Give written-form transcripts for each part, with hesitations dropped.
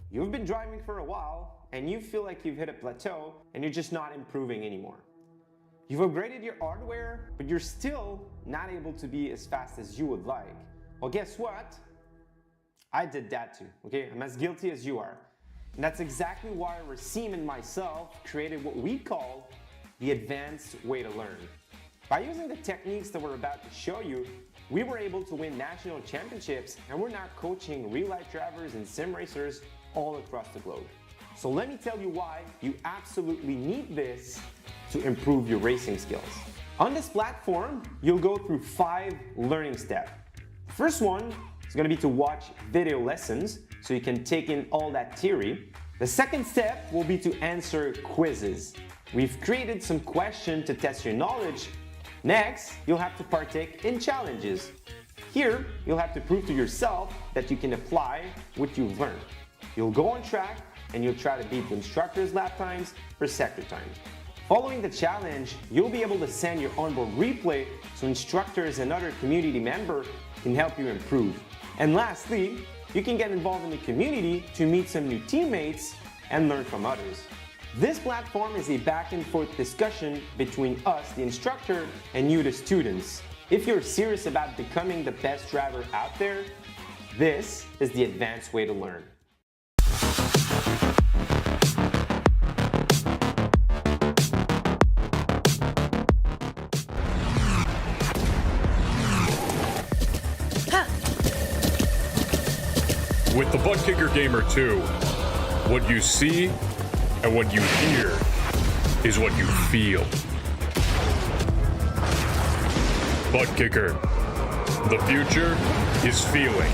You've been driving for a while and you feel like you've hit a plateau and you're just not improving anymore. You've upgraded your hardware, but you're still not able to be as fast as you would like. Well, guess what? I did that too, okay? I'm as guilty as you are. And that's exactly why Racine and myself created what we call the advanced way to learn. By using the techniques that we're about to show you, we were able to win national championships, and we're now coaching real-life drivers and sim racers all across the globe. So let me tell you why you absolutely need this to improve your racing skills. On this platform, you'll go through 5 learning steps. The first one is going to be to watch video lessons so you can take in all that theory. The second step will be to answer quizzes. We've created some questions to test your knowledge. Next, you'll have to partake in challenges. Here, you'll have to prove to yourself that you can apply what you've learned. You'll go on track and you'll try to beat the instructor's lap times for sector time. Following the challenge, you'll be able to send your onboard replay so instructors and other community members can help you improve. And lastly, you can get involved in the community to meet some new teammates and learn from others. This platform is a back and forth discussion between us, the instructor, and you, the students. If you're serious about becoming the best driver out there, this is the advanced way to learn. With the Butt Kicker Gamer 2, what you see and what you hear is what you feel. Butt Kicker. The future is feeling.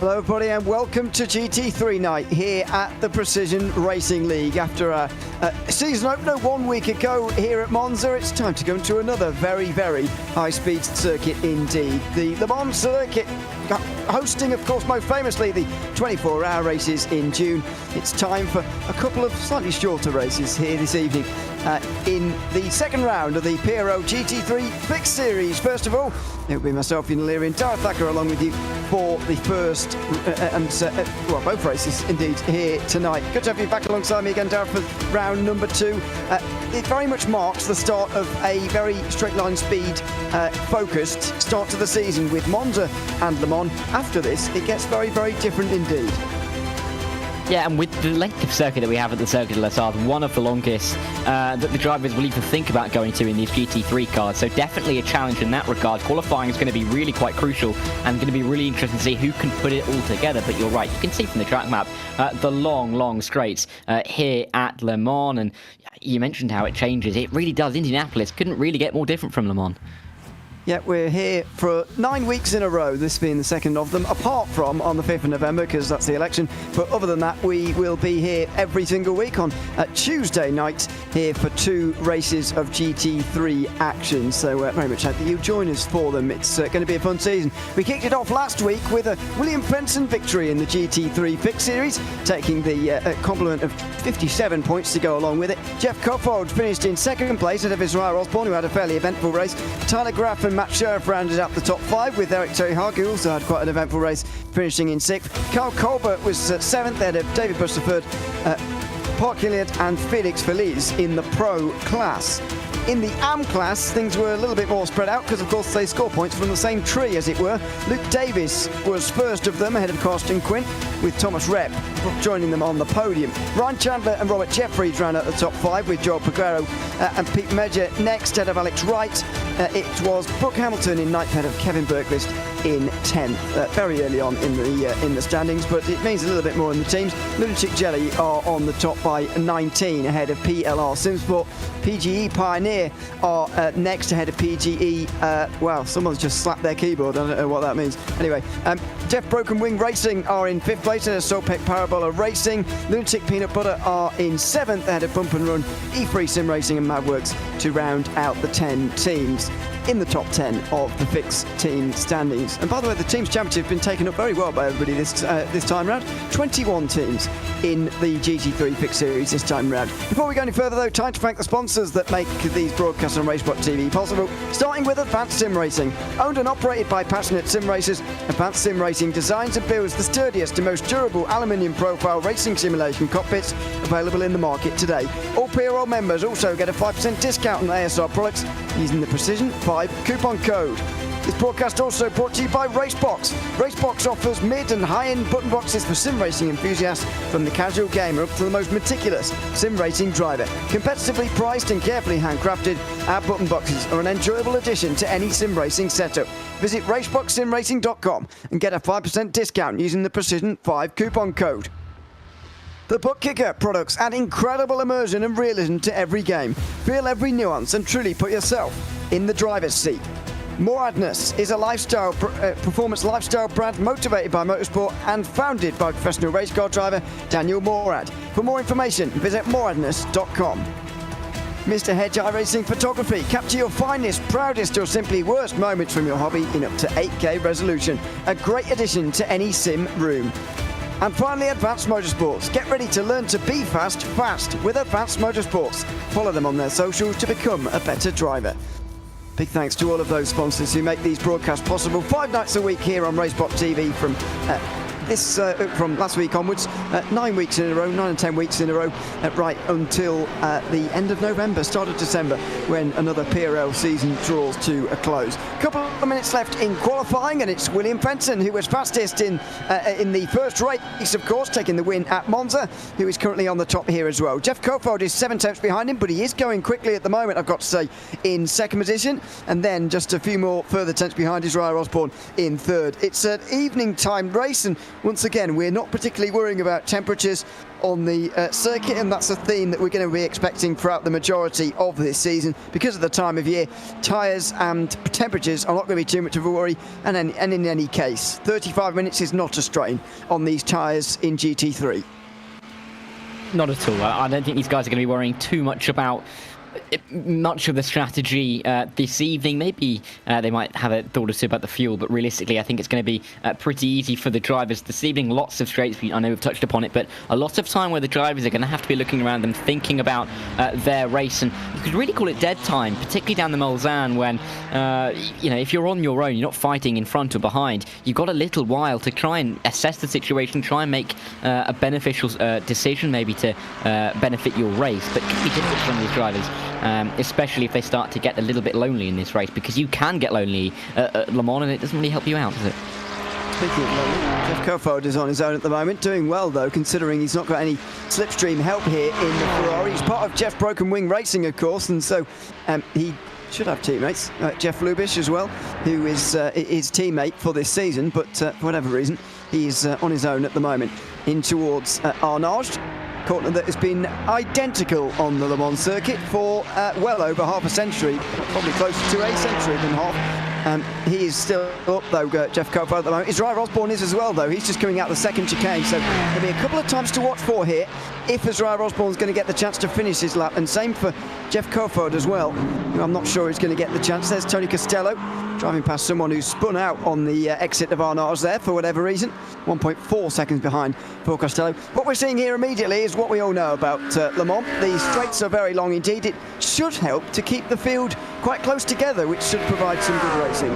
Hello everybody and welcome to GT3 night here at the Precision Racing League. After a season opener 1 week ago here at Monza, it's time to go into another very, very high-speed circuit indeed. The Le Mans circuit hosting, of course, most famously, the 24-hour races in June. It's time for a couple of slightly shorter races here this evening in the second round of the PRL GT3 Fixed Series. First of all, it will be myself, Ian Leary, and Darragh Thacker along with you for the first well, both races indeed here tonight. Good to have you back alongside me again, Darragh, for round number 2. It very much marks the start of a very straight line speed focused start to the season with Monza and Le Mans. After this, it gets very, very different indeed. Yeah, and with the length of circuit that we have at the Circuit de la Sarthe, one of the longest that the drivers will even think about going to in these GT3 cars. So definitely a challenge in that regard. Qualifying is going to be really quite crucial and going to be really interesting to see who can put it all together. But you're right, you can see from the track map the long straights here at Le Mans. And you mentioned how it changes. It really does. Indianapolis couldn't really get more different from Le Mans. Yeah, we're here for 9 weeks in a row, this being the second of them, apart from on the 5th of November, because that's the election. But other than that, we will be here every single week on Tuesday night here for 2 races of GT3 action. So very much hope that you join us for them. It's going to be a fun season. We kicked it off last week with a William Benson victory in the GT3 Fixed Series, taking the complement of 57 points to go along with it. Jeff Coulthard finished in second place ahead of Israel Osborne, who had a fairly eventful race. Tyler Graff and Matt Sheriff rounded up the top 5, with Eric Terry-Hart, who also had quite an eventful race, finishing in 6th. Carl Colbert was 7th ahead of David Busterford, Park Hilliard and Felix Feliz in the Pro class. In the AM class, things were a little bit more spread out because, of course, they score points from the same tree, as it were. Luke Davis was first of them, ahead of Carsten Quint, with Thomas Rep joining them on the podium. Ryan Chandler and Robert Jeffries ran at the top 5, with Joel Peguero and Pete Medger next, ahead of Alex Wright. It was Brooke Hamilton in 9th, ahead of Kevin Bergqvist in 10th. Very early on in the standings, but it means a little bit more in the teams. Lunatic Jelly are on the top by 19, ahead of PLR Simsport. PGE Pioneer are next, ahead of PGE. Well, someone's just slapped their keyboard. I don't know what that means. Anyway, Jeff Broken Wing Racing are in 5th place, ahead of Solpec Parabola Racing. Lunatic Peanut Butter are in 7th, ahead of Bump and Run, E3 Sim Racing and Madworks to round out the 10 teams in the top 10 of the fixed team standings. And by the way, the teams championship has been taken up very well by everybody this time round. 21 teams in the GT3 Fixed Series this time round. Before we go any further though, time to thank the sponsors that make these broadcasts on RaceSpotTV possible, starting with Advanced Sim Racing. Owned and operated by passionate sim racers, Advanced Sim Racing designs and builds the sturdiest and most durable aluminium profile racing simulation cockpits available in the market today. All PRL members also get a 5% discount on ASR products using the Precision 5 coupon code. This broadcast also brought to you by Racebox. Racebox offers mid and high-end button boxes for sim racing enthusiasts, from the casual gamer up to the most meticulous sim racing driver. Competitively priced and carefully handcrafted, our button boxes are an enjoyable addition to any sim racing setup. Visit raceboxsimracing.com and get a 5% discount using the Precision 5 coupon code. The Butt Kicker products add incredible immersion and realism to every game. Feel every nuance and truly put yourself in the driver's seat. Moradness is a lifestyle performance lifestyle brand motivated by motorsport and founded by professional race car driver Daniel Morad. For more information, visit moradness.com. Mr. Hedge iRacing Photography. Capture your finest, proudest or simply worst moments from your hobby in up to 8K resolution. A great addition to any sim room. And finally, Advanced Motorsports. Get ready to learn to be fast with Advanced Motorsports. Follow them on their socials to become a better driver. Big thanks to all of those sponsors who make these broadcasts possible 5 nights a week here on RaceSpotTV from last week onwards, 9 weeks in a row, 9 and 10 weeks in a row, right until the end of November, start of December, when another PRL season draws to a close. A couple of minutes left in qualifying, and it's William Benson who was fastest in the first race, of course, taking the win at Monza, who is currently on the top here as well. Jeff Coulthard is 7 tenths behind him, but he is going quickly at the moment, I've got to say, in second position, and then just a few more further tenths behind Israel Osborne in third. It's an evening time race, and once again, we're not particularly worrying about temperatures on the circuit, and that's a theme that we're going to be expecting throughout the majority of this season. Because of the time of year, tyres and temperatures are not going to be too much of a worry, and in any case, 35 minutes is not a strain on these tyres in GT3. Not at all. I don't think these guys are going to be worrying too much about much of the strategy this evening. Maybe they might have a thought or two about the fuel, but realistically, I think it's going to be pretty easy for the drivers this evening. Lots of straight speed. I know we've touched upon it, but a lot of time where the drivers are going to have to be looking around them, thinking about their race, and you could really call it dead time, particularly down the Mulsanne when, if you're on your own, you're not fighting in front or behind, you've got a little while to try and assess the situation, try and make a beneficial decision maybe to benefit your race, but it can be difficult for some of these drivers. Especially if they start to get a little bit lonely in this race, because you can get lonely at Le Mans and it doesn't really help you out, does it? Speaking of lonely, Jeff Coulthard is on his own at the moment, doing well though, considering he's not got any slipstream help here in the Ferrari. He's part of Jeff's Broken Wing Racing, of course, and so he should have teammates. Jeff Lubish as well, who is his teammate for this season, but for whatever reason, he's on his own at the moment. In towards Arnage. Colton that has been identical on the Le Mans circuit for well over half a century, probably closer to a century than half. He is still up though, Jeff Coulthard at the moment. Israel Osborne is as well though. He's just coming out the second chicane, so there'll be a couple of times to watch for here if Israel Osborne's going to get the chance to finish his lap, and same for Jeff Coulthard as well. I'm not sure he's going to get the chance. There's Tony Costello driving past someone who's spun out on the exit of Arnage there for whatever reason. 1.4 seconds behind for Costello. What we're seeing here immediately is what we all know about Le Mans. The straights are very long indeed. It should help to keep the field quite close together, which should provide some good racing.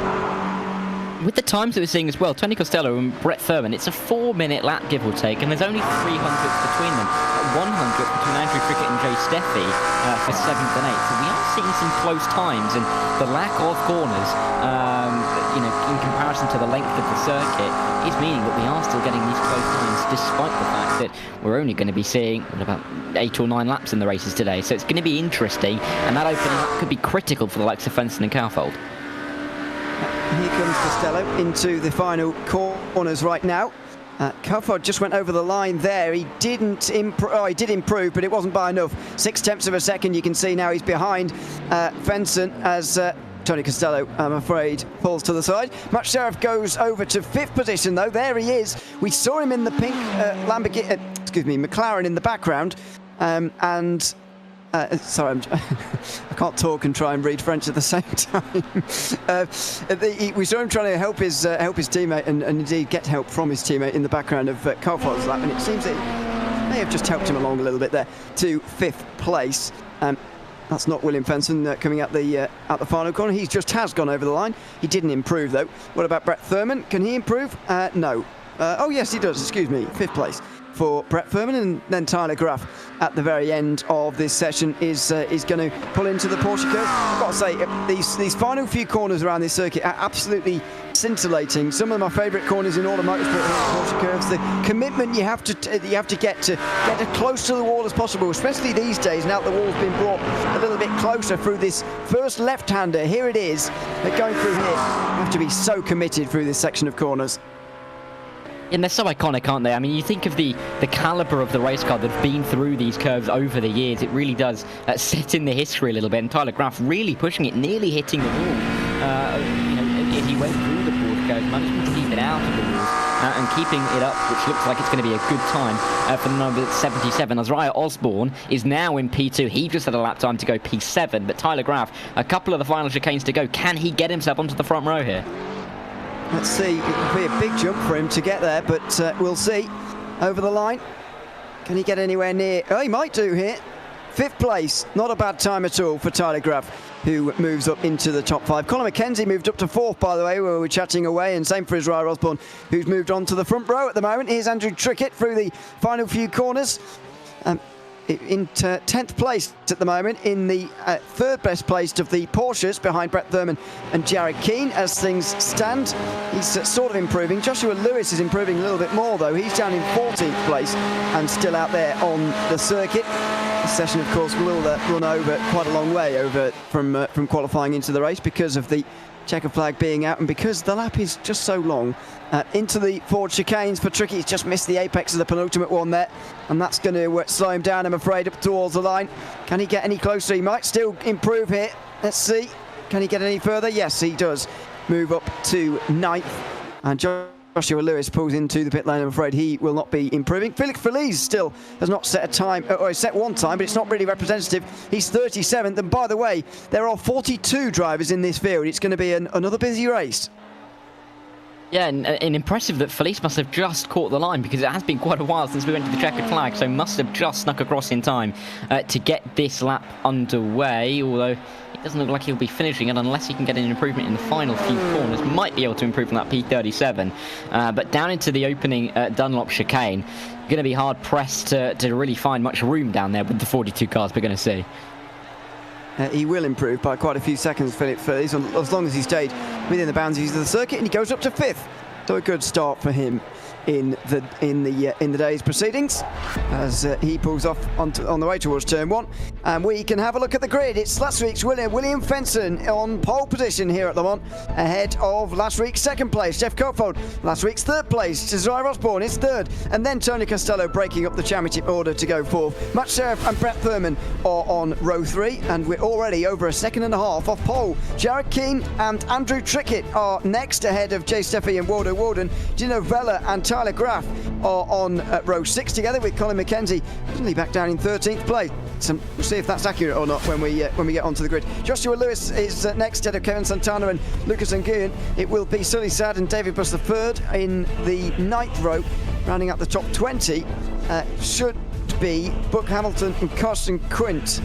With the times that we're seeing as well, Tony Costello and Brett Thurman, it's a 4-minute lap, give or take, and there's only 300 between them. 100 between Andrew Cricket and Jay Steffi for 7th and 8th. So we are seeing some close times, and the lack of corners, in comparison to the length of the circuit, is meaning that we are still getting these close times, despite the fact that we're only going to be seeing about 8 or 9 laps in the races today. So it's going to be interesting, and that opening up could be critical for the likes of Fenton and Coulthard. Here comes Costello into the final corners right now. Coulthard just went over the line there. He didn't he did improve, but it wasn't by enough. 0.6 of a second. You can see now he's behind Fenton as Tony Costello, I'm afraid, falls to the side. Matt Sheriff goes over to 5th position, though. There he is. We saw him in the pink McLaren in the background, sorry, I can't talk and try and read French at the same time. We saw him trying to help his teammate and indeed get help from his teammate in the background of Coulthard's lap, and it seems that he may have just helped him along a little bit there to 5th place. That's not William Fenton coming out the final corner. He just has gone over the line. He didn't improve though. What about Brett Thurman? Can he improve? No. Oh yes, he does. Excuse me. 5th place for Brett Thurman, and then Tyler Graff at the very end of this session is going to pull into the Porsche curve. I've got to say, these final few corners around this circuit are absolutely scintillating. Some of my favourite corners in all the motorsport Porsche curves. The commitment you have to get as close to the wall as possible, especially these days now that the wall's been brought a little bit closer through this first left-hander. Here it is. They're going through here. You have to be so committed through this section of corners. And they're so iconic, aren't they? I mean, you think of the calibre of the race car that's been through these curves over the years. It really does set in the history a little bit. And Tyler Graff really pushing it, nearly hitting the wall. As he went through the Porsche curve, managing to keep it out of the walls and keeping it up, which looks like it's going to be a good time for the number 77. Azariah Osborne is now in P2. He just had a lap time to go P7, but Tyler Graff, a couple of the final chicanes to go. Can he get himself onto the front row here? Let's see, it will be a big jump for him to get there, but we'll see. Over the line, can he get anywhere near? Oh, he might do here. 5th place, not a bad time at all for Tyler Graff, who moves up into the top 5. Colin McKenzie moved up to 4th, by the way, where we're chatting away, and same for Israel Osborne, who's moved on to the front row at the moment. Here's Andrew Trickett through the final few corners. In 10th place at the moment, in the 3rd best placed of the Porsches, behind Brett Thurman and Jared Keane. As things stand, he's sort of improving. Joshua Lewis is improving a little bit more though. He's down in 14th place and still out there on the circuit. This session, of course, will run over quite a long way over from qualifying into the race because of the checker flag being out and because the lap is just so long. Into the forward chicanes for Tricky. He's just missed the apex of the penultimate one there, and that's going to slow him down, I'm afraid, up towards the line. Can he get any closer? He might still improve here. Let's see. Can he get any further? Yes, he does. Move up to 9th. And Josh Joshua Lewis pulls into the pit lane. I'm afraid he will not be improving. Felix Feliz still has not set a time, or set one time, but it's not really representative. He's 37th, and by the way, there are 42 drivers in this field. It's going to be another busy race. Yeah, and impressive that Felice must have just caught the line, because it has been quite a while since we went to the checkered flag, so must have just snuck across in time to get this lap underway, although it doesn't look like he'll be finishing it unless he can get an improvement in the final few corners. Might be able to improve on that P37, but down into the opening Dunlop chicane, going to be hard pressed to really find much room down there with the 42 cars we're going to see. He will improve by quite a few seconds, Philip Feliz, as long as he stayed within the boundaries of the circuit, and he goes up to 5th. So a good start for him in the day's proceedings as he pulls off on the way towards turn 1, and we can have a look at the grid. It's last week's winner William Fenson on pole position here at Le Mans, ahead of last week's 2nd place Jeff Copeland, last week's 3rd place Desiree Osborne is 3rd, and then Tony Costello breaking up the championship order to go 4th. Matt Sheriff and Brett Thurman are on row 3, and we're already over a second and a half off pole. Jared Keane and Andrew Trickett are next, ahead of Jay Steffi and Waldo Walden. Gino Vella and Tyler Graff are on row 6 together with Colin McKenzie suddenly back down in 13th place. So we'll see if that's accurate or not when we get onto the grid. Joshua Lewis is next, ahead of Kevin Santana and Lucas Nguyen. It will be Sully Sad and David Buss the 3rd in the 9th row. Rounding up the top 20 should be Buck Hamilton and Carson Quint.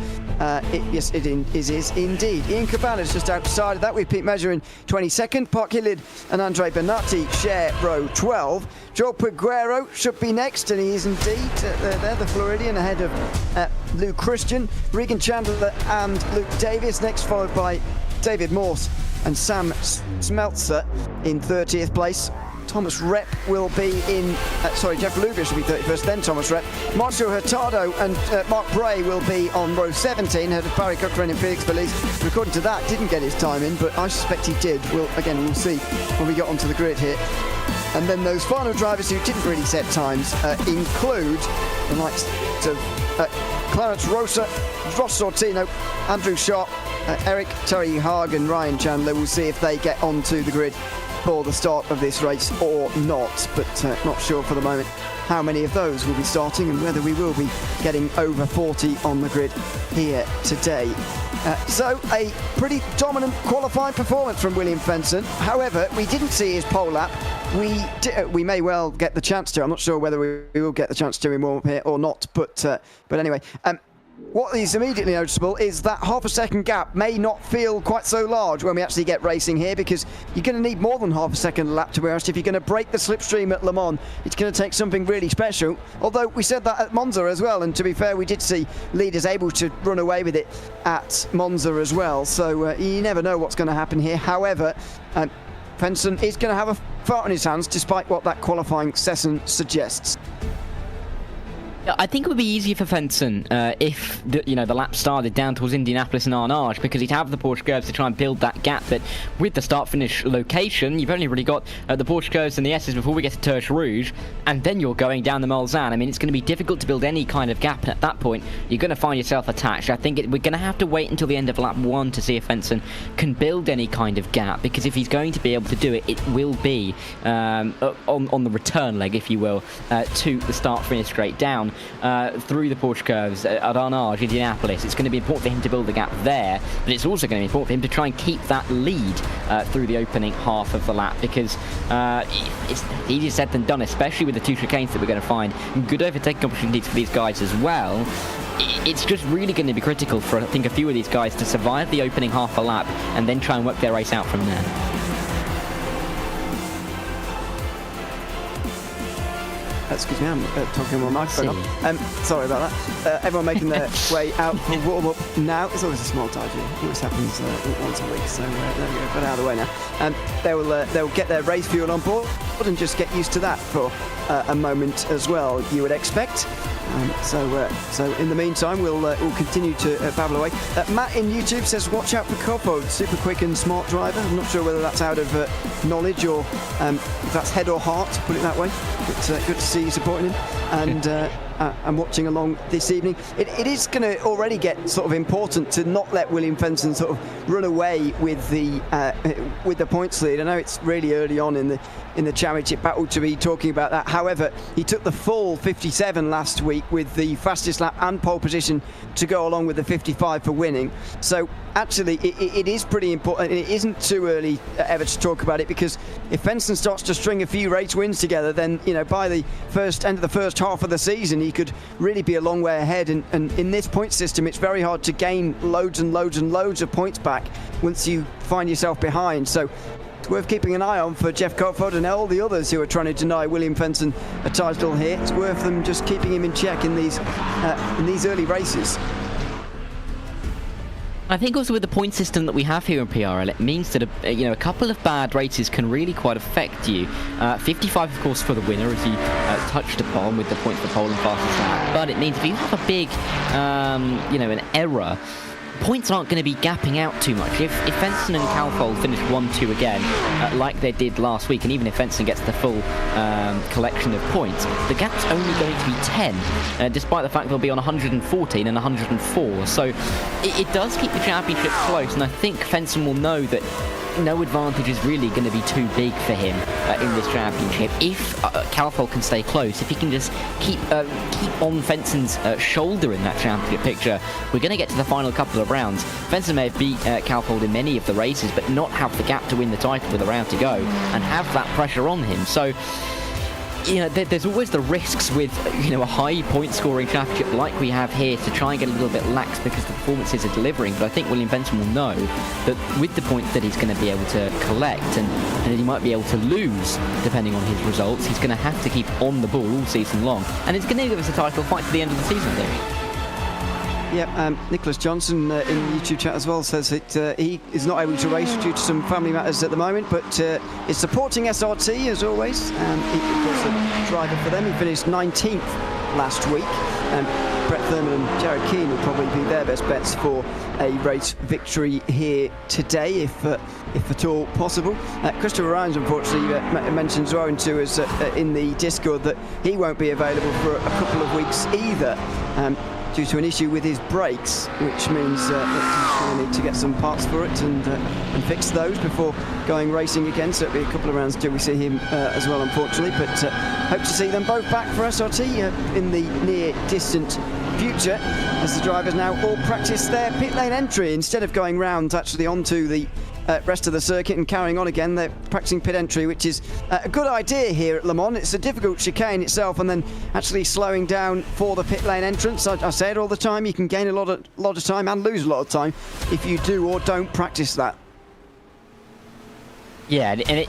Yes, it is indeed. Ian Cabana's just outside of that with Pete Measure in 22nd. Park Hillid and Andre Bernatti share row 12. Joel Peguero should be next, and he is indeed. They're the Floridian, ahead of Lou Christian, Regan Chandler and Luke Davis next, followed by David Morse and Sam Smeltzer in 30th place. Thomas Rep will be in, Jeff Luger should be 31st, then Thomas Rep. Marcio Hurtado and Mark Bray will be on row 17, ahead of Barry Cochrane and Felix Feliz. According to that, didn't get his time in, but I suspect he did. We'll see when we get onto the grid here. And then those final drivers who didn't really set times include the likes of Clarence Rosa, Ross Sortino, Andrew Sharp, Eric, Terry Haag and Ryan Chandler. We'll see if they get onto the grid for the start of this race or not, but not sure for the moment how many of those will be starting and whether we will be getting over 40 on the grid here today. So a pretty dominant qualifying performance from William Fenson. However, we didn't see his pole lap. We may well get the chance to. I'm not sure whether we will get the chance to in warm-up here or not, but anyway. What is immediately noticeable is that half a second gap may not feel quite so large when we actually get racing here, because you're going to need more than half a second a lap, to be honest. If you're going to break the slipstream at Le Mans, it's going to take something really special. Although we said that at Monza as well, and to be fair, we did see leaders able to run away with it at Monza as well. So you never know what's going to happen here. However, Fenson is going to have a fart on his hands, despite what that qualifying session suggests. I think it would be easier for Fenson if the lap started down towards Indianapolis and Arnage, because he'd have the Porsche curves to try and build that gap. But with the start-finish location, you've only really got the Porsche curves and the S's before we get to Terche Rouge, and then you're going down the Mulsanne. I mean, it's going to be difficult to build any kind of gap, and at that point, you're going to find yourself attached. I think we're going to have to wait until the end of lap 1 to see if Fenson can build any kind of gap, because if he's going to be able to do it, it will be on the return leg, if you will, to the start-finish straight down. Through the Porsche curves at Arnage, Indianapolis. It's going to be important for him to build the gap there, but it's also going to be important for him to try and keep that lead through the opening half of the lap, because it's easier said than done, especially with the two chicanes that we're going to find. Good overtaking opportunities for these guys as well. It's just really going to be critical for, I think, a few of these guys to survive the opening half a lap and then try and work their race out from there. Excuse me, I'm talking on my microphone. Sorry about that. Everyone making their way out for warm-up now. It's always a small tragedy. It always happens once a week, so there we go. Got out of the way now. They'll get their race fuel on board and just get used to that for a moment as well, you would expect. So in the meantime, we'll continue to babble away. Matt in YouTube says, watch out for Copo, super quick and smart driver. I'm not sure whether that's out of knowledge or if that's head or heart, to put it that way. But good to see you supporting him. and watching along this evening, it is going to already get sort of important to not let William Fenton sort of run away with the points lead. I know it's really early on in the championship battle to be talking about that. However, he took the full 57 last week with the fastest lap and pole position to go along with the 55 for winning. So actually, it is pretty important. It isn't too early ever to talk about it, because if Fenton starts to string a few race wins together, then by the end of the first half of the season, he could really be a long way ahead. And in this point system, it's very hard to gain loads and loads and loads of points back once you find yourself behind. So it's worth keeping an eye on for Jeff Coulthard and all the others who are trying to deny William Fenton a title here. It's worth them just keeping him in check in these early races. I think also with the point system that we have here in PRL, it means that a couple of bad races can really quite affect you. 55, of course, for the winner, as you touched upon, with the points for pole and fastest lap. But it means if you have a big, an error, points aren't going to be gapping out too much. If Fenton and Calfold finish 1-2 again, like they did last week, and even if Fenton gets the full collection of points, the gap's only going to be 10, despite the fact they'll be on 114 and 104. So it does keep the championship close, and I think Fenton will know that no advantage is really going to be too big for him in this championship. If Calfold can stay close, if he can just keep on Fenton's shoulder in that championship picture, we're going to get to the final couple of rounds. Fenton may have beat Calfold in many of the races, but not have the gap to win the title with a round to go, and have that pressure on him. So there's always the risks with a high point scoring championship like we have here to try and get a little bit lax because the performances are delivering. But I think William Fenton will know that with the points that he's going to be able to collect and that he might be able to lose depending on his results, he's going to have to keep on the ball all season long, and it's going to give us a title fight to the end of the season there. Yeah, Nicholas Johnson in the YouTube chat as well says that he is not able to race due to some family matters at the moment, but is supporting SRT as always. He was a driver for them. He finished 19th last week. Brett Thurman and Jared Keane will probably be their best bets for a race victory here today, if at all possible. Christopher Ryan's unfortunately mentioned as well to us in the Discord that he won't be available for a couple of weeks either. Due to an issue with his brakes, which means that he's going to need to get some parts for it and fix those before going racing again. So it'll be a couple of rounds till we see him as well, unfortunately. But hope to see them both back for SRT in the near distant future, as the drivers now all practice their pit lane entry instead of going round actually onto the rest of the circuit and carrying on again. They're practicing pit entry, which is a good idea here at Le Mans. It's a difficult chicane itself, and then actually slowing down for the pit lane entrance. I say it all the time, you can gain a lot of time and lose a lot of time if you do or don't practice that. Yeah, and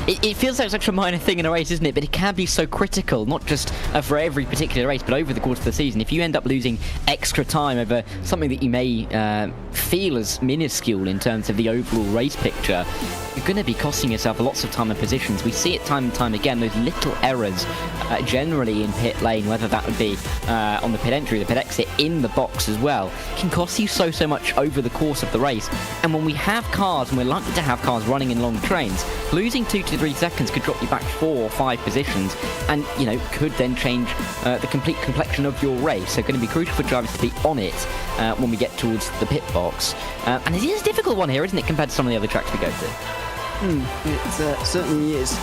it feels like such a minor thing in a race, isn't it? But it can be so critical, not just for every particular race, but over the course of the season. If you end up losing extra time over something that you may feel as minuscule in terms of the overall race picture, you're going to be costing yourself lots of time and positions. We see it time and time again, those little errors generally in pit lane, whether that would be on the pit entry, the pit exit, in the box as well, can cost you so much over the course of the race. And when we have cars, and we're likely to have cars running in long trains, losing 2 to 3 seconds could drop you back 4 or 5 positions, and could then change the complete complexion of your race. So going to be crucial for drivers to be on it when we get towards the pit box. And it is a difficult one here, isn't it, compared to some of the other tracks we go to? It certainly is.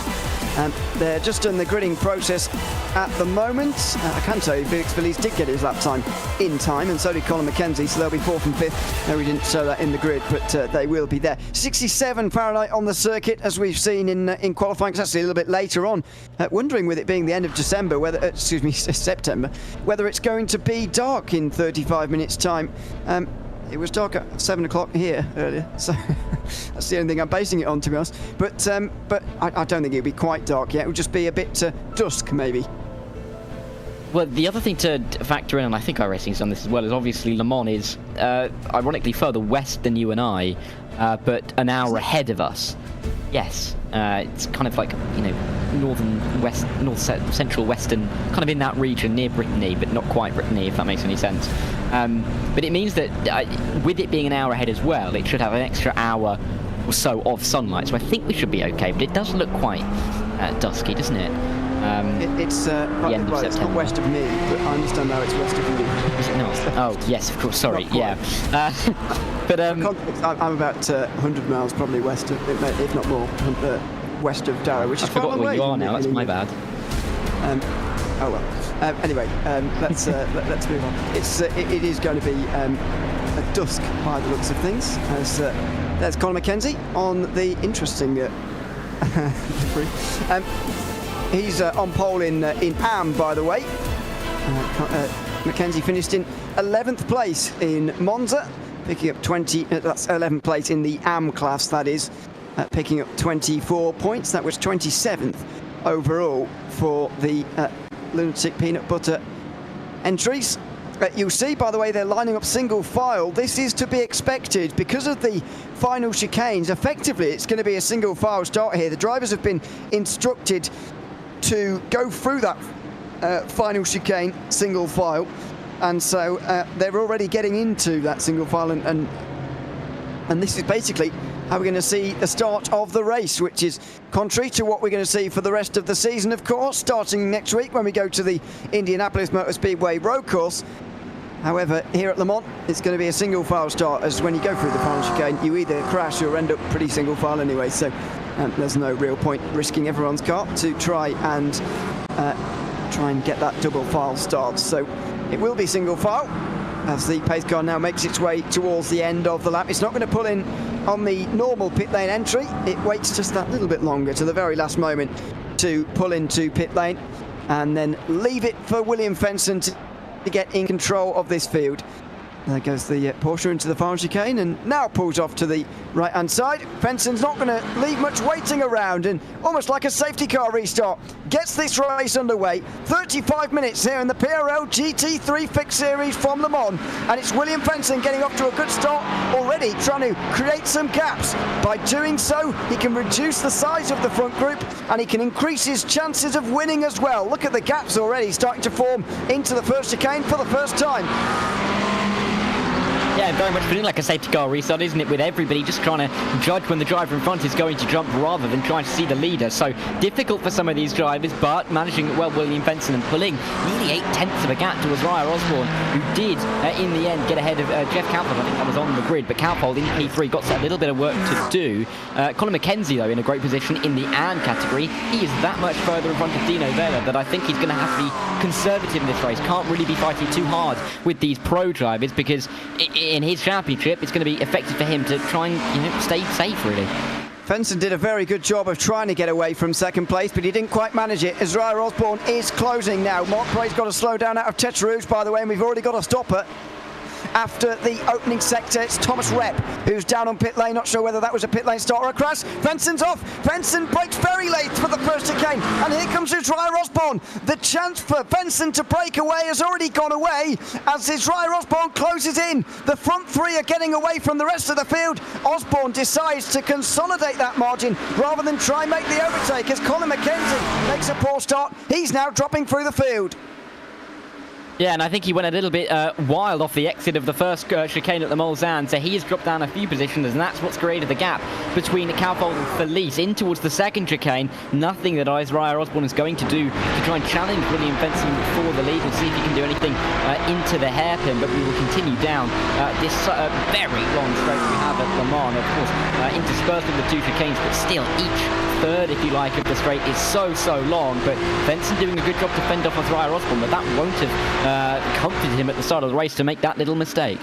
They're just in the gridding process at the moment. I can tell you Felix Feliz did get his lap time in time, and so did Colin McKenzie, so they'll be 4th and 5th. No, we didn't show that in the grid, but they will be there. 67 Fahrenheit on the circuit, as we've seen in qualifying. It's actually a little bit later on. Wondering, with it being the end of December, September, whether it's going to be dark in 35 minutes time. It was dark at 7 o'clock here earlier, so that's the only thing I'm basing it on, to be honest. But I don't think it'll be quite dark yet. It'll just be a bit dusk, maybe. Well, the other thing to factor in, and I think iRacing's done this as well, is obviously Le Mans is, ironically, further west than you and I, but an hour ahead of us. Yes, it's kind of like, central western, kind of in that region near Brittany, but not quite Brittany, if that makes any sense. But it means that with it being an hour ahead as well, it should have an extra hour or so of sunlight. So I think we should be okay, but it does look quite dusky, doesn't it? It's end of well, it's not September. west of me, but I understand now it's west of you. Is it not? Oh, yes, of course. Sorry. Not quite. Yeah. But I'm about 100 miles probably west of, if not more, west of Darrow, which is I quite a forgot long where way you are from now. That's my England. bad. Oh well. Anyway, let's move on. It is going to be at dusk by the looks of things. As there's Colin McKenzie on the interesting. He's on pole in AM, by the way. McKenzie finished in 11th place in Monza, picking up 20. That's 11th place in the AM class. That is picking up 24 points. That was 27th overall for the Lunatic Peanut Butter entries. You'll see, by the way, they're lining up single file. This is to be expected because of the final chicanes. Effectively, it's going to be a single file start here. The drivers have been instructed to go through that final chicane single file, and so they're already getting into that single file, and this is basically how we're going to see the start of the race, which is contrary to what we're going to see for the rest of the season, of course, starting next week when we go to the Indianapolis Motor Speedway road course. However, here at Le Mans, it's going to be a single file start, as when you go through the final chicane, you either crash or end up pretty single file anyway, so there's no real point risking everyone's car to try and get that double file start. So it will be single file as the pace car now makes its way towards the end of the lap. It's not going to pull in on the normal pit lane entry. It waits just that little bit longer to the very last moment to pull into pit lane and then leave it for William Fenson to get in control of this field. There goes the Porsche into the final chicane and now pulls off to the right hand side. Fenson's not going to leave much waiting around, and almost like a safety car restart gets this race underway. 35 minutes here in the PRL GT3 Fixed Series from Le Mans, and it's William Fenson getting off to a good start already, trying to create some gaps. By doing so, he can reduce the size of the front group and he can increase his chances of winning as well. Look at the gaps already starting to form into the first chicane for the first time. Yeah, very much feeling like a safety car restart, isn't it? With everybody just trying to judge when the driver in front is going to jump rather than trying to see the leader. So difficult for some of these drivers, but managing it well, William Fenson, and pulling nearly 8/10 of a gap towards Ryan Osborne, who did, in the end, get ahead of Jeff Catfold. I think that was on the grid, but Catfold in P3 got a little bit of work to do. Colin McKenzie, though, in a great position in the AND category. He is that much further in front of Dino Vela that I think he's going to have to be conservative in this race. Can't really be fighting too hard with these pro drivers, because in his championship, it's going to be effective for him to try and stay safe, really. Fenson did a very good job of trying to get away from second place, but he didn't quite manage it, as Ryan Osborne is closing now. Mark Bray's got to slow down out of Tete Rouge, by the way, and we've already got a stopper. After the opening sector, it's Thomas Rep who's down on pit lane. Not sure whether that was a pit lane start or a crash. Fenson's off. Fenson breaks very late for the first chicane, and here comes Ryan Osborne. The chance for Fenson to break away has already gone away as Ryan Osborne closes in. The front three are getting away from the rest of the field. Osborne decides to consolidate that margin rather than try and make the overtake, as Colin McKenzie makes a poor start. He's now dropping through the field. Yeah, and I think he went a little bit wild off the exit of the first chicane at the Mulsanne, so he has dropped down a few positions, and that's what's created the gap between Catfold and Felice in towards the second chicane. Nothing that Ryan Osborne is going to do to try and challenge William Fenson for the lead and see if he can do anything into the hairpin, but we will continue down this very long straight we have at Le Mans, of course, interspersed with the two chicanes, but still each third, if you like, of the straight is so long. But Fenson doing a good job to fend off with Ryan Osborne, but that won't have comforted him at the start of the race to make that little mistake.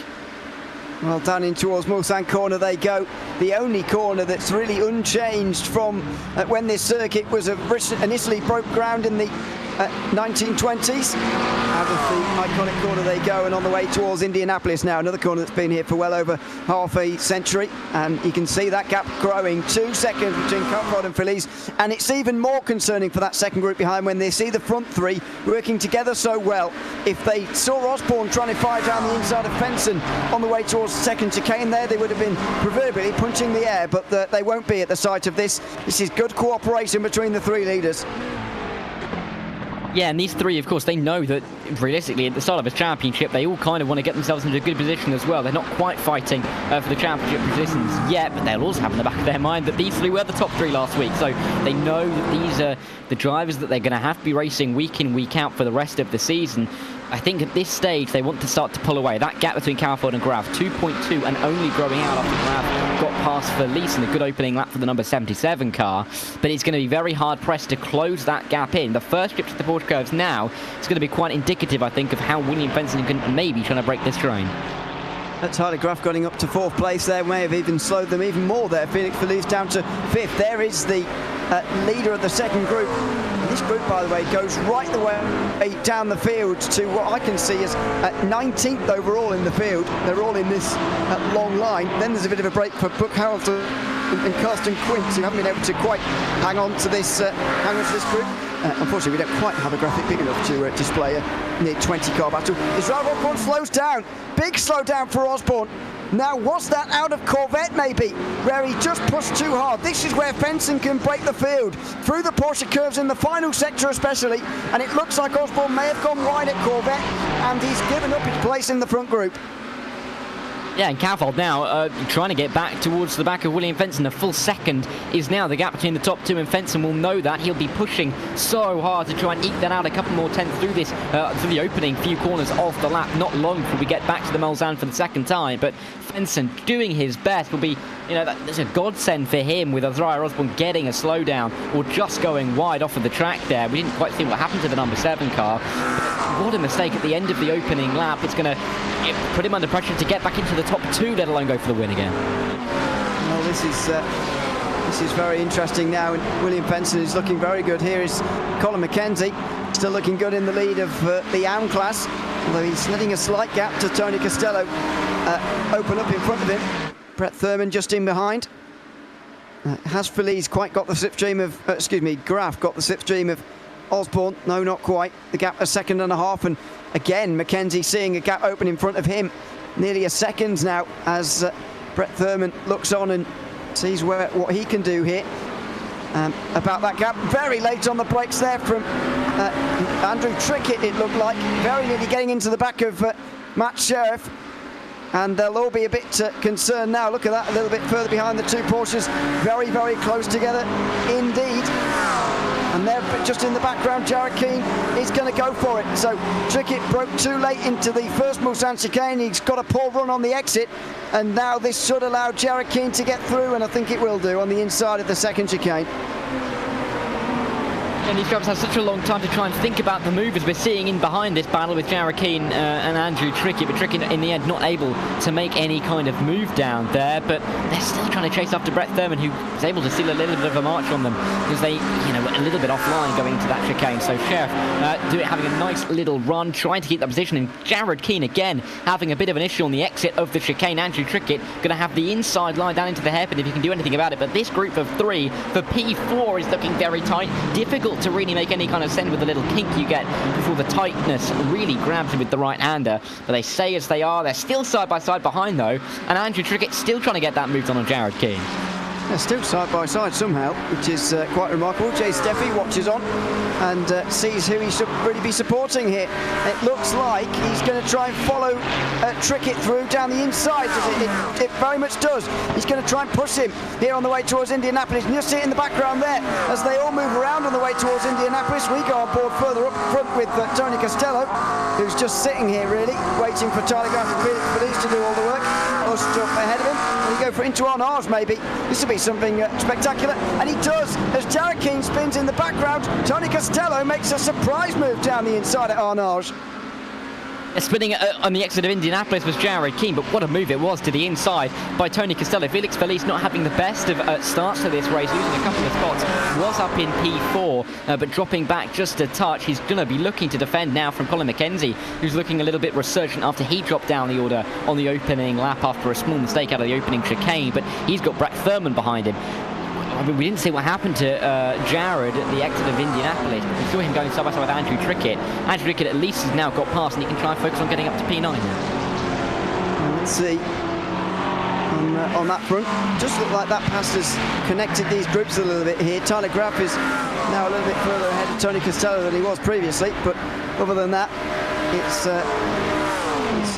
Well, down in towards Mulsanne corner they go. The only corner that's really unchanged from when this circuit was initially broke ground in the 1920s. Out of the iconic corner they go, and on the way towards Indianapolis now. Another corner that's been here for well over half a century, and you can see that gap growing. 2 seconds between Catfold and Felice, and it's even more concerning for that second group behind when they see the front three working together so well. If they saw Osborne trying to fire down the inside of Fenson on the way towards the second chicane there, they would have been proverbially punching the air, but they won't be at the sight of this. This is good cooperation between the three leaders. Yeah, and these three, of course, they know that realistically at the start of a championship, they all kind of want to get themselves into a good position as well. They're not quite fighting for the championship positions yet, but they'll also have in the back of their mind that these three were the top three last week. So they know that these are the drivers that they're going to have to be racing week in, week out for the rest of the season. I think at this stage, they want to start to pull away. That gap between Gfeller and Graf, 2.2, and only growing out after Graf got past Felice in a good opening lap for the number 77 car. But it's going to be very hard pressed to close that gap in. The first trip to the Porsche curves now is going to be quite indicative, I think, of how William Benson can maybe trying to break this train. Tyler Graf getting up to 4th place there, may have even slowed them even more there. Felix Felice down to 5th. There is the leader of the second group. And this group, by the way, goes right the way down the field to what I can see as 19th overall in the field. They're all in this long line. Then there's a bit of a break for Brooke Harrelson and Carsten Quince, who haven't been able to quite hang on to this group. Unfortunately, we don't quite have a graphic big enough to display a near 20-car battle. Israel Osborne slows down. Big slowdown for Osborne. Now, was that out of Corvette, maybe, where he just pushed too hard? This is where Fenson can break the field, through the Porsche curves in the final sector especially, and it looks like Osborne may have gone wide at Corvette, and he's given up his place in the front group. Yeah, and Gfeller now trying to get back towards the back of William Fenson. A full second is now the gap between the top two, and Fenson will know that. He'll be pushing so hard to try and eke that out a couple more tenths through this, through the opening few corners of the lap. Not long before we get back to the Mulsanne for the second time, but Fenson doing his best will be, you know, there's a godsend for him with Azariah Osborne getting a slowdown or just going wide off of the track there. We didn't quite see what happened to the number 7 car. But what a mistake at the end of the opening lap. It's going to put him under pressure to get back into the top 2, let alone go for the win again. Well, this is very interesting now, and William Fenson is looking very good. Here is Colin McKenzie, still looking good in the lead of the AM class, although he's letting a slight gap to Tony Costello open up in front of him. Brett Thurman just in behind. Has Felice quite got the slipstream of, Graf got the slipstream of Osborne? No, not quite. The gap a second and a half, and again McKenzie seeing a gap open in front of him. Nearly a second now as Brett Thurman looks on and sees what he can do here. About that gap, very late on the brakes there from Andrew Trickett, it looked like, very nearly getting into the back of Matt Sheriff, and they'll all be a bit concerned now. Look at that, a little bit further behind the two Porsches, very, very close together indeed. And there, just in the background, Jared Keane is going to go for it. So Trickett broke too late into the first Mulsanne chicane. He's got a poor run on the exit, and now this should allow Jared Keane to get through, and I think it will do on the inside of the second chicane. And these drivers have such a long time to try and think about the move, as we're seeing in behind this battle with Jared Keane and Andrew Trickett, but Trickett in the end not able to make any kind of move down there, but they're still trying to chase after Brett Thurman, who is able to steal a little bit of a march on them because they, were a little bit offline going into that chicane. So Sheriff having a nice little run, trying to keep that position, and Jared Keane again having a bit of an issue on the exit of the chicane. Andrew Trickett going to have the inside line down into the hairpin if he can do anything about it, but this group of 3 for P4 is looking very tight. Difficult to really make any kind of send with the little kink you get before the tightness really grabs you with the right-hander. But they stay as they are. They're still side by side behind though, and Andrew Trickett still trying to get that moved on Jared Keane. They're still side by side somehow, which is quite remarkable. Jay Steffi watches on and sees who he should really be supporting here. It looks like he's going to try and follow Trickett through down the inside. It very much does. He's going to try and push him here on the way towards Indianapolis. And you'll see it in the background there as they all move around on the way towards Indianapolis. We go on board further up front with Tony Costello, who's just sitting here really, waiting for Tyler Graf and Felix Felice to do all the work. Us up ahead of him. And you go for into Arnage maybe. This will be something spectacular, and he does. As Jared Keane spins in the background, Tony Costello makes a surprise move down the inside at Arnage. Spinning on the exit of Indianapolis was Jared Keane, but what a move it was to the inside by Tony Costello. Felix Felice not having the best of starts to this race, losing a couple of spots, was up in P4, but dropping back just a touch. He's going to be looking to defend now from Colin McKenzie, who's looking a little bit resurgent after he dropped down the order on the opening lap after a small mistake out of the opening chicane, but he's got Brett Thurman behind him. I mean, we didn't see what happened to Jared at the exit of Indianapolis. We saw him going side by side with Andrew Trickett. Andrew Trickett at least has now got past, and he can try and focus on getting up to P9 now. Let's see. On that front, just looked like that pass has connected these groups a little bit here. Tyler Graf is now a little bit further ahead of Tony Costello than he was previously, but other than that,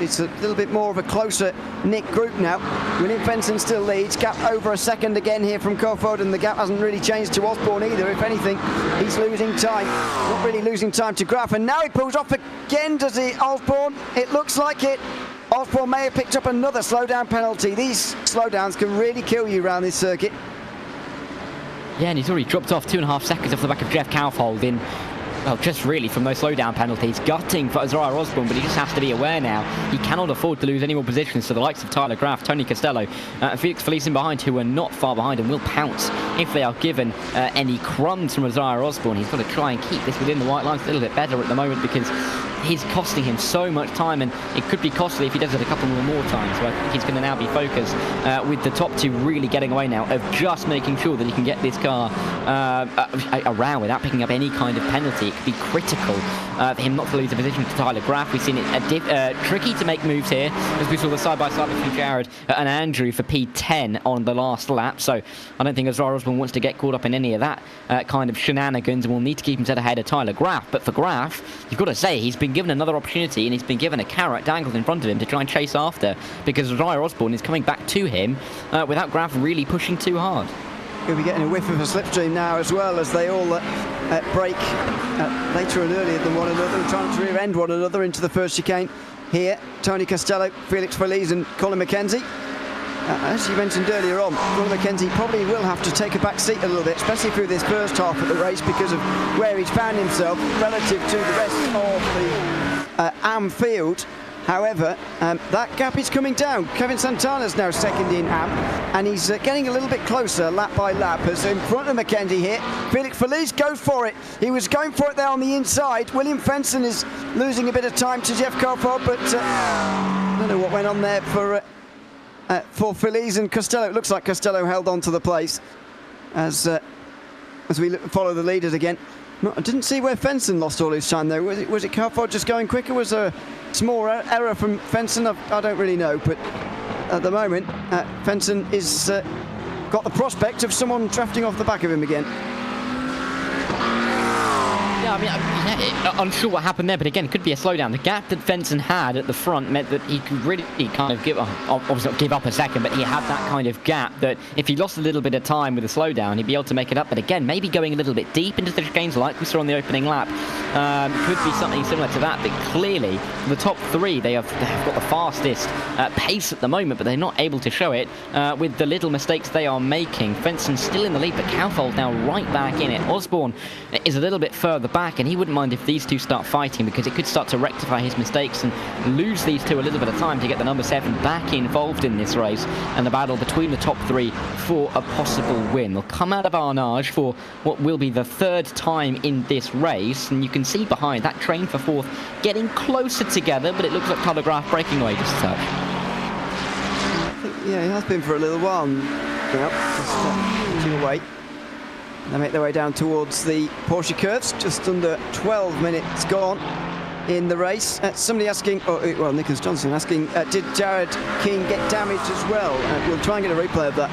it's a little bit more of a closer knit group now. William Fenton still leads, gap over a second again here from Kofod, and the gap hasn't really changed to Osborne either. If anything, he's losing time, not really losing time to Graf, and now he pulls off again, does he, Osborne? It looks like it. Osborne may have picked up another slowdown penalty. These slowdowns can really kill you around this circuit. Yeah, and he's already dropped off 2.5 seconds off the back of Jeff Kaufhold in, well, just really from those slowdown penalties. Gutting for Isaiah Osborne, but he just has to be aware now. He cannot afford to lose any more positions to the likes of Tyler Graf, Tony Costello, and Felix Felice in behind, who are not far behind and will pounce if they are given any crumbs from Isaiah Osborne. He's got to try and keep this within the white lines a little bit better at the moment, because he's costing him so much time, and it could be costly if he does it a couple more times. So I think he's going to now be focused with the top two really getting away now, of just making sure that he can get this car around without picking up any kind of penalty. It could be critical for him not to lose a position to Tyler Graf. We've seen it tricky to make moves here, as we saw the side-by-side between Jared and Andrew for P10 on the last lap. So I don't think Isaiah Osborne wants to get caught up in any of that kind of shenanigans, and will need to keep himself ahead of Tyler Graf. But for Graf, you've got to say, he's been given another opportunity, and he's been given a carrot dangled in front of him to try and chase after, because Isaiah Osborne is coming back to him without Graf really pushing too hard. He'll be getting a whiff of a slipstream now as well, as they all break later and earlier than one another, trying to rear-end one another into the first chicane. Here, Tony Costello, Felix Felice and Colin McKenzie. As you mentioned earlier on, Colin McKenzie probably will have to take a back seat a little bit, especially through this first half of the race, because of where he's found himself relative to the rest of the AM field. However, that gap is coming down. Kevin Santana's now second in AM, and he's getting a little bit closer lap by lap, as in front of McKenzie here. Felix Felice goes for it. He was going for it there on the inside. William Fenton is losing a bit of time to Jeff Kofod, but I don't know what went on there for Felice and Costello. It looks like Costello held on to the place as we follow the leaders again. No, I didn't see where Fenton lost all his time though. Was it Kofod just going quicker? Was there a small error from Fenton? I don't really know, but at the moment Fenton is got the prospect of someone drafting off the back of him again. Yeah, I mean, unsure what happened there, but again, it could be a slowdown. The gap that Fenton had at the front meant that he could really kind of obviously not give up a second, but he had that kind of gap that if he lost a little bit of time with a slowdown, he'd be able to make it up. But again, maybe going a little bit deep into the chicanes like we saw on the opening lap could be something similar to that. But clearly, the top three, they have got the fastest pace at the moment, but they're not able to show it with the little mistakes they are making. Fenton's still in the lead, but Kaufhold now right back in it. Osborne is a little bit further back, and he wouldn't mind if these two start fighting, because it could start to rectify his mistakes and lose these two a little bit of time to get the number 7 back involved in this race and the battle between the top three for a possible win. They'll come out of Arnage for what will be the third time in this race, and you can see behind that train for fourth getting closer together, but it looks like Tyler Graf breaking away just a touch. Yeah, it has been for a little while now, just inching away. They make their way down towards the Porsche curves, just under 12 minutes gone in the race. Somebody asking, well, Nicholas Johnson asking, did Jared King get damaged as well? We'll try and get a replay of that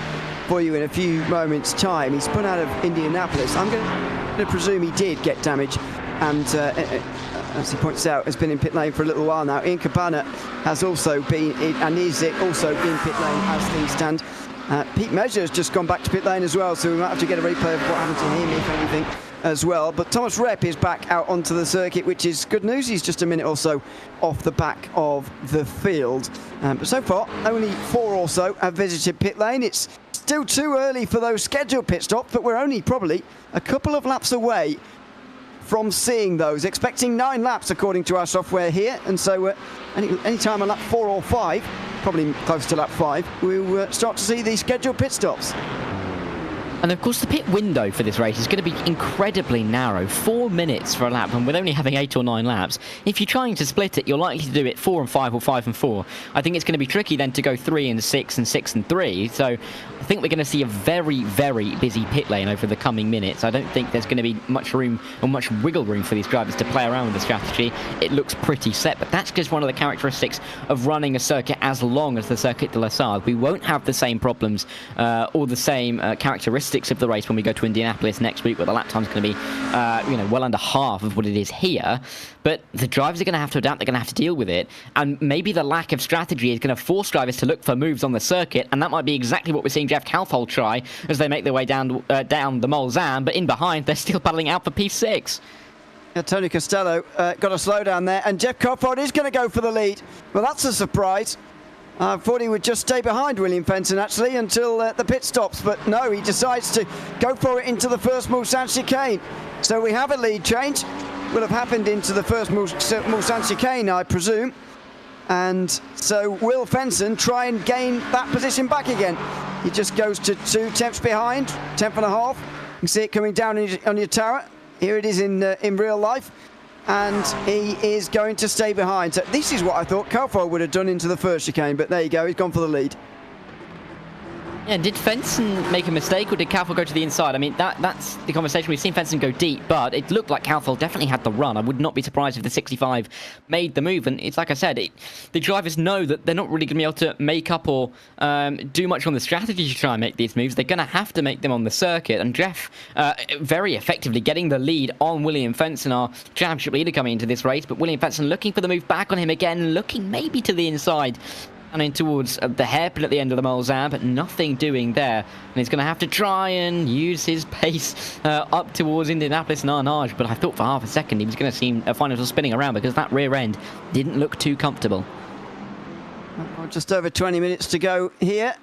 for you in a few moments' time. He's spun out of Indianapolis. I'm going to presume he did get damage, and as he points out, has been in pit lane for a little while now. Ian Cabana has also been in, and is also in pit lane as things stand. Pete Measure's just gone back to pit lane as well, so we might have to get a replay of what happened to him, if anything, as well. But Thomas Rep is back out onto the circuit, which is good news. He's just a minute or so off the back of the field. But so far, only 4 or so have visited pit lane. It's still too early for those scheduled pit stops, but we're only probably a couple of laps away from seeing those. Expecting 9 laps according to our software here, and so any time on lap 4 or 5, probably close to lap 5, we'll start to see these scheduled pit stops. And of course the pit window for this race is going to be incredibly narrow, 4 minutes for a lap, and with only having 8 or 9 laps, if you're trying to split it, you're likely to do it 4 and 5 or 5 and 4. I think it's going to be tricky then to go 3 and 6 and 6 and 3, so I think we're going to see a very, very busy pit lane over the coming minutes. I don't think there's going to be much room or much wiggle room for these drivers to play around with the strategy. It looks pretty set, but that's just one of the characteristics of running a circuit as long as the Circuit de la Sarthe. We won't have the same problems or the same characteristics logistics of the race when we go to Indianapolis next week, where the lap time's going to be, well under half of what it is here. But the drivers are going to have to adapt. They're going to have to deal with it. And maybe the lack of strategy is going to force drivers to look for moves on the circuit. And that might be exactly what we're seeing Jeff Calfold try as they make their way down the Mulsanne. But in behind, they're still battling out for P6. Tony Costello got a slow down there, and Jeff Calfold is going to go for the lead. Well, that's a surprise. I thought he would just stay behind William Fenton, actually, until the pit stops. But no, he decides to go for it into the first Mulsanne chicane. So we have a lead change. Will have happened into the first Mulsanne chicane, I presume. And so will Fenton try and gain that position back again. He just goes to 2 tenths behind, 10.5. You can see it coming down on your tower. Here it is in real life. And he is going to stay behind. So this is what I thought Calfold would have done into the first chicane, but there you go, he's gone for the lead. Yeah, did Fenton make a mistake, or did Calfold go to the inside? I mean, that's the conversation. We've seen Fenton go deep, but it looked like Calfold definitely had the run. I would not be surprised if the 65 made the move. And it's like I said, the drivers know that they're not really going to be able to make up or do much on the strategy to try and make these moves. They're going to have to make them on the circuit. And Jeff very effectively getting the lead on William Fenton, our championship leader coming into this race. But William Fenton looking for the move back on him again, looking maybe to the inside. And in towards the hairpin at the end of the Mulsanne, but nothing doing there. And he's going to have to try and use his pace up towards Indianapolis and Arnage. But I thought for half a second he was going to find himself spinning around, because that rear end didn't look too comfortable. Well, just over 20 minutes to go here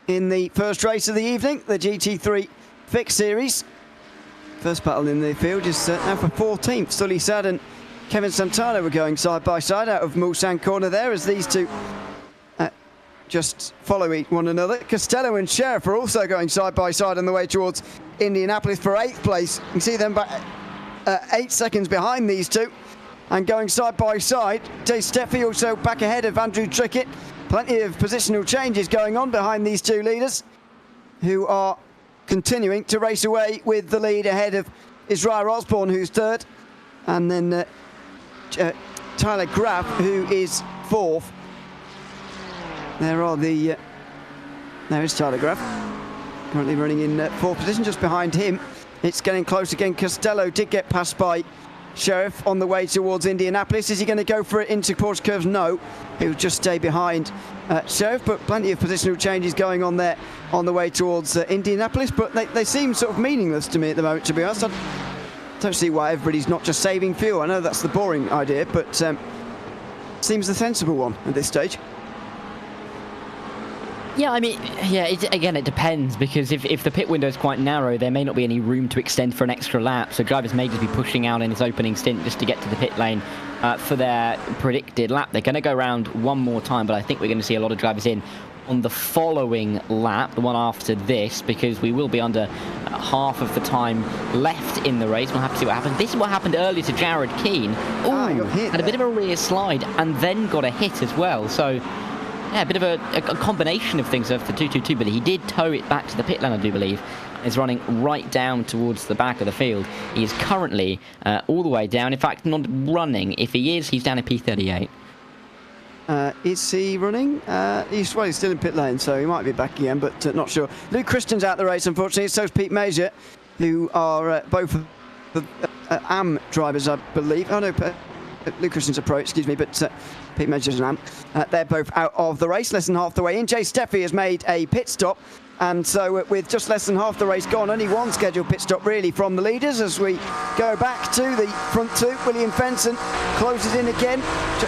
in the first race of the evening, the GT3 Fixed Series. First battle in the field is now for 14th. Sully Sad and Kevin Santana were going side by side out of Mulsanne corner there, as these two just follow one another. Costello and Sheriff are also going side by side on the way towards Indianapolis for 8th place. You can see them back 8 seconds behind these two, and going side by side. Dave Steffi also back ahead of Andrew Trickett. Plenty of positional changes going on behind these two leaders, who are continuing to race away with the lead ahead of Israel Osborne, who's 3rd, and then Tyler Graff, who is 4th. There is Tyler Graff, currently running in 4th position. Just behind him, it's getting close again. Costello did get passed by Sheriff on the way towards Indianapolis. Is he going to go for it into Porsche curves? No, he'll just stay behind Sheriff, but plenty of positional changes going on there on the way towards Indianapolis, but they seem sort of meaningless to me at the moment, to be honest. I don't see why everybody's not just saving fuel. I know that's the boring idea, but seems the sensible one at this stage. Yeah, I mean, again, it depends, because if the pit window is quite narrow, there may not be any room to extend for an extra lap, so drivers may just be pushing out in this opening stint just to get to the pit lane for their predicted lap. They're going to go around one more time, but I think we're going to see a lot of drivers in on the following lap, the one after this, because we will be under half of the time left in the race. We'll have to see what happens. This is what happened earlier to Jared Keane. Had a bit of a rear slide and then got a hit as well, so... yeah, a bit of a combination of things for 222, but he did tow it back to the pit lane, I do believe. Is running right down towards the back of the field. He is currently all the way down. In fact, not running. If he is, he's down at P38. Is he running? He's still in pit lane, so he might be back again, but not sure. Luke Christian's out the race, unfortunately. So is Pete Major, who are both AM drivers, I believe. Oh, no, Luke Christian's a pro, excuse me, but Pete Major's an AM. They're both out of the race, less than half the way in. Jay Steffi has made a pit stop, and so with just less than half the race gone, only one scheduled pit stop really from the leaders as we go back to the front two. William Fenton closes in again.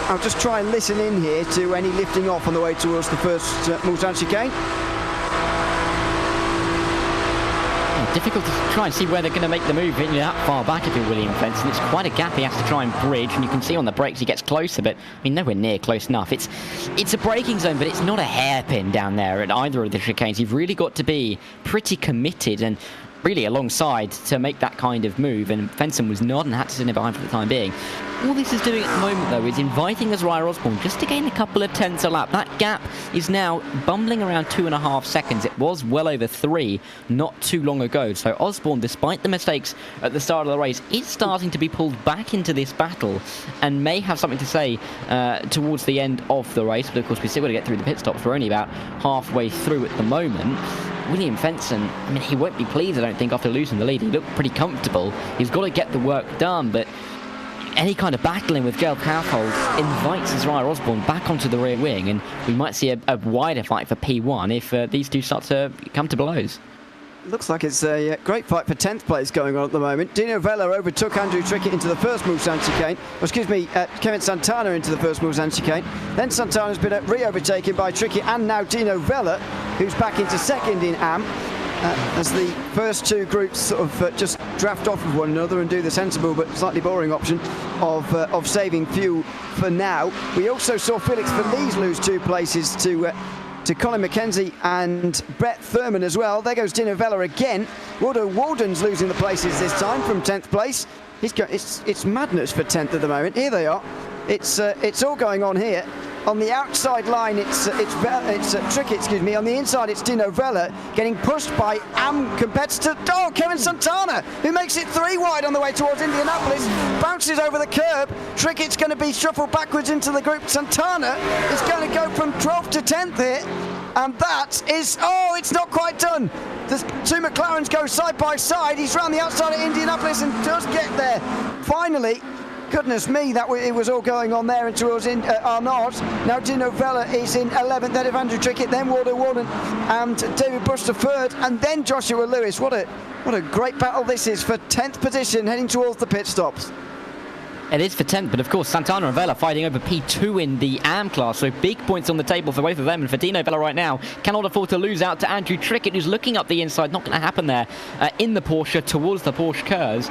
I'll just try and listen in here to any lifting off on the way towards the first Mulsanne chicane. Difficult to try and see where they're going to make the move that far back if you're William Fenton. It's quite a gap he has to try and bridge, and you can see on the brakes he gets closer, but I mean nowhere near close enough. It's a braking zone, but it's not a hairpin down there at either of the chicanes. You've really got to be pretty committed and really alongside to make that kind of move, and Fenton was not and had to sit in behind for the time being. All this is doing at the moment, though, is inviting Azariah Osborne just to gain a couple of tenths a lap. That gap is now bumbling around 2.5 seconds. It was well over 3 not too long ago. So Osborne, despite the mistakes at the start of the race, is starting to be pulled back into this battle and may have something to say towards the end of the race. But of course, we've still got to get through the pit stops. We're only about halfway through at the moment. William Fenton, I mean, he won't be pleased, I don't think, after losing the lead. He looked pretty comfortable. He's got to get the work done, but any kind of battling with Gerald Kaufhold invites Zariah Osborne back onto the rear wing, and we might see a wider fight for P1 if these two start to come to blows. Looks like it's a great fight for 10th place going on at the moment. Dino Vella overtook Andrew Trickett into the first Mulsanne chicane. Kevin Santana into the first Mulsanne chicane. Then Santana's been re-overtaken by Trickett and now Dino Vella, who's back into second in AM. As the first two groups sort of just draft off of one another and do the sensible but slightly boring option of saving fuel for now. We also saw Felix Feliz lose 2 places to Colin McKenzie and Brett Thurman as well. There goes Dino Vella again. Waldo Walden's losing the places this time from 10th place. It's madness for 10th at the moment. Here they are. It's all going on here. On the outside line, it's Trickett, excuse me. On the inside, it's Dino Vella getting pushed by AM competitor Kevin Santana, who makes it 3 wide on the way towards Indianapolis, bounces over the curb. Trickett's going to be shuffled backwards into the group. Santana is going to go from 12th to 10th here, and that is, it's not quite done. The 2 McLarens go side by side. He's round the outside of Indianapolis and does get there. Finally, goodness me, it was all going on there until it was in Arnaud. Now Dino Vella is in 11th, then Andrew Trickett, then Waldo Walden and David Bush the third, and then Joshua Lewis. What a great battle this is for 10th position heading towards the pit stops. It is for 10th, but of course Santana and Vella fighting over P2 in the AM class, so big points on the table for both of them. And for Dino Vella right now, cannot afford to lose out to Andrew Trickett, who's looking up the inside. Not going to happen there in the Porsche towards the Porsche curves.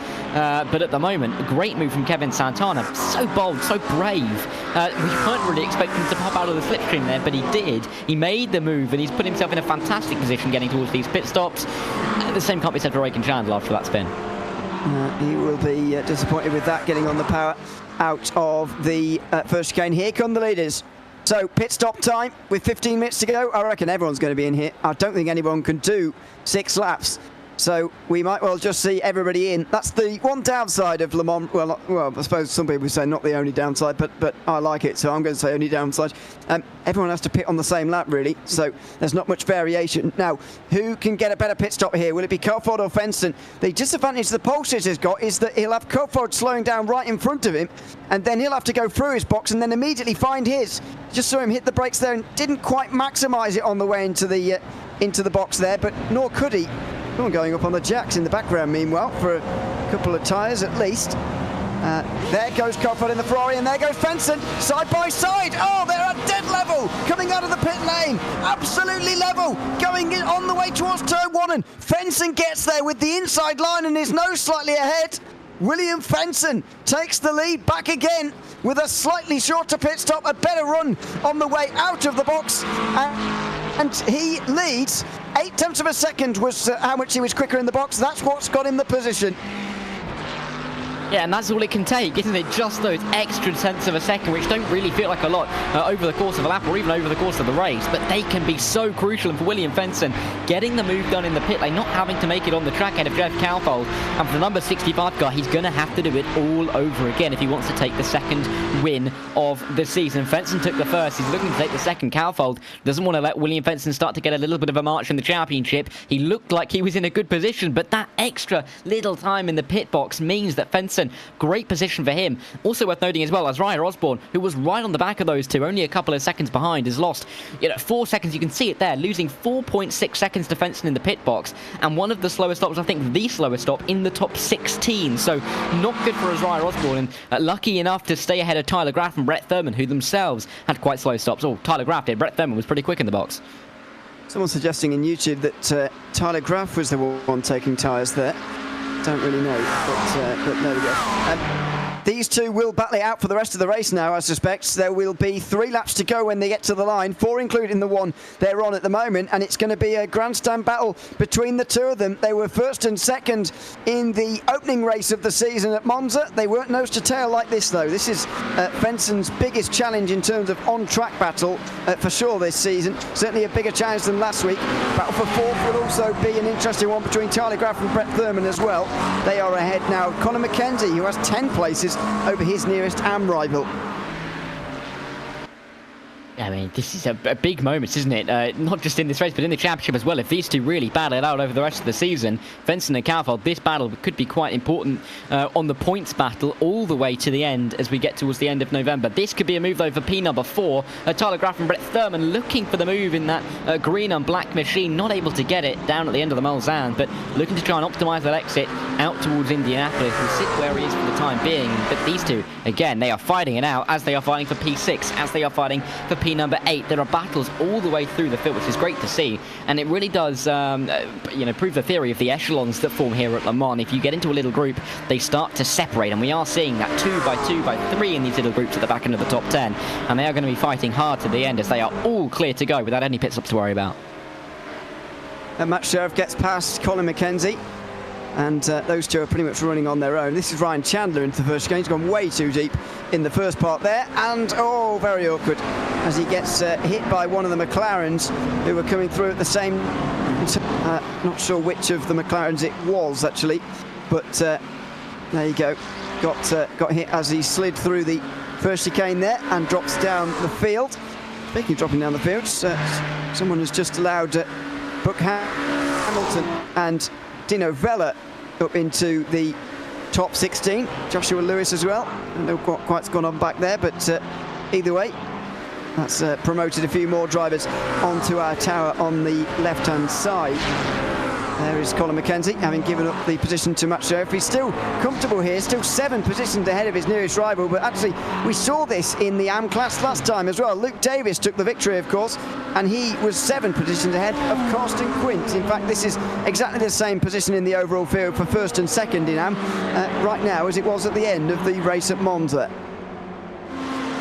But at the moment, a great move from Kevin Santana. So bold, so brave. We weren't really expecting him to pop out of the slipstream there, but he did. He made the move, and he's put himself in a fantastic position getting towards these pit stops. The same can't be said for Aiken Chandler after that spin. He will be disappointed with that, getting on the power out of the first chicane. Here come the leaders. So pit stop time with 15 minutes to go. I reckon everyone's going to be in here. I don't think anyone can do 6 laps. So we might well just see everybody in. That's the one downside of Le Mans. Well, I suppose some people say not the only downside, but I like it, so I'm going to say only downside. Everyone has to pit on the same lap, really, so there's not much variation. Now, who can get a better pit stop here? Will it be Coulthard or Fenton? The disadvantage the pole sitter's got is that he'll have Coulthard slowing down right in front of him, and then he'll have to go through his box and then immediately find his. Just saw him hit the brakes there and didn't quite maximise it on the way into the box there, but nor could he. Going up on the jacks in the background, meanwhile, for a couple of tyres at least. There goes Coulthard in the Ferrari, and there goes Fenton, side by side. Oh, they're at dead level, coming out of the pit lane. Absolutely level, going in on the way towards turn 1, and Fenton gets there with the inside line and his nose slightly ahead. William Fenton takes the lead back again with a slightly shorter pit stop, a better run on the way out of the box. And he leads 0.8 of a second was how much he was quicker in the box. That's what's got him the position. Yeah, and that's all it can take, isn't it? Just those extra tenths of a second, which don't really feel like a lot over the course of a lap or even over the course of the race, but they can be so crucial. And for William Fenton, getting the move done in the pit lane, not having to make it on the track ahead of Jeff Coulthard, and for the number 65 car, he's going to have to do it all over again if he wants to take the second win of the season. Fenton took the first, he's looking to take the second. Coulthard doesn't want to let William Fenton start to get a little bit of a march in the championship. He looked like he was in a good position, but that extra little time in the pit box means that Fenton, great position for him. Also worth noting as well, as Zariah Osborne, who was right on the back of those two, only a couple of seconds behind, has lost 4 seconds. You can see it there, losing 4.6 seconds to Fenton in the pit box, and one of the slowest stops, I think the slowest stop in the top 16. So not good for Zariah Osborne, and lucky enough to stay ahead of Tyler Graff and Brett Thurman, who themselves had quite slow stops. Oh, Tyler Graff did. Brett Thurman was pretty quick in the box. Someone suggesting in YouTube that Tyler Graff was the one taking tyres there. Don't really know, but there we go. These two will battle it out for the rest of the race now, I suspect. There will be 3 laps to go when they get to the line, 4 including the one they're on at the moment, and it's going to be a grandstand battle between the two of them. They were first and second in the opening race of the season at Monza. They weren't nose to tail like this, though. This is Fenton's biggest challenge in terms of on-track battle for sure this season. Certainly a bigger challenge than last week. Battle for 4th will also be an interesting one between Tyler Graff and Brett Thurman as well. They are ahead now. Conor McKenzie, who has 10 places over his nearest AM rival. I mean, this is a big moment, isn't it? Not just in this race, but in the championship as well. If these two really battle it out over the rest of the season, Benson and Gfeller, this battle could be quite important on the points battle all the way to the end as we get towards the end of November. This could be a move, though, for P number 4. Tyler Graff and Brett Thurman looking for the move in that green and black machine. Not able to get it down at the end of the Mulsanne, but looking to try and optimise that exit out towards Indianapolis. Will sit where he is for the time being. But these two, again, they are fighting it out as they are fighting for P6, as they are fighting for P number 8. There are battles all the way through the field, which is great to see, and it really does prove the theory of the echelons that form here at Le Mans. If you get into a little group, they start to separate, and we are seeing that 2 by 2 by 3 in these little groups at the back end of the top 10, and they are going to be fighting hard to the end as they are all clear to go without any pit stops to worry about. And Matt Sheriff gets past Colin McKenzie, and those two are pretty much running on their own. This is Ryan Chandler into the first game. He's gone way too deep in the first part there, and very awkward as he gets hit by one of the McLarens who were coming through at the same not sure which of the McLarens it was actually, but there you go, got hit as he slid through the first chicane there and drops down the field. Speaking of dropping down the field, someone has just allowed Buck Hamilton and Dino Vella up into the top 16. Joshua Lewis as well. I don't know quite what's gone on back there, but either way, that's promoted a few more drivers onto our tower on the left-hand side. There is Colin McKenzie, having given up the position to Matt Sheriff. He's still comfortable here, still 7 positions ahead of his nearest rival, but actually we saw this in the AM class last time as well. Luke Davis took the victory, of course, and he was 7 positions ahead of Carsten Quint. In fact, this is exactly the same position in the overall field for first and second in AM right now as it was at the end of the race at Monza.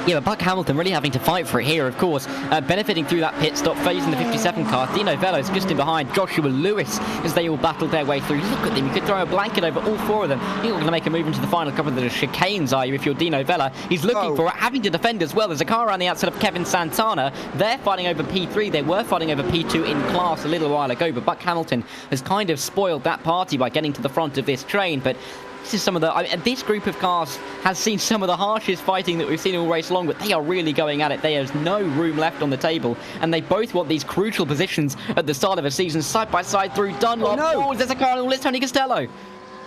Yeah, but Buck Hamilton really having to fight for it here, of course, benefiting through that pit stop, facing the 57 car. Dino Velo's just in behind Joshua Lewis as they all battled their way through. Look at them, you could throw a blanket over all 4 of them. You're not going to make a move into the final couple of the chicanes, are you, if you're Dino Vella? He's looking for it, having to defend as well. There's a car around the outside of Kevin Santana. They're fighting over P3. They were fighting over P2 in class a little while ago, but Buck Hamilton has kind of spoiled that party by getting to the front of this train, but this is some of the... this group of cars has seen some of the harshest fighting that we've seen all race long, but they are really going at it. There's no room left on the table, and they both want these crucial positions at the start of a season, side by side through Dunlop. Oh, there's a car on the list, Tony Costello.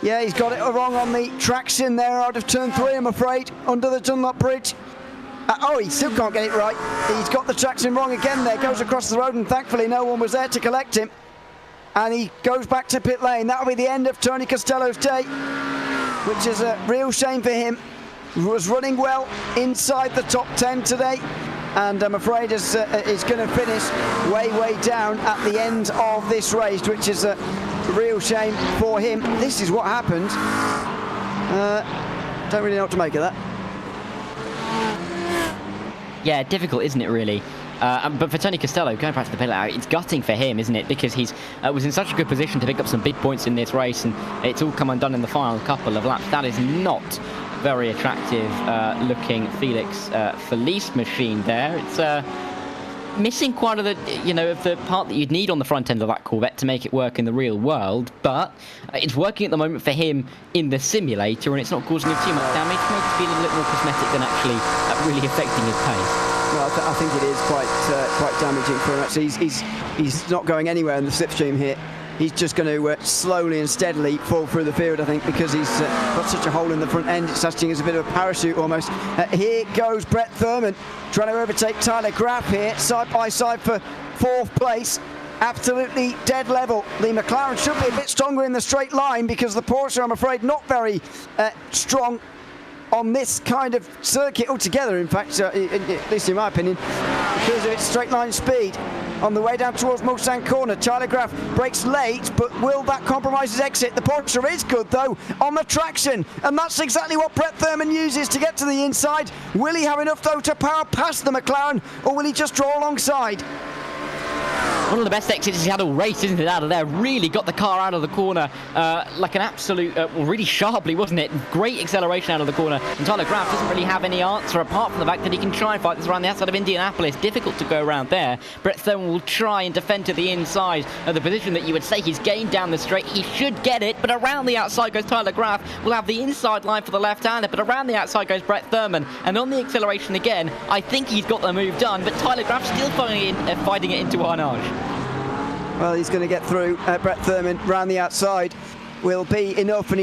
Yeah, he's got it wrong on the traction there out of turn 3, I'm afraid, under the Dunlop bridge. He still can't get it right. He's got the traction wrong again there, goes across the road, and thankfully no one was there to collect him. And he goes back to pit lane. That'll be the end of Tony Costello's day, which is a real shame for him. He was running well inside the top 10 today, and I'm afraid is going to finish way down at the end of this race, which is a real shame for him. This is what happened. Don't really know what to make of that. Yeah, difficult, isn't it, really? But for Tony Costello, going back to the pit lane, it's gutting for him, isn't it? Because he's was in such a good position to pick up some big points in this race, and it's all come undone in the final couple of laps. That is not very attractive looking Felix Felice machine there. It's missing quite of the part that you'd need on the front end of that Corvette to make it work in the real world, but it's working at the moment for him in the simulator, and it's not causing him too much damage. Maybe it's feeling a little more cosmetic than actually really affecting his pace. Well, I think it is quite damaging for him. Actually, he's not going anywhere in the slipstream here. He's just going to slowly and steadily fall through the field, I think, because he's got such a hole in the front end. It's acting as a bit of a parachute almost. Here goes Brett Thurman trying to overtake Tyler Graff here, side by side for 4th place. Absolutely dead level. The McLaren should be a bit stronger in the straight line, because the Porsche, I'm afraid, not very strong on this kind of circuit altogether, in fact, at least in my opinion, because of its straight line speed. On the way down towards Mulsanne corner, Tyler Graff breaks late, but will that compromise his exit? The Porsche is good, though, on the traction, and that's exactly what Brett Thurman uses to get to the inside. Will he have enough, though, to power past the McLaren, or will he just draw alongside? One of the best exits he's had all race, isn't it, out of there? Really got the car out of the corner like an absolute, really sharply, wasn't it? Great acceleration out of the corner. And Tyler Graf doesn't really have any answer apart from the fact that he can try and fight this around the outside of Indianapolis. Difficult to go around there. Brett Thurman will try and defend to the inside of the position that you would say he's gained down the straight. He should get it, but around the outside goes Tyler Graf. We'll have the inside line for the left-hander, but around the outside goes Brett Thurman. And on the acceleration again, I think he's got the move done, but Tyler Graf still fighting it into Arnage. Well, he's going to get through. Brett Thurman round the outside will be enough, and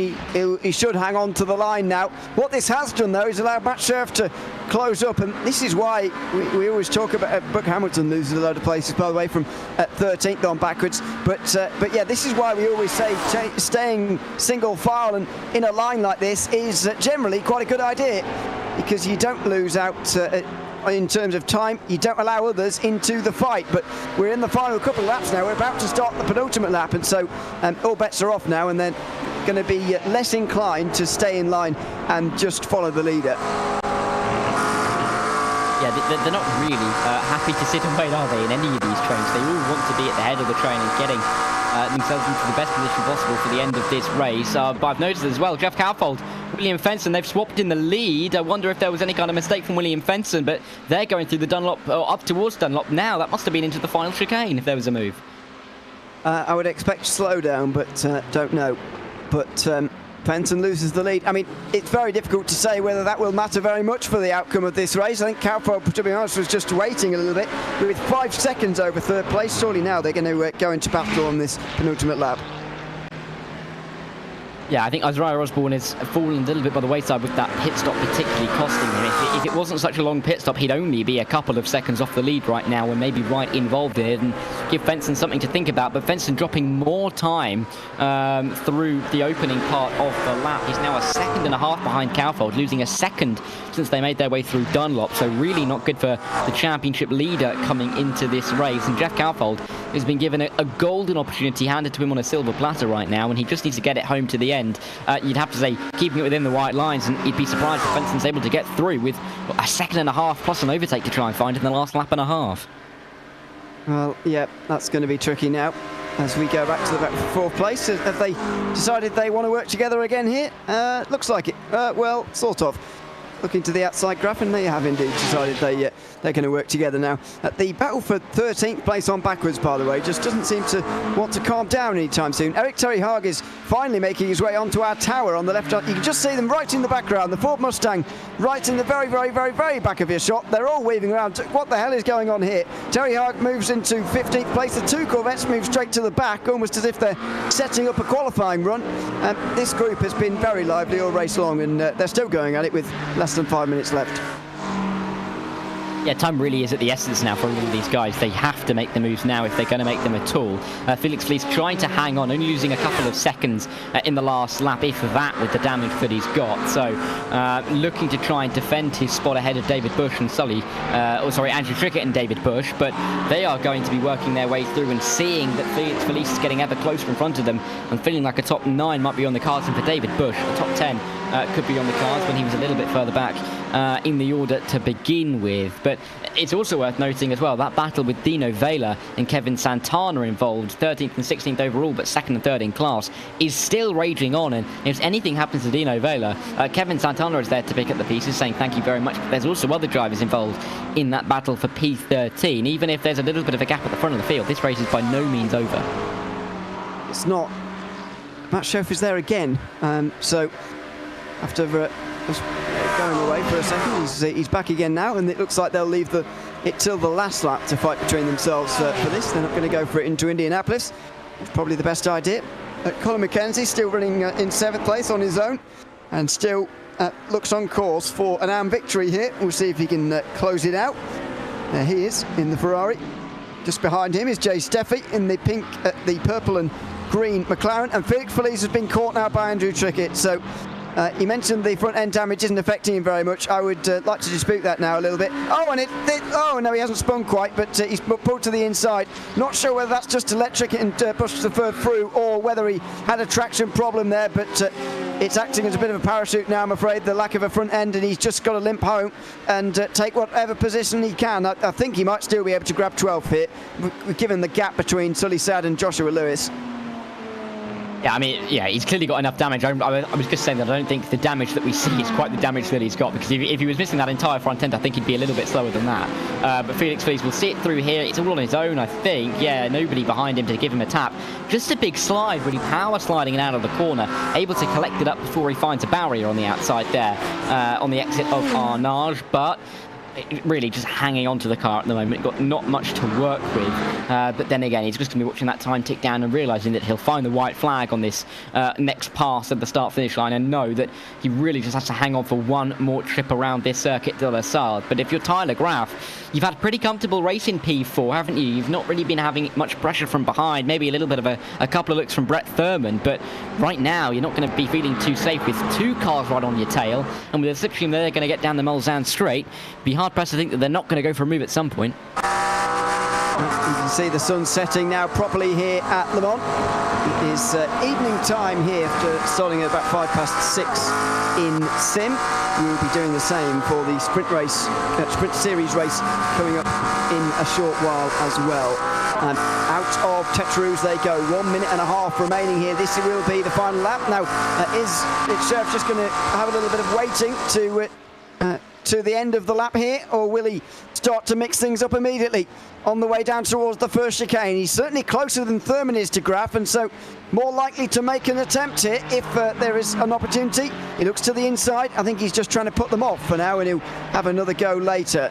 he should hang on to the line now. What this has done, though, is allowed Matt Scherf to close up, and this is why we always talk about Buck Hamilton loses a load of places, by the way, from 13th on backwards. But yeah, this is why we always say staying single file and in a line like this is generally quite a good idea, because you don't lose out in terms of time, you don't allow others into the fight. But we're in the final couple of laps now. We're about to start the penultimate lap, and so all bets are off now, and they're going to be less inclined to stay in line and just follow the leader. Yeah, they're not really happy to sit and wait, are they, in any of these trains? They all want to be at the head of the train and getting themselves into the best position possible for the end of this race. But I've noticed as well, Jeff Cowfold, William Fenson, they've swapped in the lead. I wonder if there was any kind of mistake from William Fenson, but they're going through the Dunlop, or up towards Dunlop now. That must have been into the final chicane if there was a move. I would expect slowdown, but don't know. But Fenson loses the lead. I mean, it's very difficult to say whether that will matter very much for the outcome of this race. I think Cowfold, to be honest, was just waiting a little bit. With 5 seconds over third place, surely now they're going to go into battle on this penultimate lap. Yeah, I think Isaiah Osborne has fallen a little bit by the wayside with that pit stop particularly costing him. If it wasn't such a long pit stop, he'd only be a couple of seconds off the lead right now and maybe right involved in it, and give Fenson something to think about. But Fenson dropping more time through the opening part of the lap. He's now a second and a half behind Cowfold, losing a second since they made their way through Dunlop. So really not good for the championship leader coming into this race. And Jeff Cowfold has been given a golden opportunity handed to him on a silver platter right now, and he just needs to get it home to the end. You'd have to say keeping it within the white lines, and you'd be surprised if Fenson's able to get through with a second and a half plus an overtake to try and find in the last lap and a half. Well, yeah, that's going to be tricky now as we go back to the fourth place. Have they decided they want to work together again here? Looks like it. Well, sort of. Looking to the outside graph, and they have indeed decided they're going to work together now. The battle for 13th place on backwards, by the way, just doesn't seem to want to calm down anytime soon. Eric Terry Haag is finally making his way onto our tower on the left. You can just see them right in the background. The Ford Mustang right in the very, very, very, very back of your shot. They're all weaving around. What the hell is going on here? Terry Haag moves into 15th place. The two Corvettes move straight to the back, almost as if they're setting up a qualifying run. This group has been very lively all race long, and they're still going at it with less than 5 minutes left. Yeah, time really is at the essence now for all of these guys. They have to make the moves now if they're going to make them at all. Felix Fleece trying to hang on, only losing a couple of seconds in the last lap, if that, with the damage that he's got. So, looking to try and defend his spot ahead of David Bush and Andrew Trickett and David Bush, but they are going to be working their way through and seeing that Felix Felice is getting ever closer in front of them and feeling like a top 9 might be on the cards, and for David Bush, a top 10 could be on the cards when he was a little bit further back in the order to begin with. But it's also worth noting as well that battle with Dino Vela and Kevin Santana involved, 13th and 16th overall, but 2nd and 3rd in class, is still raging on. And if anything happens to Dino Vela, Kevin Santana is there to pick up the pieces, saying thank you very much. But there's also other drivers involved in that battle for P13. Even if there's a little bit of a gap at the front of the field, this race is by no means over. It's not. Matt Scherf is there again, so after going away for a second, he's back again now, and it looks like they'll leave it till the last lap to fight between themselves for this. They're not going to go for it into Indianapolis. It's probably the best idea. Colin McKenzie still running in 7th place on his own, and still looks on course for an AM victory here. We'll see if he can close it out. There he is in the Ferrari. Just behind him is Jay Steffi in the pink, the purple and green McLaren, and Felix Felice has been caught now by Andrew Trickett. So he mentioned the front end damage isn't affecting him very much. I would like to dispute that now a little bit. Oh, and oh no, he hasn't spun quite, but he's pulled to the inside. Not sure whether that's just to let Trickett and Bush the third through, or whether he had a traction problem there, but it's acting as a bit of a parachute now, I'm afraid, the lack of a front end, and he's just got to limp home and take whatever position he can. I think he might still be able to grab 12th here, given the gap between Sully Sad and Joshua Lewis. Yeah, I mean, yeah, he's clearly got enough damage. I was just saying that I don't think the damage that we see is quite the damage that he's got, because if he was missing that entire front end, I think he'd be a little bit slower than that. But Felix Feliz will see it through here. It's all on his own, I think. Yeah, nobody behind him to give him a tap. Just a big slide, really power sliding it out of the corner, able to collect it up before he finds a barrier on the outside there, on the exit of Arnage, but really just hanging on to the car at the moment. Got not much to work with, but then again, he's just going to be watching that time tick down and realising that he'll find the white flag on this next pass at the start-finish line, and know that he really just has to hang on for one more trip around this Circuit de la Sarthe. But if you're Tyler Graf, you've had a pretty comfortable race in P4, haven't you? You've not really been having much pressure from behind, maybe a little bit of a couple of looks from Brett Thurman, but right now you're not going to be feeling too safe with two cars right on your tail, and with a slipstream they're going to get down the Mulsanne straight. Be hard pressed to think that they're not going to go for a move at some point. You can see the sun setting now properly here at Le Mans. It is evening time here after starting at about 6:05 in Sim. We'll be doing the same for the sprint series race coming up in a short while as well. And out of Tetrus they go. 1 minute and a half remaining here. This will be the final lap. Now, is Sheriff just going to have a little bit of waiting to the end of the lap here, or will he start to mix things up immediately on the way down towards the first chicane? He's certainly closer than Thurman is to Graf, and so more likely to make an attempt here if there is an opportunity. He looks to the inside. I think he's just trying to put them off for now, and he'll have another go later.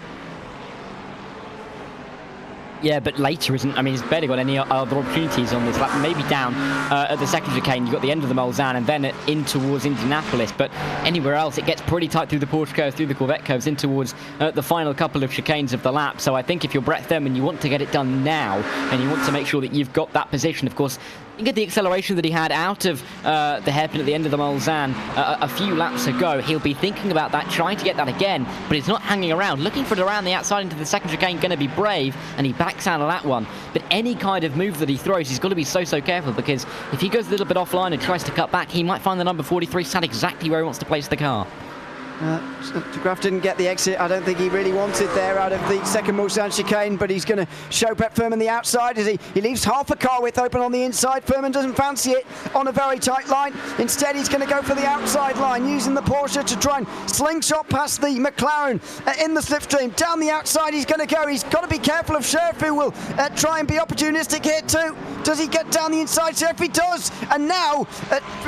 Yeah, but later isn't. I mean, he's barely got any other opportunities on this lap. Maybe down at the second chicane, you've got the end of the Mulsanne, and then in towards Indianapolis. But anywhere else, it gets pretty tight through the Porsche curves, through the Corvette curves, in towards the final couple of chicanes of the lap. So I think if you're Brett Thurman, you want to get it done now, and you want to make sure that you've got that position. Of course, you get the acceleration that he had out of the hairpin at the end of the Mulsanne a few laps ago. He'll be thinking about that, trying to get that again, but he's not hanging around. Looking for it around the outside into the second chicane, going to be brave, and he backs out of that one. But any kind of move that he throws, he's got to be so careful, because if he goes a little bit offline and tries to cut back, he might find the number 43 sat exactly where he wants to place the car. Graf didn't get the exit. I don't think he really wanted there out of the second Mulsanne chicane, but he's going to show Brett Thurman the outside as he leaves half a car width open on the inside. Thurman doesn't fancy it on a very tight line. Instead, he's going to go for the outside line, using the Porsche to try and slingshot past the McLaren in the slipstream. Down the outside he's going to go. He's got to be careful of Sheriff, who will try and be opportunistic here too. Does he get down the inside? Sheriff, he does. And now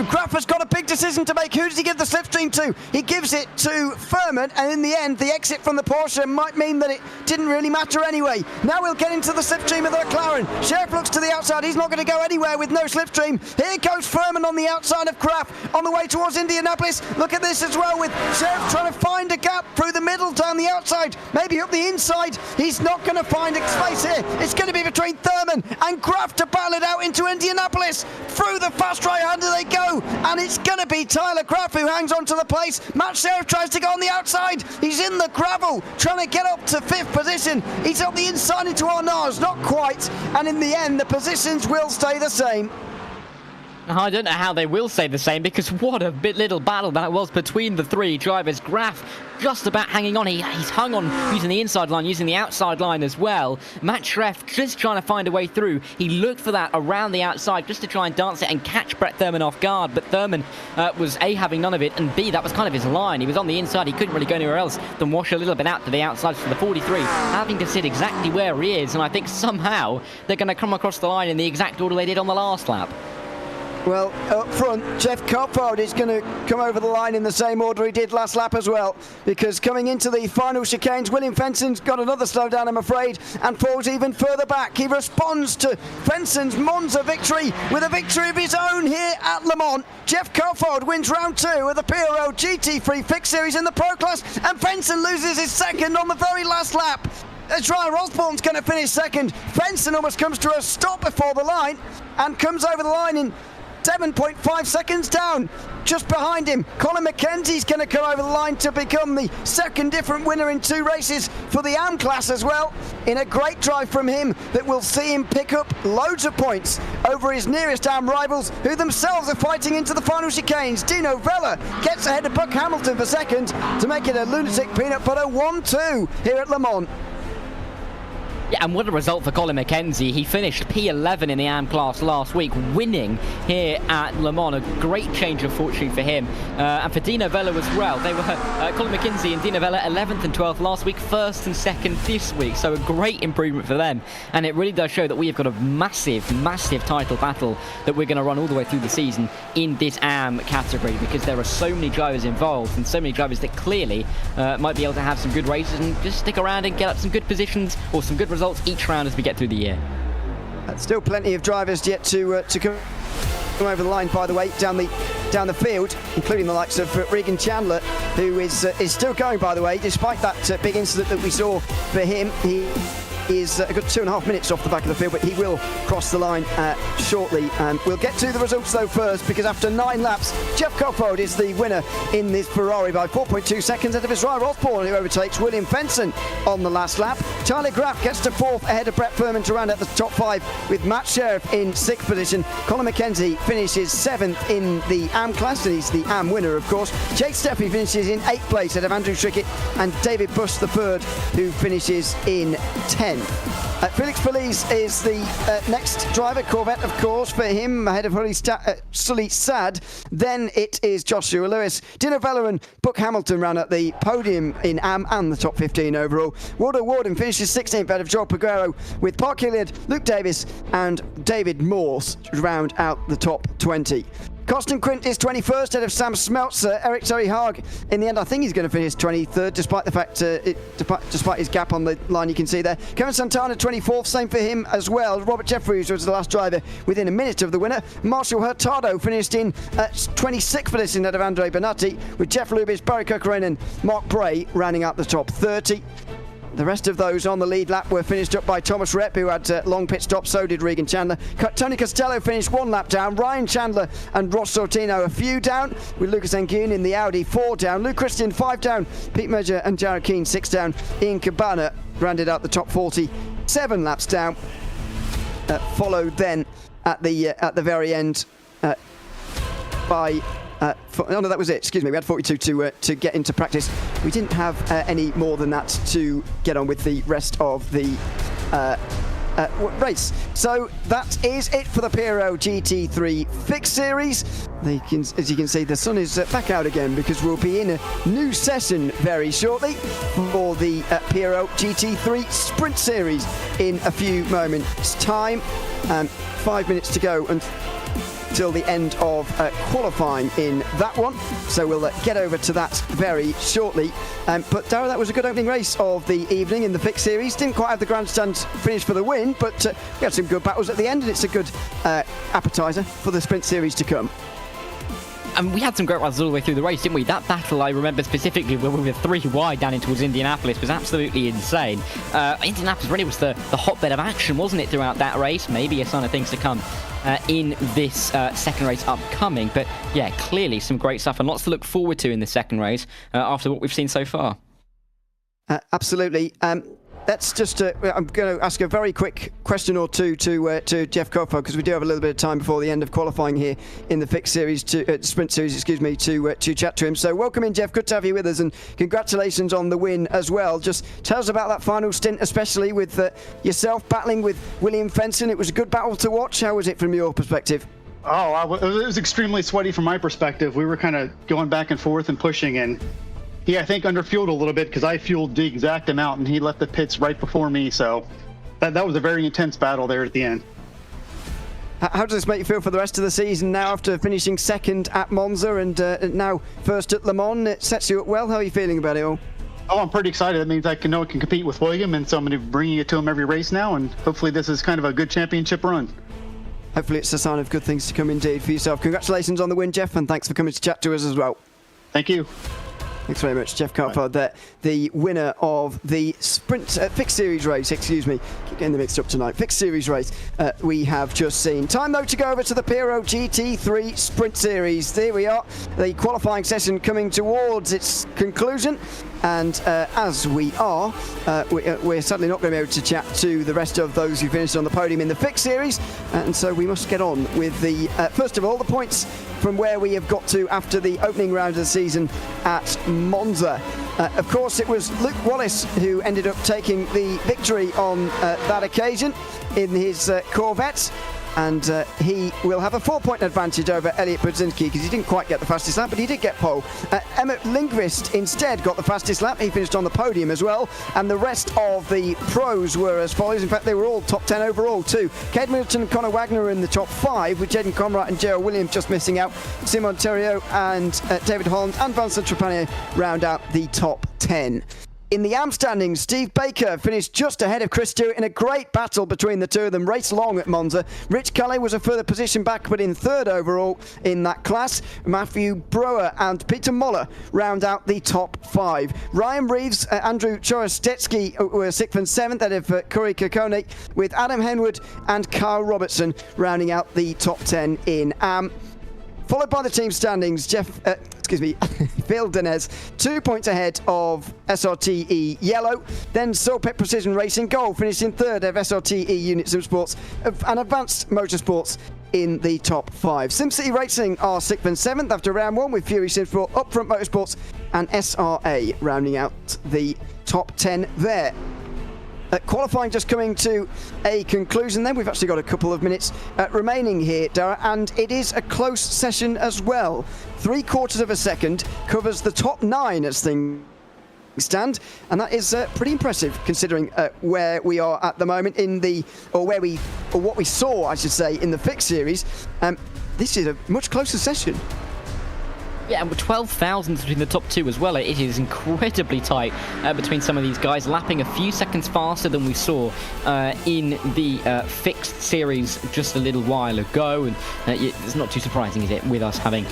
Graf has got a big decision to make. Who does he give the slipstream to? He gives it to Thurman, and in the end the exit from the Porsche might mean that it didn't really matter anyway. Now we'll get into the slipstream of the McLaren. Sheriff looks to the outside. He's not going to go anywhere with no slipstream. Here goes Thurman on the outside of Graf on the way towards Indianapolis. Look at this as well, with Sheriff trying to find a gap through the middle, down the outside, maybe up the inside. He's not going to find a space here. It's going to be between Thurman and Graf to battle it out into Indianapolis. Through the fast right-hander they go, and it's going to be Tyler Graf who hangs on to the place. Matt Sheriff tries to go on the outside. He's in the gravel trying to get up to 5th position. He's up the inside into Arnage, not quite, and in the end the positions will stay the same. I don't know how they will stay the same, because what a little battle that was between the three drivers. Graf just about hanging on. He's hung on using the inside line, using the outside line as well. Matt Schreff just trying to find a way through. He looked for that around the outside just to try and dance it and catch Brett Thurman off guard, but Thurman was A, having none of it, and B, that was kind of his line. He was on the inside. He couldn't really go anywhere else than wash a little bit out to the outside for the 43, having to sit exactly where he is, and I think somehow they're going to come across the line in the exact order they did on the last lap. Well, up front, Jeff Coppard is going to come over the line in the same order he did last lap as well, because coming into the final chicanes, William Fenson's got another slowdown, I'm afraid, and falls even further back. He responds to Fenson's Monza victory with a victory of his own here at Le Mans. Jeff Coppard wins round 2 of the PRL GT3 Fixed Series in the Pro Class, and Fenson loses his second on the very last lap. As Ryan Rosborn's going to finish second. Fenson almost comes to a stop before the line and comes over the line in 7.5 seconds down. Just behind him, Colin McKenzie's going to come over the line to become the second different winner in 2 races for the AM class as well. In a great drive from him that will see him pick up loads of points over his nearest AM rivals, who themselves are fighting into the final chicanes. Dino Vella gets ahead of Buck Hamilton for second to make it a lunatic peanut butter 1-2 here at Le Mans. Yeah, and what a result for Colin McKenzie. He finished P11 in the AM class last week, winning here at Le Mans. A great change of fortune for him. And for Dino Vella as well. They were Colin McKenzie and Dino Vella 11th and 12th last week, 1st and 2nd this week. So a great improvement for them. And it really does show that we have got a massive, massive title battle that we're going to run all the way through the season in this AM category, because there are so many drivers involved and so many drivers that clearly might be able to have some good races and just stick around and get up some good positions or some good results each round as we get through the year. Still plenty of drivers yet to come over the line, by the way, down the field, including the likes of Regan Chandler, who is still going, by the way, despite that big incident that we saw for him. He is got 2.5 minutes off the back of the field, but he will cross the line shortly. We'll get to the results though first, because after 9 laps, Jeff Coulthard is the winner in this Ferrari by 4.2 seconds ahead of his rival Osborne, who overtakes William Fenson on the last lap. Charlie Graff gets to 4th ahead of Brett Furman to round out the top 5, with Matt Sheriff in 6th position. Colin McKenzie finishes 7th in the AM class, and he's the AM winner, of course. Jake Steffi finishes in 8th place ahead of Andrew Trickett and David Bush the third, who finishes in 10th. Felix Feliz is the next driver, Corvette of course, for him, ahead of Sully Sad. Then it is Joshua Lewis. Dino Vella and Buck Hamilton round at the podium in AM and the top 15 overall. Waldo Warden finishes 16th ahead of Joel Peguero, with Park Hilliard, Luke Davis and David Morse round out the top 20. Costin Quint is 21st ahead of Sam Smeltzer. Eric Terry Haag, in the end, I think he's going to finish 23rd, despite the fact, despite his gap on the line you can see there. Kevin Santana 24th, same for him as well. Robert Jeffries was the last driver within a minute of the winner. Marshall Hurtado finished in 26th position ahead of Andre Benatti, with Jeff Lubis, Barry Cochrane and Mark Bray rounding out the top 30. The rest of those on the lead lap were finished up by Thomas Rep, who had long pit stop. So did Regan Chandler. Tony Costello finished 1 lap down. Ryan Chandler and Ross Sortino a few down, with Lucas Engune in the Audi 4 down. Luke Christian 5 down. Pete Medger and Jared Keane 6 down. Ian Cabana rounded out the top 40, 7 laps down. Followed then at the very end by. No, that was it. Excuse me. We had 42 to get into practice. We didn't have any more than that to get on with the rest of the race. So that is it for the PRL GT3 Fix Series. As you can see, the sun is back out again, because we'll be in a new session very shortly for the PRL GT3 Sprint Series in a few moments' time. 5 minutes to go until the end of qualifying in that one, so we'll get over to that very shortly. But Darragh, that was a good opening race of the evening in the Fix Series. Didn't quite have the grandstand finish for the win, but we had some good battles at the end, and it's a good appetizer for the Sprint Series to come. And we had some great runs all the way through the race, didn't we? That battle, I remember specifically, where we were 3 wide down in towards Indianapolis, was absolutely insane. Indianapolis really was the hotbed of action, wasn't it, throughout that race? Maybe a sign of things to come in this second race upcoming. But yeah, clearly some great stuff and lots to look forward to in the second race after what we've seen so far. Absolutely. Let's just, I'm going to ask a very quick question or two to Jeff Coulthard, because we do have a little bit of time before the end of qualifying here in the Fix Series, Sprint Series, excuse me, to chat to him. So welcome in, Jeff. Good to have you with us, and congratulations on the win as well. Just tell us about that final stint, especially with yourself battling with William Fenson. It was a good battle to watch. How was it from your perspective? Oh, it was extremely sweaty from my perspective. We were kind of going back and forth and pushing, and he, I think, underfueled a little bit, because I fueled the exact amount and he left the pits right before me. So that was a very intense battle there at the end. How does this make you feel for the rest of the season now, after finishing second at Monza and now first at Le Mans? It sets you up well. How are you feeling about it all? Oh, I'm pretty excited. That means I can compete with William, and so I'm going to be bringing it to him every race now, and hopefully this is kind of a good championship run. Hopefully it's a sign of good things to come indeed for yourself. Congratulations on the win, Jeff, and thanks for coming to chat to us as well. Thank you. Thanks very much, Jeff Carpard there, the winner of the Sprint Fixed Series race, excuse me, keep getting them mixed up tonight, Fixed Series race we have just seen. Time though to go over to the PRL GT3 Sprint Series. There we are, the qualifying session coming towards its conclusion. And as we are, we're certainly not going to be able to chat to the rest of those who finished on the podium in the Fixed Series. And so we must get on with the, first of all, the points from where we have got to after the opening round of the season at Monza. Of course, it was Luke Wallace who ended up taking the victory on that occasion in his Corvette. And he will have a 4-point advantage over Elliot Budzinski because he didn't quite get the fastest lap, but he did get pole. Emmett Lindqvist instead got the fastest lap. He finished on the podium as well. And the rest of the pros were as follows. In fact, they were all top 10 overall too. Cade Middleton and Conor Wagner are in the top 5, with Jaden Conrad and Gerald Williams just missing out. Simon Theriault and David Holland and Vincent Trepanier round out the top 10. In the AM standings, Steve Baker finished just ahead of Chrysta in a great battle between the two of them, raced long at Monza. Rich Kelly was a further position back, but in 3rd overall in that class. Matthew Brewer and Peter Moller round out the top 5. Ryan Reeves, Andrew Chorostetsky were 6th and 7th ahead of Curry Kokone, with Adam Henwood and Kyle Robertson rounding out the top 10 in AM. Followed by the team standings, Phil Denez, 2 points ahead of SRTE Yellow. Then Soulpet Precision Racing Gold finished in 3rd of SRTE Unit Sim Sports and Advanced Motorsports in the top 5. SimCity Racing are 6th and 7th after round 1, with Fury Simsport, Upfront Motorsports and SRA rounding out the top 10 there. Qualifying just coming to a conclusion then. We've actually got a couple of minutes remaining here, Dara, and it is a close session as well. 3/4 of a second covers the top 9 as things stand, and that is pretty impressive considering where we are at the moment in the, or what we saw, I should say, in the Fixed Series. This is a much closer session. Yeah, and with 12 thousandths between the top 2 as well, it is incredibly tight between some of these guys, lapping a few seconds faster than we saw in the Fixed Series just a little while ago. And it's not too surprising, is it, with us having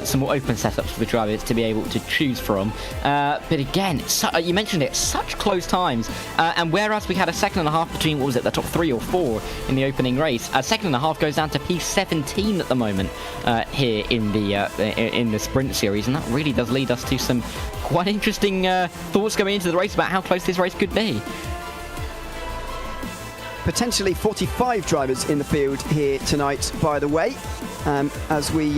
some more open setups for the drivers to be able to choose from. But again, you mentioned it, such close times. And whereas we had a 2.5 seconds between, what was it, the top 3 or 4 in the opening race, a 2.5 seconds goes down to P17 at the moment here in the Sprint Series, and that really does lead us to some quite interesting thoughts going into the race about how close this race could be. Potentially 45 drivers in the field here tonight, by the way, as we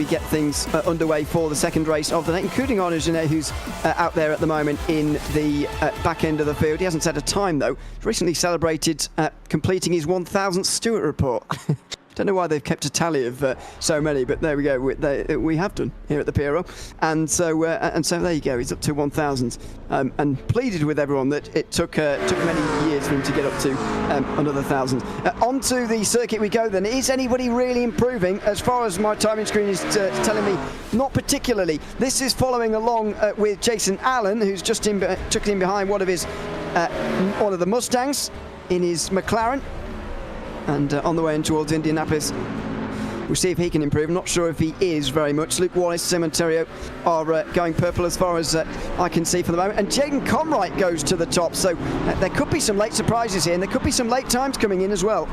get things underway for the second race of the night, including Arnaud Genet, who's out there at the moment in the back end of the field. He hasn't set a time though. He's recently celebrated completing his 1,000th Stewart report. Don't know why they've kept a tally of so many, but there we go. We have done here at the PRL, and so there you go. He's up to 1,000, and pleaded with everyone that it took many years for him to get up to another 1,000. Onto the circuit we go. Then, is anybody really improving? As far as my timing screen is telling me, not particularly. This is following along with Jason Allen, who's just took in behind one of the Mustangs in his McLaren. And on the way in towards Indianapolis, we'll see if he can improve. I'm not sure if he is very much. Luke Wallace, Simon Theriault are going purple as far as I can see for the moment. And Jaden Conwright goes to the top. So there could be some late surprises here, and there could be some late times coming in as well.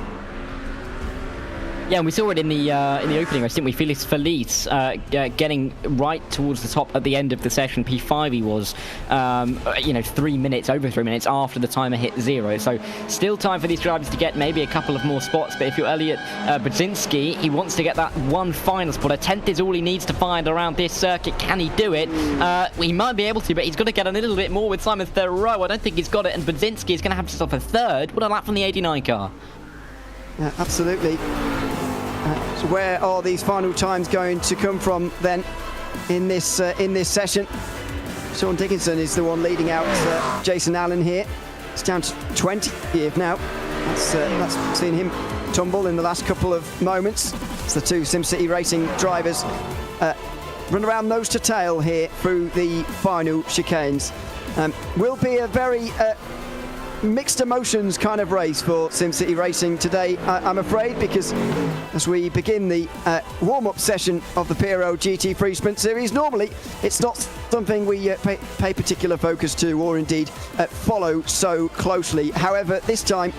Yeah, and we saw it in the opening race, didn't we? Felix Felice getting right towards the top at the end of the session. P5 he was, over 3 minutes after the timer hit 0. So still time for these drivers to get maybe a couple of more spots. But if you're Elliot Budzinski, he wants to get that one final spot. A 10th is all he needs to find around this circuit. Can he do it? He might be able to, but he's got to get a little bit more with Simon Theriault. I don't think he's got it, and Budzinski is going to have to stop a 3rd. What a lap from the 89 car. Absolutely. So where are these final times going to come from then in this session? Sean Dickinson is the one leading out Jason Allen here. It's down to 20 here now. That's seen him tumble in the last couple of moments. It's the two SimCity Racing drivers run around nose to tail here through the final chicanes. Will be a very mixed emotions kind of race for SimCity Racing today, I'm afraid, because as we begin the warm-up session of the PRL GT3 Sprint Series, normally it's not something we pay particular focus to or indeed follow so closely. However, this time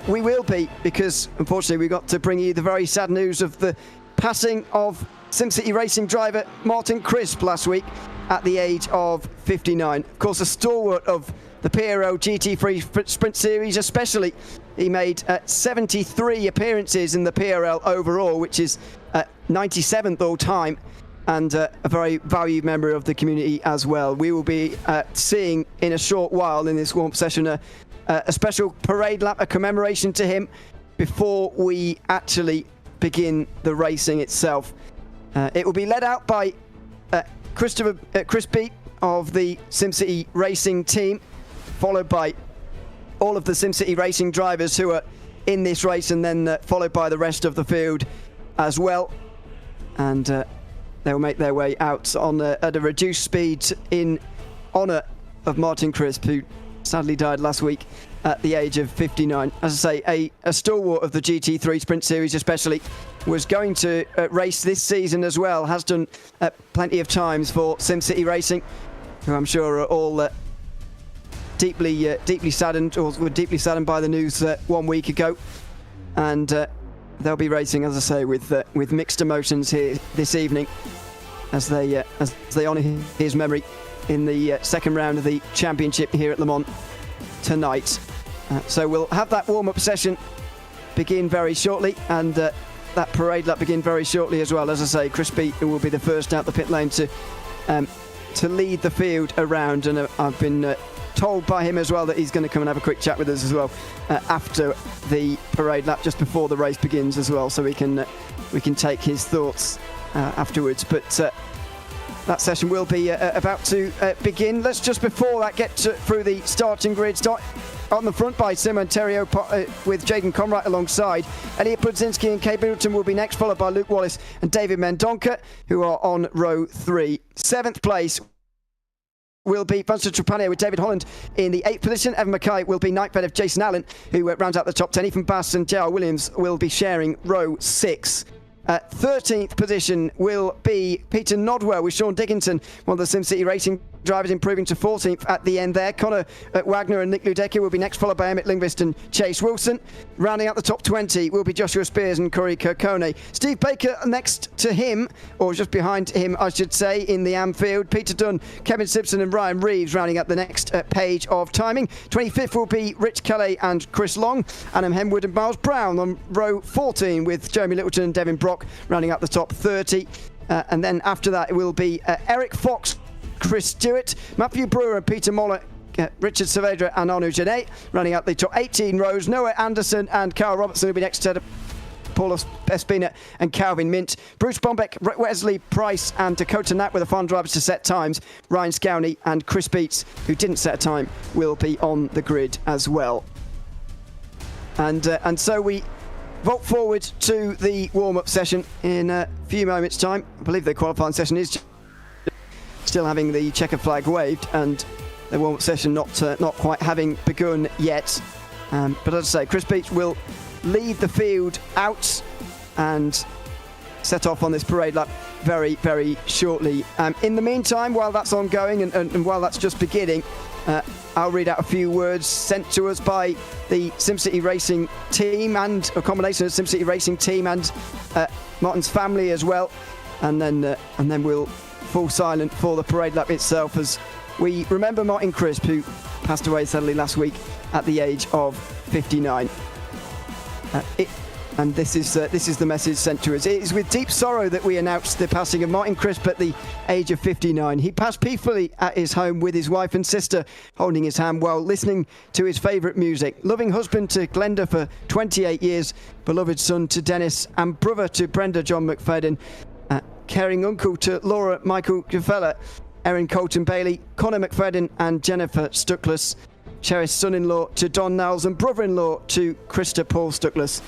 we will be, because unfortunately we got to bring you the very sad news of the passing of SimCity Racing driver Martin Crisp last week at the age of 59. Of course, a stalwart of the PRL GT3 Sprint Series especially. He made 73 appearances in the PRL overall, which is 97th all time, and a very valued member of the community as well. We will be seeing in a short while in this warm-up session a special parade lap, a commemoration to him before we actually begin the racing itself. It will be led out by Chris of the SimCity Racing team, followed by all of the SimCity Racing drivers who are in this race, and then followed by the rest of the field as well. And they'll make their way out on at a reduced speed in honour of Martin Crisp, who sadly died last week at the age of 59. As I say, a stalwart of the GT3 Sprint Series especially, was going to race this season as well, has done plenty of times for SimCity Racing, who I'm sure are all deeply saddened, or were deeply saddened by the news 1 week ago. And they'll be racing, as I say, with mixed emotions here this evening as they honour his memory in the second round of the championship here at Le Mans tonight. So we'll have that warm-up session begin very shortly, and that parade lap begin very shortly as well. As I say, Chris who will be the first out the pit lane to lead the field around, and I've been told by him as well that he's going to come and have a quick chat with us as well after the parade lap, just before the race begins as well, so we can take his thoughts afterwards. But that session will be about to begin. Let's just before that get through the starting grid. Start on the front by Sim Ontario with Jaden Conrad alongside. Elliot Budzinski and Kay Middleton will be next, followed by Luke Wallace and David Mendonca, who are on row 3. 7th place will be Vincent Trepanier with David Holland in the 8th position. Evan Mackay will be night bed of Jason Allen, who rounds out the top 10. Ethan Bass and J.R. Williams will be sharing row 6. 13th position will be Peter Nodwell with Sean Dickinson, one of the SimCity Racing drivers, improving to 14th at the end there. Connor Wagner and Nick Ludecky will be next, followed by Emmett Lindqvist and Chase Wilson. Rounding out the top 20 will be Joshua Spears and Corey Kirkone. Steve Baker next to him, or just behind him I should say, in the Amfield. Peter Dunn, Kevin Simpson and Ryan Reeves rounding up the next page of timing. 25th will be Rich Kelly and Chris Long. Adam Henwood and Miles Brown on row 14 with Jeremy Littleton and Devin Brock rounding up the top 30. And then after that it will be Eric Fox, Chris Stewart, Matthew Brewer and Peter Moller, Richard Saavedra and Anu Janet rounding out the top 18 rows. Noah Anderson and Carl Robertson will be next to Paul Espina and Calvin Mint. Bruce Bombeck, Wesley Price and Dakota Knapp were the final drivers to set times. Ryan Scowney and Chris Beats, who didn't set a time, will be on the grid as well. And so we vault forward to the warm-up session in a few moments' time. I believe the qualifying session is still having the checker flag waved, and the warm-up session not quite having begun yet. But as I say, Chris Beach will lead the field out and set off on this parade lap very, very shortly. In the meantime, while that's ongoing and while that's just beginning, I'll read out a few words sent to us by the SimCity Racing team, and a combination of SimCity Racing team and Martin's family as well, and then we'll fall silent for the parade lap itself as we remember Martin Crisp, who passed away sadly last week at the age of 59. And this is the message sent to us. It is with deep sorrow that we announce the passing of Martin Crisp at the age of 59. He passed peacefully at his home with his wife and sister holding his hand while listening to his favourite music. Loving husband to Glenda for 28 years, beloved son to Dennis, and brother to Brenda John MacFadyen, caring uncle to Laura Michael Gfeller, Erin Colton Bailey, Connor MacFadyen and Jennifer Stuckless, cherished son-in-law to Don Niles and brother-in-law to Chrysta Paul Stuckless,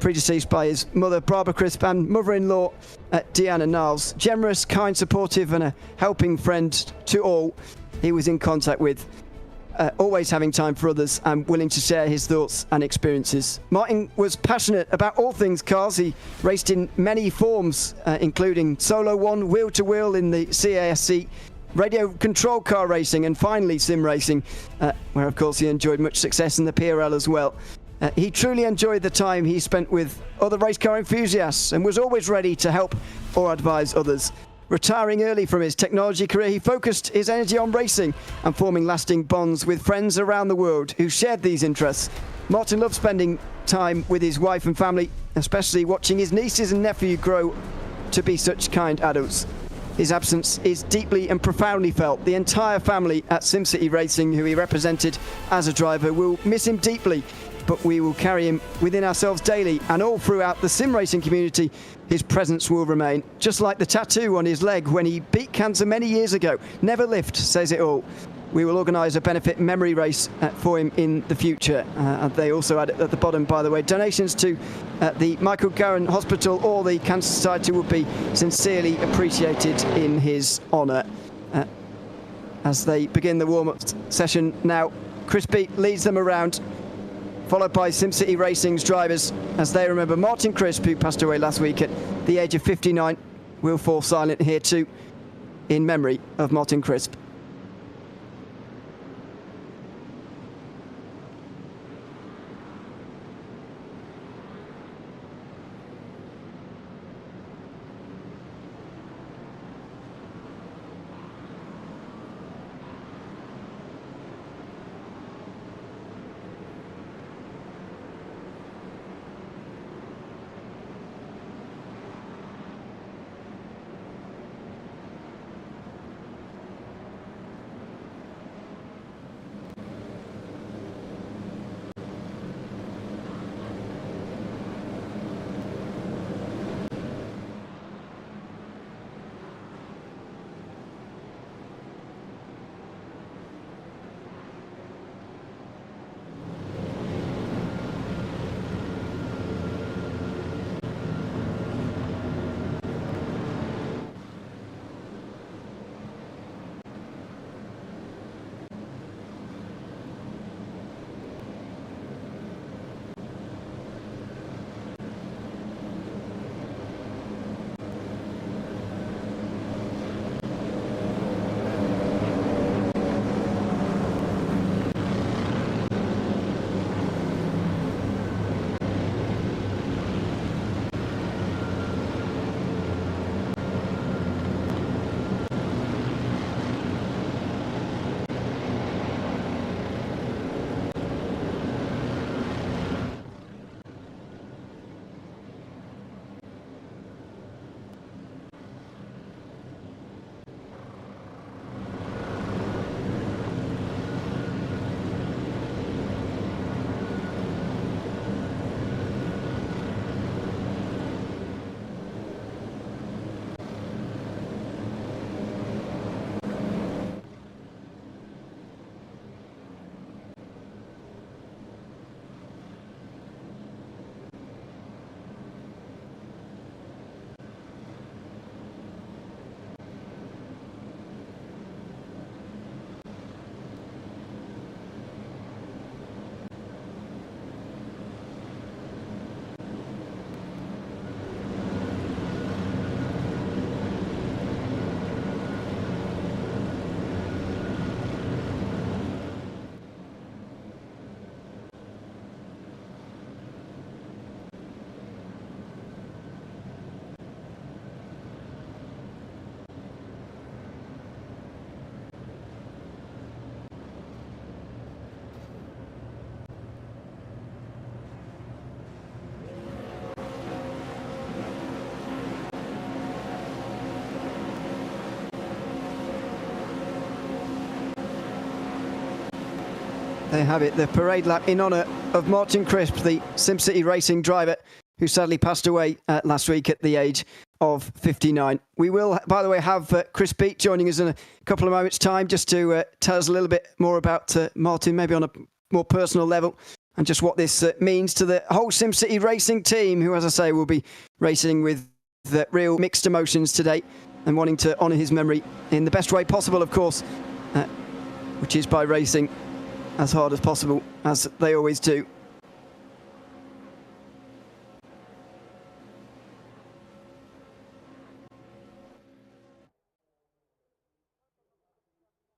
predeceased by his mother Barbara Crisp and mother-in-law Deanna Niles. Generous, kind, supportive and a helping friend to all he was in contact with. always having time for others and willing to share his thoughts and experiences. Martin was passionate about all things cars. He raced in many forms, including solo one, wheel-to-wheel in the CASC, radio control car racing, and finally sim racing, where of course he enjoyed much success in the PRL as well. He truly enjoyed the time he spent with other race car enthusiasts and was always ready to help or advise others. Retiring early from his technology career, he focused his energy on racing and forming lasting bonds with friends around the world who shared these interests. Martin loved spending time with his wife and family, especially watching his nieces and nephew grow to be such kind adults. His absence is deeply and profoundly felt. The entire family at SimCity Racing, who he represented as a driver, will miss him deeply, but we will carry him within ourselves daily, and all throughout the sim racing community, his presence will remain. Just like the tattoo on his leg when he beat cancer many years ago. Never lift says it all. We will organise a benefit memory race for him in the future. And they also add at the bottom, by the way, donations to the Michael Garron Hospital or the Cancer Society will be sincerely appreciated in his honour. As they begin the warm-up session now, Crispy leads them around, followed by SimCity Racing's drivers as they remember Martin Crisp, who passed away last week at the age of 59. We'll fall silent here too in memory of Martin Crisp. There you have it, the parade lap in honour of Martin Crisp, the SimCity Racing driver who sadly passed away last week at the age of 59. We will, by the way, have Chris Beat joining us in a couple of moments' time just to tell us a little bit more about Martin, maybe on a more personal level, and just what this means to the whole SimCity Racing team, who, as I say, will be racing with real mixed emotions today and wanting to honour his memory in the best way possible, of course, which is by racing as hard as possible, as they always do.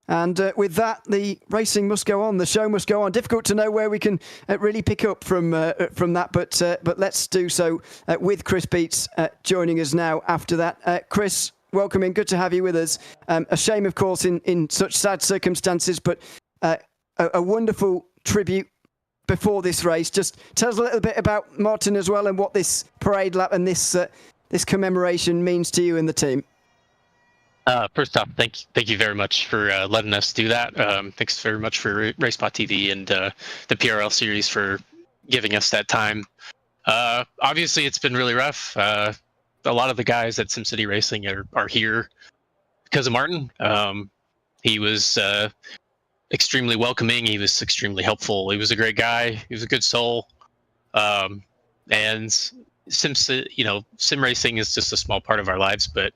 And with that, the racing must go on, the show must go on. Difficult to know where we can really pick up from that, but let's do so with Chris Beats joining us now after that. Chris, welcome in, good to have you with us. A shame, of course, in such sad circumstances, but a wonderful tribute before this race. Just tell us a little bit about Martin as well and what this parade lap and this commemoration means to you and the team. First off, thank you very much for letting us do that. Thanks very much for RaceSpotTV and the PRL series for giving us that time. Obviously, it's been really rough. A lot of the guys at SimCity Racing are here because of Martin. He was extremely welcoming. He was extremely helpful. He was a great guy. He was a good soul. And sim racing is just a small part of our lives, but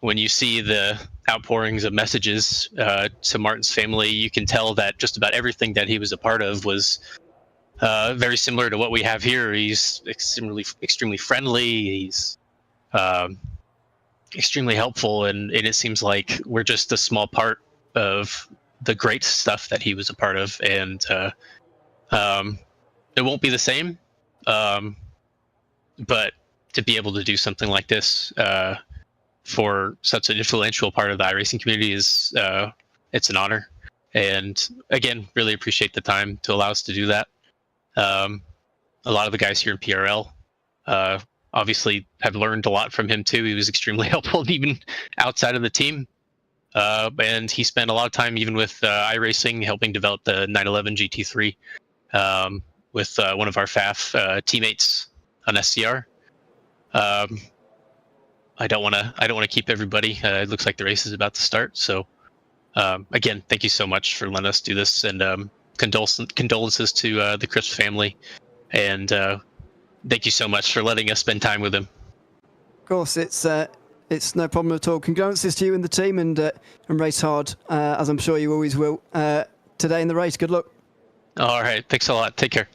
when you see the outpourings of messages to Martin's family, you can tell that just about everything that he was a part of was very similar to what we have here. He's extremely friendly. He's extremely helpful, and it seems like we're just a small part of the great stuff that he was a part of. And it won't be the same, but to be able to do something like this for such an influential part of the iRacing community is it's an honor. And again, really appreciate the time to allow us to do that. A lot of the guys here in PRL obviously have learned a lot from him too. He was extremely helpful even outside of the team. And he spent a lot of time even with iRacing helping develop the 911 GT3 with one of our FAF teammates on SCR. I don't want to keep everybody. It looks like the race is about to start. So again, thank you so much for letting us do this, and condolences to the Crisp family, and thank you so much for letting us spend time with him. Of course, it's no problem at all. Condolences to you and the team, and race hard, as I'm sure you always will today in the race. Good luck. All right, thanks a lot. Take care.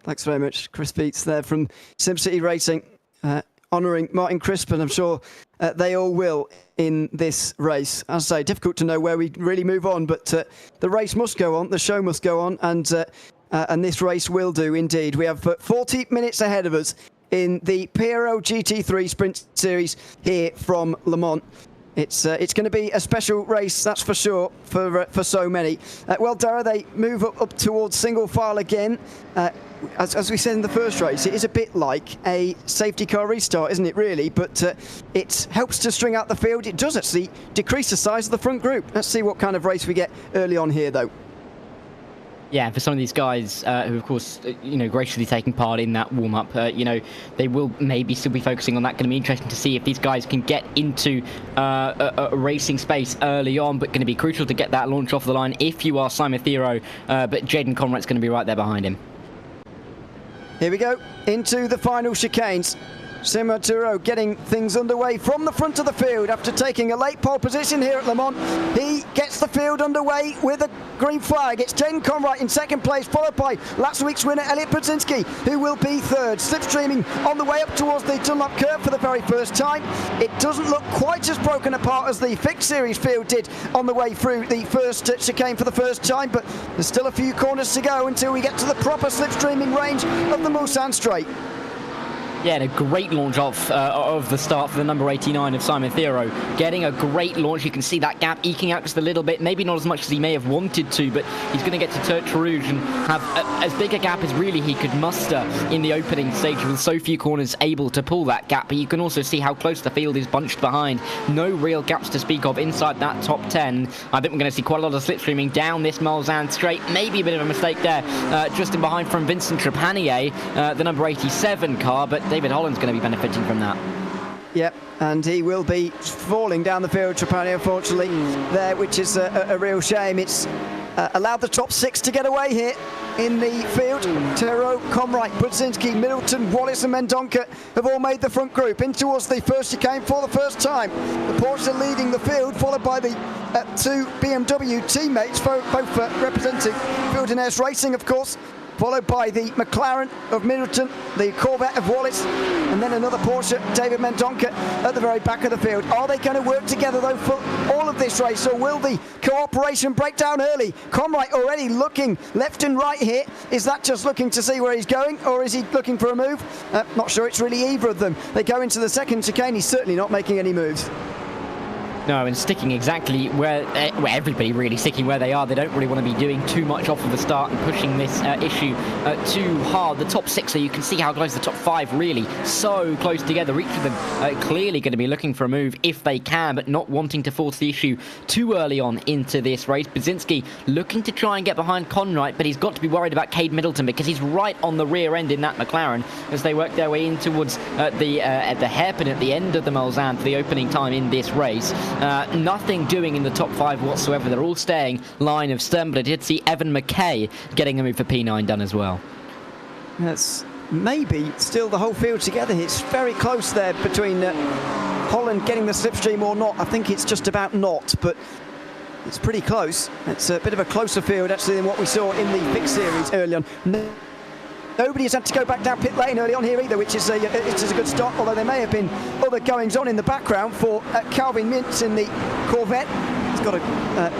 Thanks very much. Chris Beats there from SimCity Racing. Honouring Martin Crisp, and I'm sure they all will in this race. As I say, difficult to know where we really move on, but the race must go on, the show must go on, and this race will do indeed. We have 40 minutes ahead of us in the PRL GT3 Sprint Series here from Le Mans. It's going to be a special race, that's for sure, for so many. Well, Dara, they move up towards single file again. As we said in the first race, it is a bit like a safety car restart, isn't it, really? But it helps to string out the field. It does actually decrease the size of the front group. Let's see what kind of race we get early on here, though. Yeah, for some of these guys who, of course, graciously taking part in that warm-up, they will maybe still be focusing on that. Going to be interesting to see if these guys can get into a racing space early on, but going to be crucial to get that launch off the line if you are Simon Thero, but Jaden Conrad's going to be right there behind him. Here we go, into the final chicanes. Simon Thero getting things underway from the front of the field after taking a late pole position here at Le Mans. He gets the field underway with a green flag. It's Jaden Conrad in second place, followed by last week's winner Elliot Podzinski, who will be third. Slipstreaming on the way up towards the Dunlop curve for the very first time. It doesn't look quite as broken apart as the fixed series field did on the way through the first chicane for the first time, but there's still a few corners to go until we get to the proper slipstreaming range of the Mulsanne Straight. Yeah, and a great launch of the start for the number 89 of Simon Thero. Getting a great launch. You can see that gap eking out just a little bit. Maybe not as much as he may have wanted to, but he's going to get to Tertre Rouge and have as big a gap as really he could muster in the opening stage with so few corners able to pull that gap. But you can also see how close the field is bunched behind. No real gaps to speak of inside that top 10. I think we're going to see quite a lot of slipstreaming down this Mulsanne Straight. Maybe a bit of a mistake there. Just in behind from Vincent Trepanier, the number 87 car, but David Holland's going to be benefiting from that. Yep, and he will be falling down the field, Trepanier, unfortunately, there, which is a real shame. It's allowed the top 6 to get away here in the field. Tero, Comright, Brzezinski, Middleton, Wallace and Mendonca have all made the front group in towards the first chicane for the first time. The Porsche leading the field, followed by the 2 BMW teammates, both representing Field & Racing, of course, followed by the McLaren of Middleton, the Corvette of Wallace, and then another Porsche, David Mendonca, at the very back of the field. Are they going to work together, though, for all of this race, or will the cooperation break down early? Comright already looking left and right here. Is that just looking to see where he's going, or is he looking for a move? Not sure it's really either of them. They go into the second chicane. He's certainly not making any moves. No, and sticking exactly where everybody really sticking where they are. They don't really want to be doing too much off of the start and pushing this issue too hard. The top 6, so you can see how close the top 5 really so close together. Each of them clearly going to be looking for a move if they can, but not wanting to force the issue too early on into this race. Brzezinski looking to try and get behind Conright, but he's got to be worried about Cade Middleton because he's right on the rear end in that McLaren as they work their way in towards the hairpin at the end of the Mulsanne for the opening time in this race. Nothing doing in the top 5 whatsoever. They're all staying line of stern, but I did see Evan McKay getting a move for P9 done as well. That's maybe still the whole field together. It's very close there between Holland getting the slipstream or not. I think it's just about not, but it's pretty close. It's a bit of a closer field actually than what we saw in the Vic Series early on. Nobody has had to go back down pit lane early on here either, which is a good start, although there may have been other goings-on in the background for Calvin Mintz in the Corvette. He's got a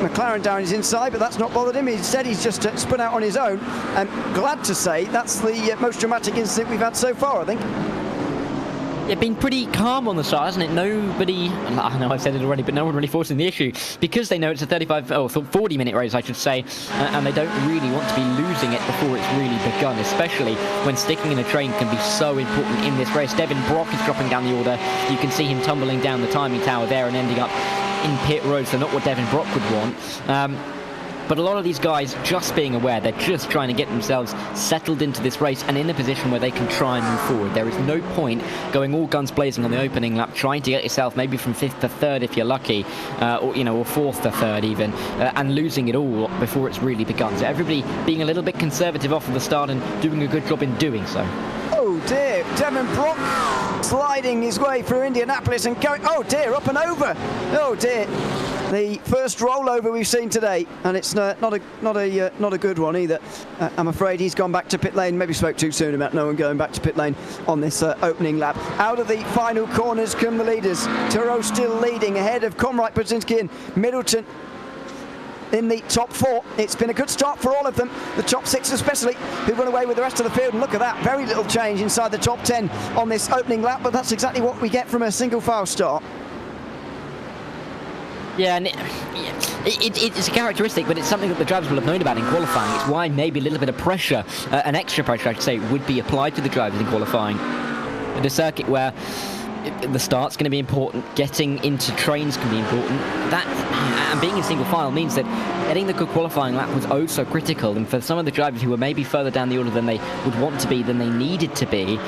McLaren down his inside, but that's not bothered him. Instead, he's just spun out on his own. I'm glad to say that's the most dramatic incident we've had so far, I think. It's been pretty calm on the start, hasn't it? Nobody, I know I've said it already, but no one really forcing the issue because they know it's a 40-minute race, I should say, and they don't really want to be losing it before it's really begun, especially when sticking in a train can be so important in this race. Devin Brock is dropping down the order. You can see him tumbling down the timing tower there and ending up in pit road, so not what Devin Brock would want. But a lot of these guys just being aware, they're just trying to get themselves settled into this race and in a position where they can try and move forward. There is no point going all guns blazing on the opening lap, trying to get yourself maybe from 5th to 3rd if you're lucky, or 4th to 3rd even, and losing it all before it's really begun. So everybody being a little bit conservative off of the start and doing a good job in doing so. Oh dear, Devin Brock sliding his way through Indianapolis and going, oh dear, up and over. Oh dear. The first rollover we've seen today, and it's not a good one either. I'm afraid he's gone back to pit lane. Maybe spoke too soon about no one going back to pit lane on this opening lap. Out of the final corners come the leaders. Turo still leading ahead of Comright, Brzezinski and Middleton in the top 4. It's been a good start for all of them, the top 6 especially, who run away with the rest of the field. And look at that, very little change inside the top 10 on this opening lap, but that's exactly what we get from a single file start. Yeah, and it's a characteristic, but it's something that the drivers will have known about in qualifying. It's why maybe a little bit of pressure, an extra pressure I should say, would be applied to the drivers in qualifying. At a circuit where the start's going to be important, getting into trains can be important. That, and being in single file means that getting the good qualifying lap was oh so critical, and for some of the drivers who were maybe further down the order than they would want to be, than they needed to be,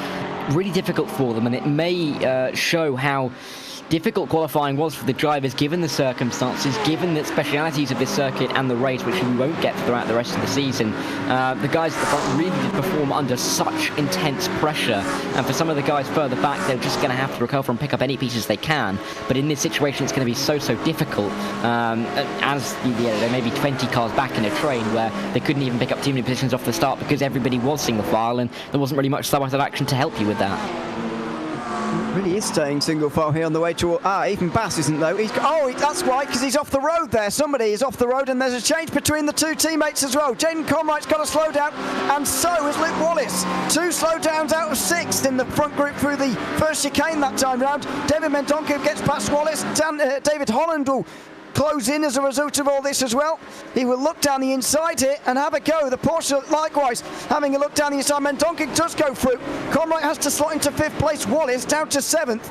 really difficult for them, and it may show how difficult qualifying was for the drivers given the circumstances, given the specialities of this circuit and the race, which we won't get throughout the rest of the season. The guys at the front really did perform under such intense pressure, and for some of the guys further back, they're just going to have to recover and pick up any pieces they can. But in this situation, it's going to be so difficult, as there may be 20 cars back in a train where they couldn't even pick up too many positions off the start because everybody was single file and there wasn't really much side action to help you with that. Really is staying single file here on the way to... even Bass isn't though. That's why, because he's off the road there. Somebody is off the road and there's a change between the two teammates as well. Jaden Comright's got a slow down and so has Luke Wallace. 2 slow downs out of 6th in the front group through the first chicane that time round. David Mendonca gets past Wallace. David Holland will close in as a result of all this as well. He will look down the inside here and have a go. The Porsche likewise having a look down the inside. Mendonca does go through. Comright has to slot into 5th place. Wallace down to 7th.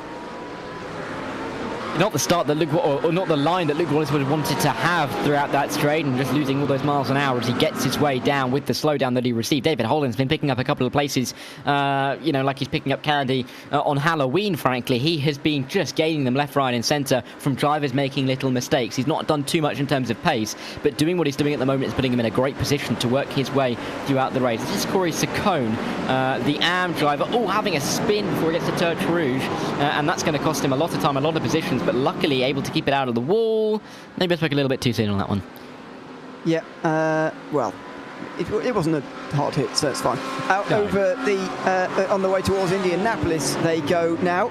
not the start that Luke, or not the line that Luke Wallace would have wanted to have throughout that straight, and just losing all those miles an hour as he gets his way down with the slowdown that he received. David Holland's been picking up a couple of places, like he's picking up candy on Halloween, frankly. He has been just gaining them left, right and centre from drivers making little mistakes. He's not done too much in terms of pace, but doing what he's doing at the moment is putting him in a great position to work his way throughout the race. This is Corey Saccone, the AM driver, having a spin before he gets to Turch Rouge, and that's going to cost him a lot of time, a lot of positions, but luckily able to keep it out of the wall. Maybe I spoke a little bit too soon on that one. Yeah, well, it wasn't a hard hit, so it's fine. Over on the way towards Indianapolis they go now.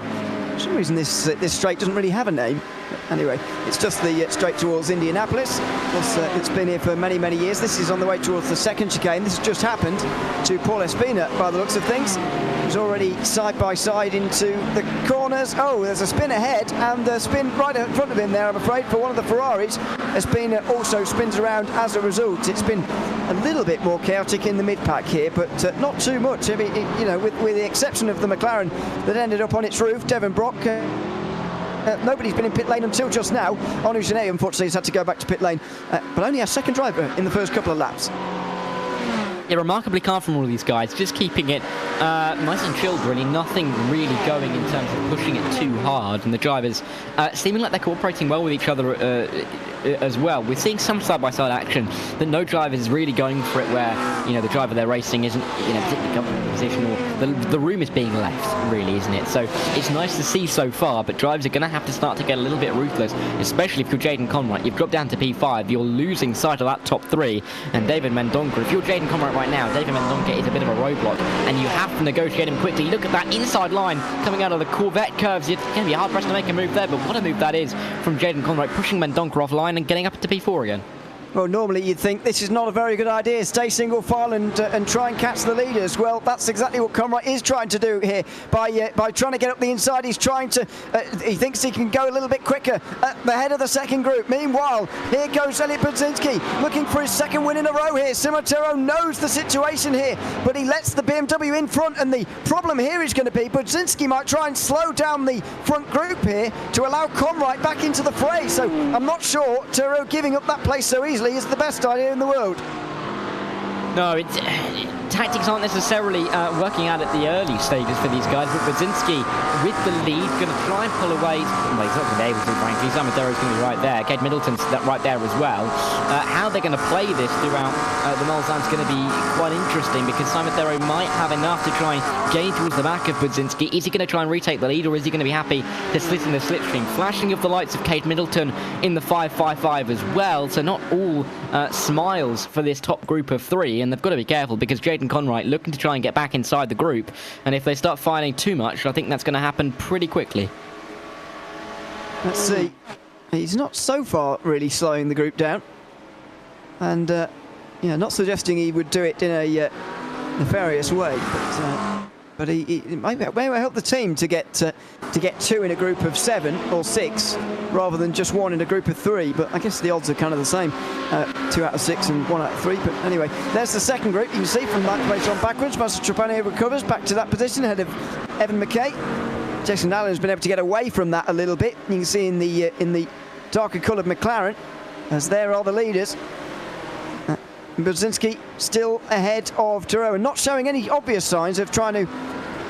For some reason this straight doesn't really have a name. Anyway, it's just the straight towards Indianapolis. It's been here for many, many years. This is on the way towards the second chicane. This has just happened to Paul Espina, by the looks of things. He's already side by side into the corners. Oh, there's a spin ahead, and a spin right in front of him there, I'm afraid, for one of the Ferraris. Espina also spins around as a result. It's been a little bit more chaotic in the mid-pack here, but not too much. I mean, with the exception of the McLaren that ended up on its roof, Devon Brock. Nobody's been in pit lane until just now. Onu Genet, unfortunately, has had to go back to pit lane, but only our second driver in the first couple of laps. Yeah, remarkably calm from all of these guys, just keeping it nice and chilled, really. Nothing really going in terms of pushing it too hard, and the drivers seeming like they're cooperating well with each other as well. We're seeing some side-by-side action that no driver is really going for it, where the driver they're racing isn't particularly comfortable in position, or the room is being left, really, isn't it? So it's nice to see so far, but drivers are going to have to start to get a little bit ruthless, especially if you're Jaden Conwright. You've dropped down to P5, you're losing sight of that top three, and David Mendonca, if you're Jaden Conwright right now, David Mendonca is a bit of a roadblock, and you have to negotiate him quickly. Look at that inside line coming out of the Corvette curves. You're going to be hard pressed to make a move there, but what a move that is from Jaden Conwright, pushing Mendonca offline and getting up to P4 again. Well, normally you'd think this is not a very good idea. Stay single file and try and catch the leaders. Well, that's exactly what Conwright is trying to do here. By trying to get up the inside, he's trying to... he thinks he can go a little bit quicker at the head of the second group. Meanwhile, here goes Elliot Budzinski, looking for his second win in a row here. Simatero knows the situation here, but he lets the BMW in front, and the problem here is going to be Budzinski might try and slow down the front group here to allow Conwright back into the fray. So I'm not sure Turo giving up that place so easily is the best idea in the world. No, tactics aren't necessarily working out at the early stages for these guys, but Budzinski with the lead, going to try and pull away. Well, he's not going to be able to, frankly. Samatero's going to be right there. Kate Middleton's right there as well. How they're going to play this throughout the Mulsanne is going to be quite interesting, because Samatero might have enough to try and gain towards the back of Budzinski. Is he going to try and retake the lead, or is he going to be happy to slit in the slipstream? Flashing of the lights of Kate Middleton in the 5.55 as well, so not all smiles for this top group of three, and they've got to be careful, because Jaden Conwright looking to try and get back inside the group, and if they start fighting too much, I think that's going to happen pretty quickly. Let's see. He's not so far really slowing the group down, and not suggesting he would do it in a nefarious way, but he might help the team to get two in a group of 7 or 6 rather than just one in a group of 3. But I guess the odds are kind of the same, 2 out of 6 and 1 out of 3. But anyway, there's the second group. You can see from that place on backwards, Master Trapani recovers back to that position ahead of Evan McKay. Jason Allen has been able to get away from that a little bit. You can see in the darker coloured McLaren, as there are the leaders. Budzinski still ahead of Turo, and not showing any obvious signs of trying to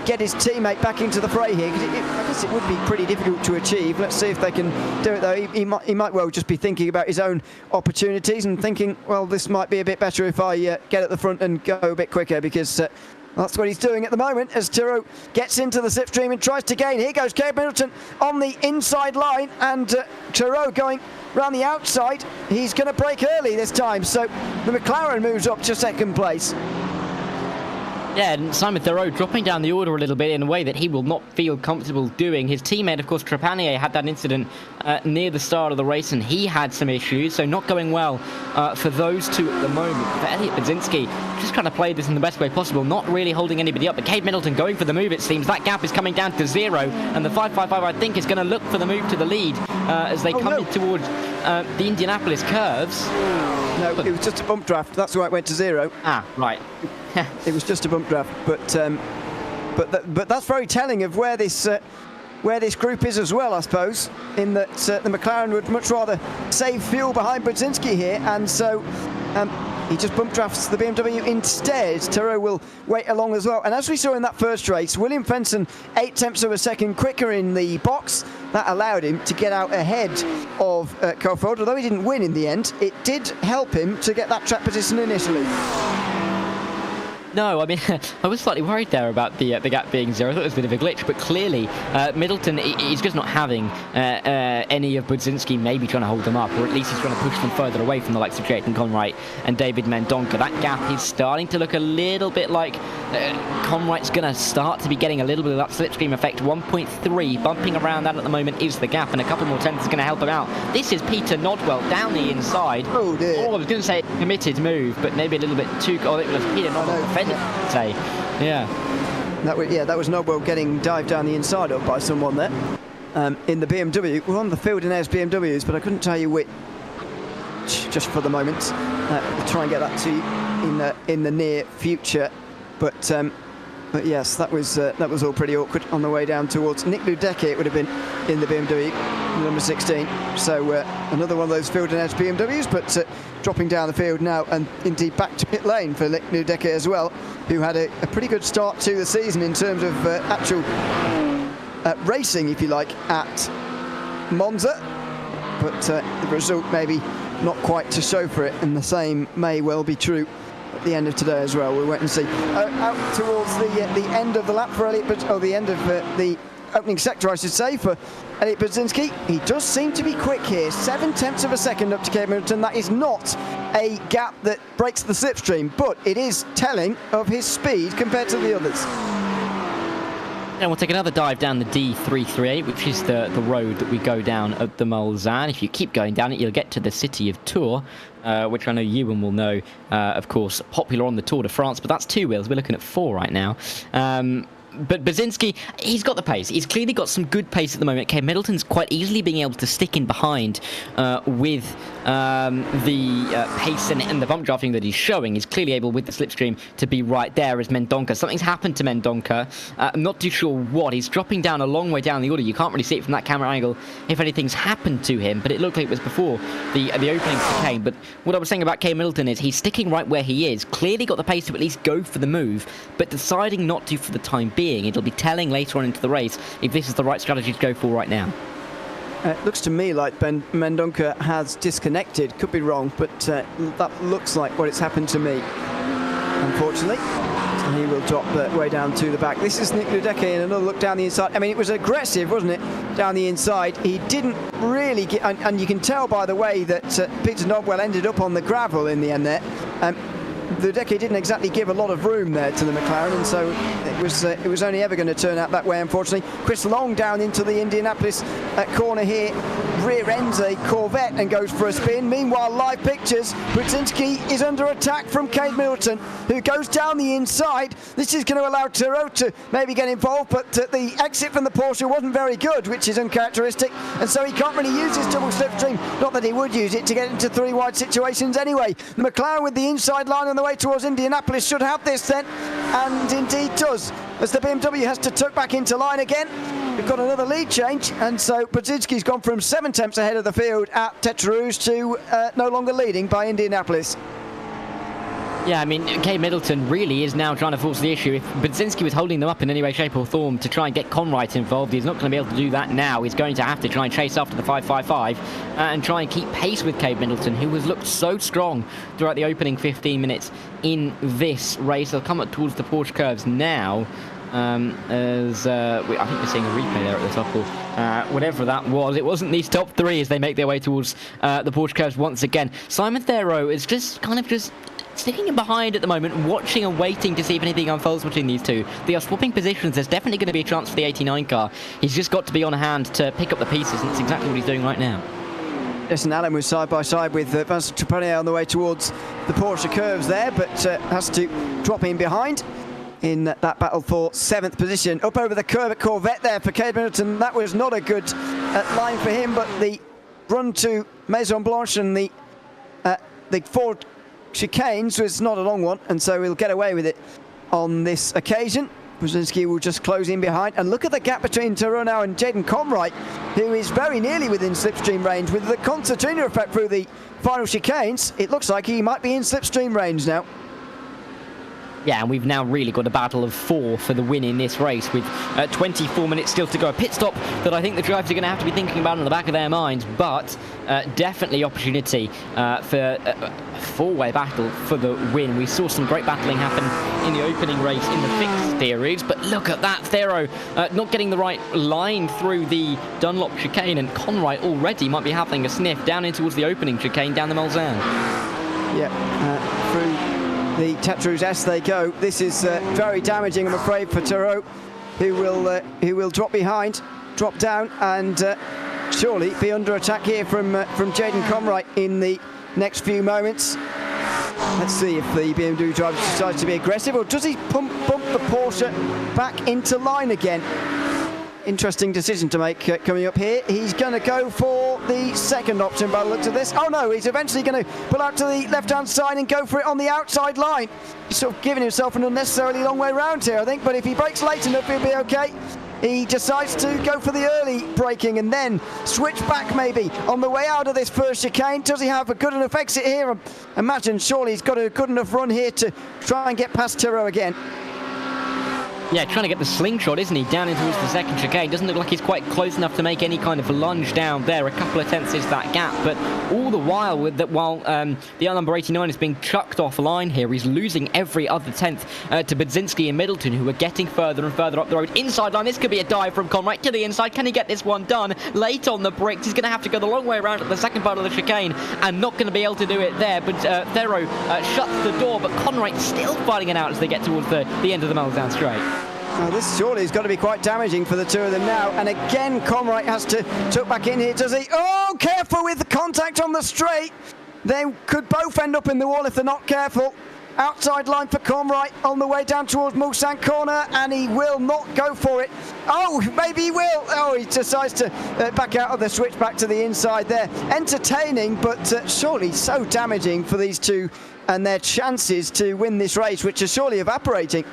get his teammate back into the fray here, because I guess it would be pretty difficult to achieve. Let's see if they can do it, though. He might well just be thinking about his own opportunities and thinking, well, this might be a bit better if I get at the front and go a bit quicker, because that's what he's doing at the moment as Turo gets into the slipstream and tries to gain. Here goes Caleb Middleton on the inside line, and Turo going round the outside. He's going to break early this time, so the McLaren moves up to second place. Yeah, and Simon Theroux dropping down the order a little bit in a way that he will not feel comfortable doing. His teammate, of course, Trepanier, had that incident near the start of the race, and he had some issues, so not going well for those two at the moment. For Elliot Budzinski, just trying to play this in the best way possible, not really holding anybody up, but Cade Middleton going for the move, it seems. That gap is coming down to 0, and the 5.55, I think, is going to look for the move to the lead as they come in towards the Indianapolis curves. No, it was just a bump draft. That's why it went to 0. Ah, right. It was just a bump draft, but that's very telling of where this where this group is as well, I suppose, in that the McLaren would much rather save fuel behind Brzezinski here, and so he just bump drafts the BMW instead. Tyrrell will wait along as well. And as we saw in that first race, William Fenton 8 tenths of a second quicker in the box. That allowed him to get out ahead of Coulthard. Although he didn't win in the end, it did help him to get that track position initially. No, I mean, I was slightly worried there about the gap being 0. I thought it was a bit of a glitch, but clearly Middleton, he's just not having any of Brzezinski maybe trying to hold them up, or at least he's trying to push them further away from the likes of Jayden Conwright and David Mendonca. That gap is starting to look a little bit like Conwright's going to start to be getting a little bit of that slipstream effect. 1.3, bumping around that at the moment is the gap, and a couple more tenths is going to help him out. This is Peter Nodwell down the inside. Oh dear. Oh, I was going to say committed move, but maybe a little bit too... Oh, it was Peter Nodwell. Say, yeah. That was Nobel getting dived down the inside of by someone there in the BMW. We're on the Field and Airs BMWs, but I couldn't tell you which just for the moment. We'll try and get that to you in the near future. But yes, that was all pretty awkward on the way down towards Nick Ludecke. It would have been in the BMW number 16. So another one of those Field and Airs BMWs, but dropping down the field now, and indeed back to pit lane for Nick Ludecke as well, who had a pretty good start to the season in terms of actual racing, if you like, at Monza. But the result maybe not quite to show for it, and the same may well be true at the end of today as well. We'll wait and see. Out towards the end of the lap for Elliot, or the end of the opening sector, I should say, for Elliot Brzezinski. He does seem to be quick here. 7 tenths of a second up to Cade Middleton. That is not a gap that breaks the slipstream, but it is telling of his speed compared to the others. And we'll take another dive down the D338, which is the road that we go down at the Mulsanne. If you keep going down it, you'll get to the city of Tours, which I know Ewan will know, of course, popular on the Tour de France, but that's 2 wheels. We're looking at 4 right now. But Brzezinski, he's got the pace. He's clearly got some good pace at the moment. Okay, Middleton's quite easily being able to stick in behind with the pace and the bump drafting that he's showing. He's clearly able, with the slipstream, to be right there as Mendonca. Something's happened to Mendonca. I'm not too sure what. He's dropping down a long way down the order. You can't really see it from that camera angle if anything's happened to him, but it looked like it was before the opening came. But what I was saying about Cade Middleton is he's sticking right where he is. Clearly got the pace to at least go for the move, but deciding not to for the time being. It'll be telling later on into the race if this is the right strategy to go for right now. It looks to me like Mendonca has disconnected. Could be wrong, but that looks like what it's happened to me, unfortunately. So he will drop way down to the back. This is Nick Ludecke, and another look down the inside. I mean, it was aggressive, wasn't it, down the inside? He didn't really get... And you can tell by the way that Peter Nodwell ended up on the gravel in the end there. Ludecke didn't exactly give a lot of room there to the McLaren, and so it was only ever going to turn out that way, unfortunately. Chris Long down into the Indianapolis corner here, rear ends a Corvette and goes for a spin. Meanwhile, live pictures, Brzezinski is under attack from Cade Middleton, who goes down the inside. This is going to allow Tyrrell to maybe get involved, but the exit from the Porsche wasn't very good, which is uncharacteristic, and so he can't really use his double slipstream. Not that he would use it to get into 3 wide situations anyway. The McLaren with the inside line on the way towards Indianapolis should have this then, and indeed does, as the BMW has to tuck back into line again. We've got another lead change, and so Brzezinski's gone from 7 tenths ahead of the field at Tetrarouge to no longer leading by Indianapolis. Yeah, I mean, Cade Middleton really is now trying to force the issue. If Brzezinski was holding them up in any way, shape or form to try and get Conwright involved, he's not going to be able to do that now. He's going to have to try and chase after the 555 and try and keep pace with Cade Middleton, who has looked so strong throughout the opening 15 minutes in this race. They'll come up towards the Porsche curves now. I think we're seeing a replay there at the top, or whatever that was. It wasn't these top 3 as they make their way towards the Porsche curves once again. Simon Theroux is just sticking in behind at the moment, watching and waiting to see if anything unfolds between these two. They are swapping positions. There's definitely going to be a chance for the 89 car. He's just got to be on hand to pick up the pieces, and that's exactly what he's doing right now. Yes, and Alan was side by side with Vincent Trepanier on the way towards the Porsche curves there, but has to drop in behind in that battle for 7th position. Up over the curve at Corvette there for Cade Middleton. That was not a good line for him, but the run to Maison Blanche and the chicanes was not a long one, and so he'll get away with it on this occasion. Brzezinski will just close in behind. And look at the gap between Tyrrell now and Jaden Conwright, who is very nearly within slipstream range. With the concertina effect through the final chicanes, it looks like he might be in slipstream range now. Yeah, and we've now really got a battle of 4 for the win in this race with 24 minutes still to go. A pit stop that I think the drivers are going to have to be thinking about in the back of their minds, but definitely opportunity for a 4-way battle for the win. We saw some great battling happen in the opening race in the fixed series, but look at that, Thero not getting the right line through the Dunlop chicane, and Conwright already might be having a sniff down in towards the opening chicane down the Mulsanne. Yeah, through the Tetrus S they go. This is very damaging, I'm afraid, for Tyrrell, who will drop behind, drop down, and surely be under attack here from Jaden Conwright in the next few moments. Let's see if the BMW driver decides to be aggressive, or does he bump the Porsche back into line again? Interesting decision to make coming up here. He's going to go for the second option by the looks of this. Oh no, he's eventually going to pull out to the left-hand side and go for it on the outside line. He's sort of giving himself an unnecessarily long way round here, I think, but if he brakes late enough, he'll be okay. He decides to go for the early braking and then switch back maybe on the way out of this first chicane. Does he have a good enough exit here? I imagine surely he's got a good enough run here to try and get past Tyrrell again. Yeah, trying to get the slingshot, isn't he, down in towards the second chicane. Doesn't look like he's quite close enough to make any kind of lunge down there. A couple of tenths is that gap, but all the while, the number 89 is being chucked offline here, he's losing every other tenth to Budzinski and Middleton, who are getting further and further up the road. Inside line, this could be a dive from Conwright to the inside. Can he get this one done? Late on the brakes, he's going to have to go the long way around at the second part of the chicane, and not going to be able to do it there. But Thero shuts the door, but Conwright still fighting it out as they get towards the end of the Mulsanne straight. Now this surely has got to be quite damaging for the two of them now. And again, Conwright has to tuck back in here, does he? Oh, careful with the contact on the straight. They could both end up in the wall if they're not careful. Outside line for Conwright on the way down towards Mulsanne corner, and he will not go for it. Oh, maybe he will. Oh, he decides to back out of the switch back to the inside there. Entertaining, but surely so damaging for these two and their chances to win this race, which are surely evaporating.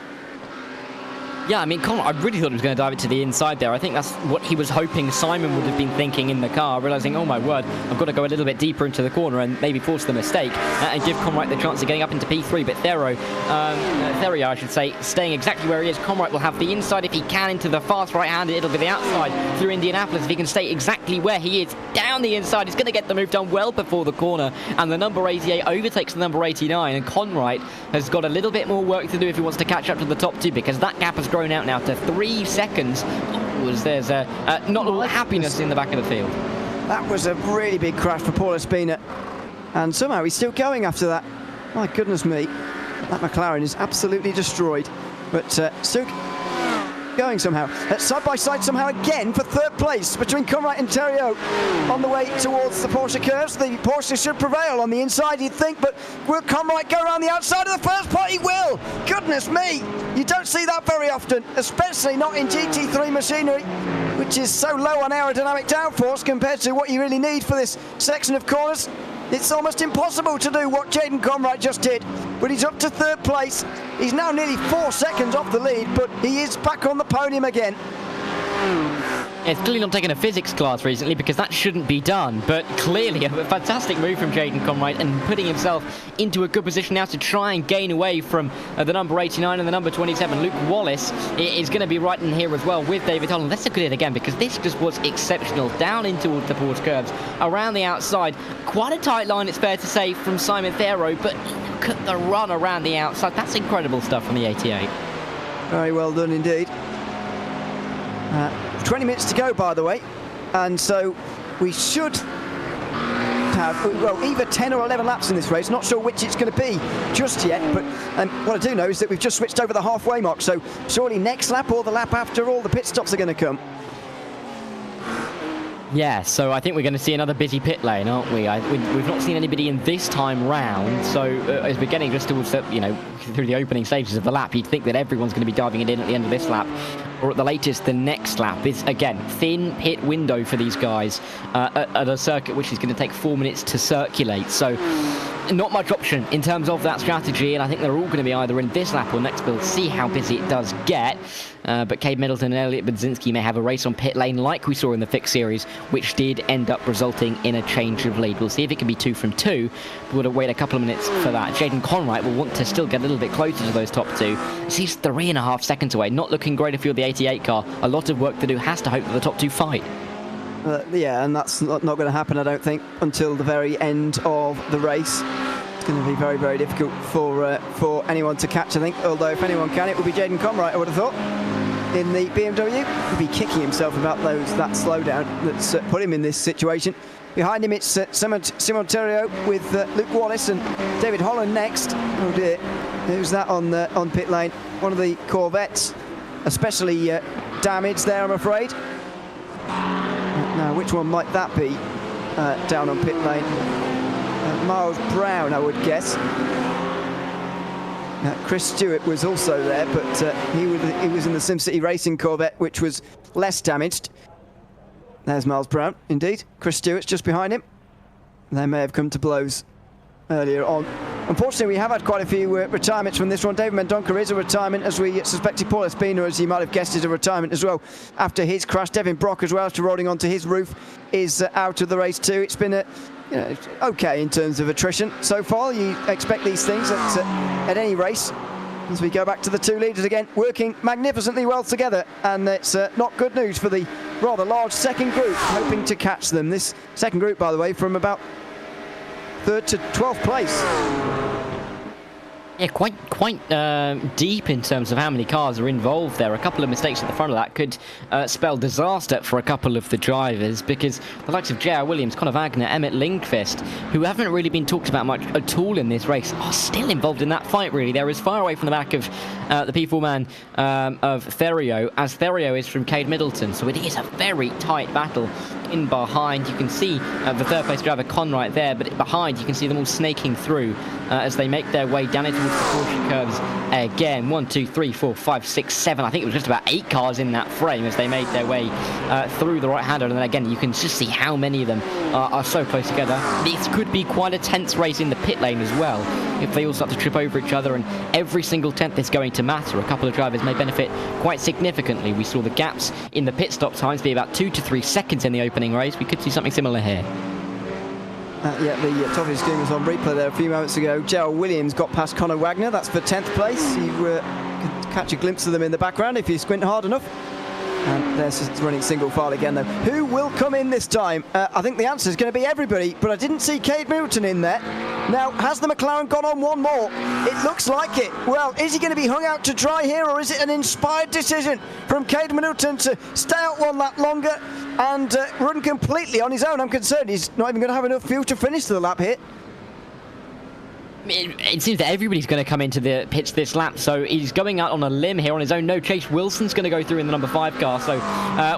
Yeah, I mean, I really thought he was going to dive it to the inside there. I think that's what he was hoping Simon would have been thinking in the car, realising, oh my word, I've got to go a little bit deeper into the corner and maybe force the mistake and give Conwright the chance of getting up into P3. But Therio, I should say, staying exactly where he is. Conwright will have the inside if he can into the fast right-handed. It'll be the outside through Indianapolis if he can stay exactly where he is. Down the inside, he's going to get the move done well before the corner, and the number 88 overtakes the number 89, and Conwright has got a little bit more work to do if he wants to catch up to the top two, because that gap has grown out now to 3 seconds. There's not all happiness in the back of the field. That was a really big crash for Paul Espina, and somehow he's still going after that. My goodness me, that McLaren is absolutely destroyed, but still going somehow. Side by side somehow again for third place between Conwright and Theriault on the way towards the Porsche curves. The Porsche should prevail on the inside, you'd think, but will Conwright go around the outside of the first part? He will! Goodness me! You don't see that very often, especially not in GT3 machinery, which is so low on aerodynamic downforce compared to what you really need for this section of corners. It's almost impossible to do what Jaden Conwright just did, but he's up to third place. He's now nearly 4 seconds off the lead, but he is back on the podium again. It's clearly not taken a physics class recently, because that shouldn't be done, but clearly a fantastic move from Jaden Conwright and putting himself into a good position now to try and gain away from the number 89 and the number 27. Luke Wallace is going to be right in here as well with David Holland. Let's look at it again, because this just was exceptional. Down into the Porsche curves, around the outside. Quite a tight line, it's fair to say, from Simon Thero, but look at the run around the outside. That's incredible stuff from the 88. Very well done indeed. 20 minutes to go, by the way, and so we should have, well, either 10 or 11 laps in this race. Not sure which it's going to be just yet, but what I do know is that we've just switched over the halfway mark, so surely next lap or the lap after all the pit stops are going to come. Yeah, so I think we're going to see another busy pit lane, aren't we? We've not seen anybody in this time round, so as we're getting just towards the, through the opening stages of the lap, you'd think that everyone's going to be diving it in at the end of this lap, or at the latest the next lap. Is again thin pit window for these guys at a circuit which is going to take 4 minutes to circulate. So not much option in terms of that strategy, and I think they're all going to be either in this lap or next build. See how busy it does get. But Cade Middleton and Elliot Budzinski may have a race on pit lane like we saw in the fixed series, which did end up resulting in a change of lead. We'll see if it can be 2 from 2. We'll have to wait a couple of minutes for that. Jaden Conwright will want to still get a little bit closer to those top 2. He's 3.5 seconds away. Not looking great if you're the 88 car. A lot of work to do. Has to hope that the top 2 fight. Yeah, and that's not going to happen, I don't think, until the very end of the race. It's going to be very, very difficult for anyone to catch, I think. Although if anyone can, it would be Jaden Conwright, I would have thought. In the BMW, he'll be kicking himself about that slowdown that's put him in this situation. Behind him, it's Simon Terrio with Luke Wallace and David Holland next. Oh dear, who's that on pit lane? One of the Corvettes, especially damaged there, I'm afraid. Now, which one might that be down on pit lane? Miles Brown, I would guess. Chris Stewart was also there, but he was in the SimCity Racing Corvette, which was less damaged. There's Miles Brown, indeed. Chris Stewart's just behind him. They may have come to blows earlier on. Unfortunately, we have had quite a few retirements from this one. David Mendonca is a retirement, as we suspected. Paul Espino, as you might have guessed, is a retirement as well after his crash. Devin Brock, as well, after rolling onto his roof, is out of the race too. It's been okay in terms of attrition so far. You expect these things at any race. As we go back to the 2 leaders again, working magnificently well together, and it's not good news for the rather large second group hoping to catch them. This second group, by the way, from about 3rd to 12th place. Yeah, quite deep in terms of how many cars are involved there. A couple of mistakes at the front of that could spell disaster for a couple of the drivers, because the likes of J.R. Williams, Conor Wagner, Emmett Lindqvist, who haven't really been talked about much at all in this race, are still involved in that fight, really. They're as far away from the back of the P4 man of Therio as Therio is from Cade Middleton, so it is a very tight battle. In behind, you can see the 3rd place driver Conwright there, but behind you can see them all snaking through as they make their way down into the caution curves again. 1, 2, 3, 4, 5, 6, 7. I think it was just about 8 cars in that frame as they made their way through the right-hander, and then again you can just see how many of them are so close together. This could be quite a tense race in the pit lane as well, if they all start to trip over each other, and every single tenth is going to matter. A couple of drivers may benefit quite significantly. We saw the gaps in the pit stop times be about 2 to 3 seconds in the opening race. We could see something similar here. Yeah, the Toffee screen was on replay there a few moments ago. Gerald Williams got past Conor Wagner. That's for 10th place. You can catch a glimpse of them in the background if you squint hard enough. And they're just running single file again, though. Who will come in this time? I think the answer is going to be everybody, but I didn't see Cade Middleton in there. Now, has the McLaren gone on one more? It looks like it. Well, is he going to be hung out to dry here, or is it an inspired decision from Cade Middleton to stay out one lap longer and run completely on his own? I'm concerned he's not even going to have enough fuel to finish the lap here. It seems that everybody's going to come into the pits this lap, so he's going out on a limb here on his own. No, Chase Wilson's going to go through in the number 5 car, so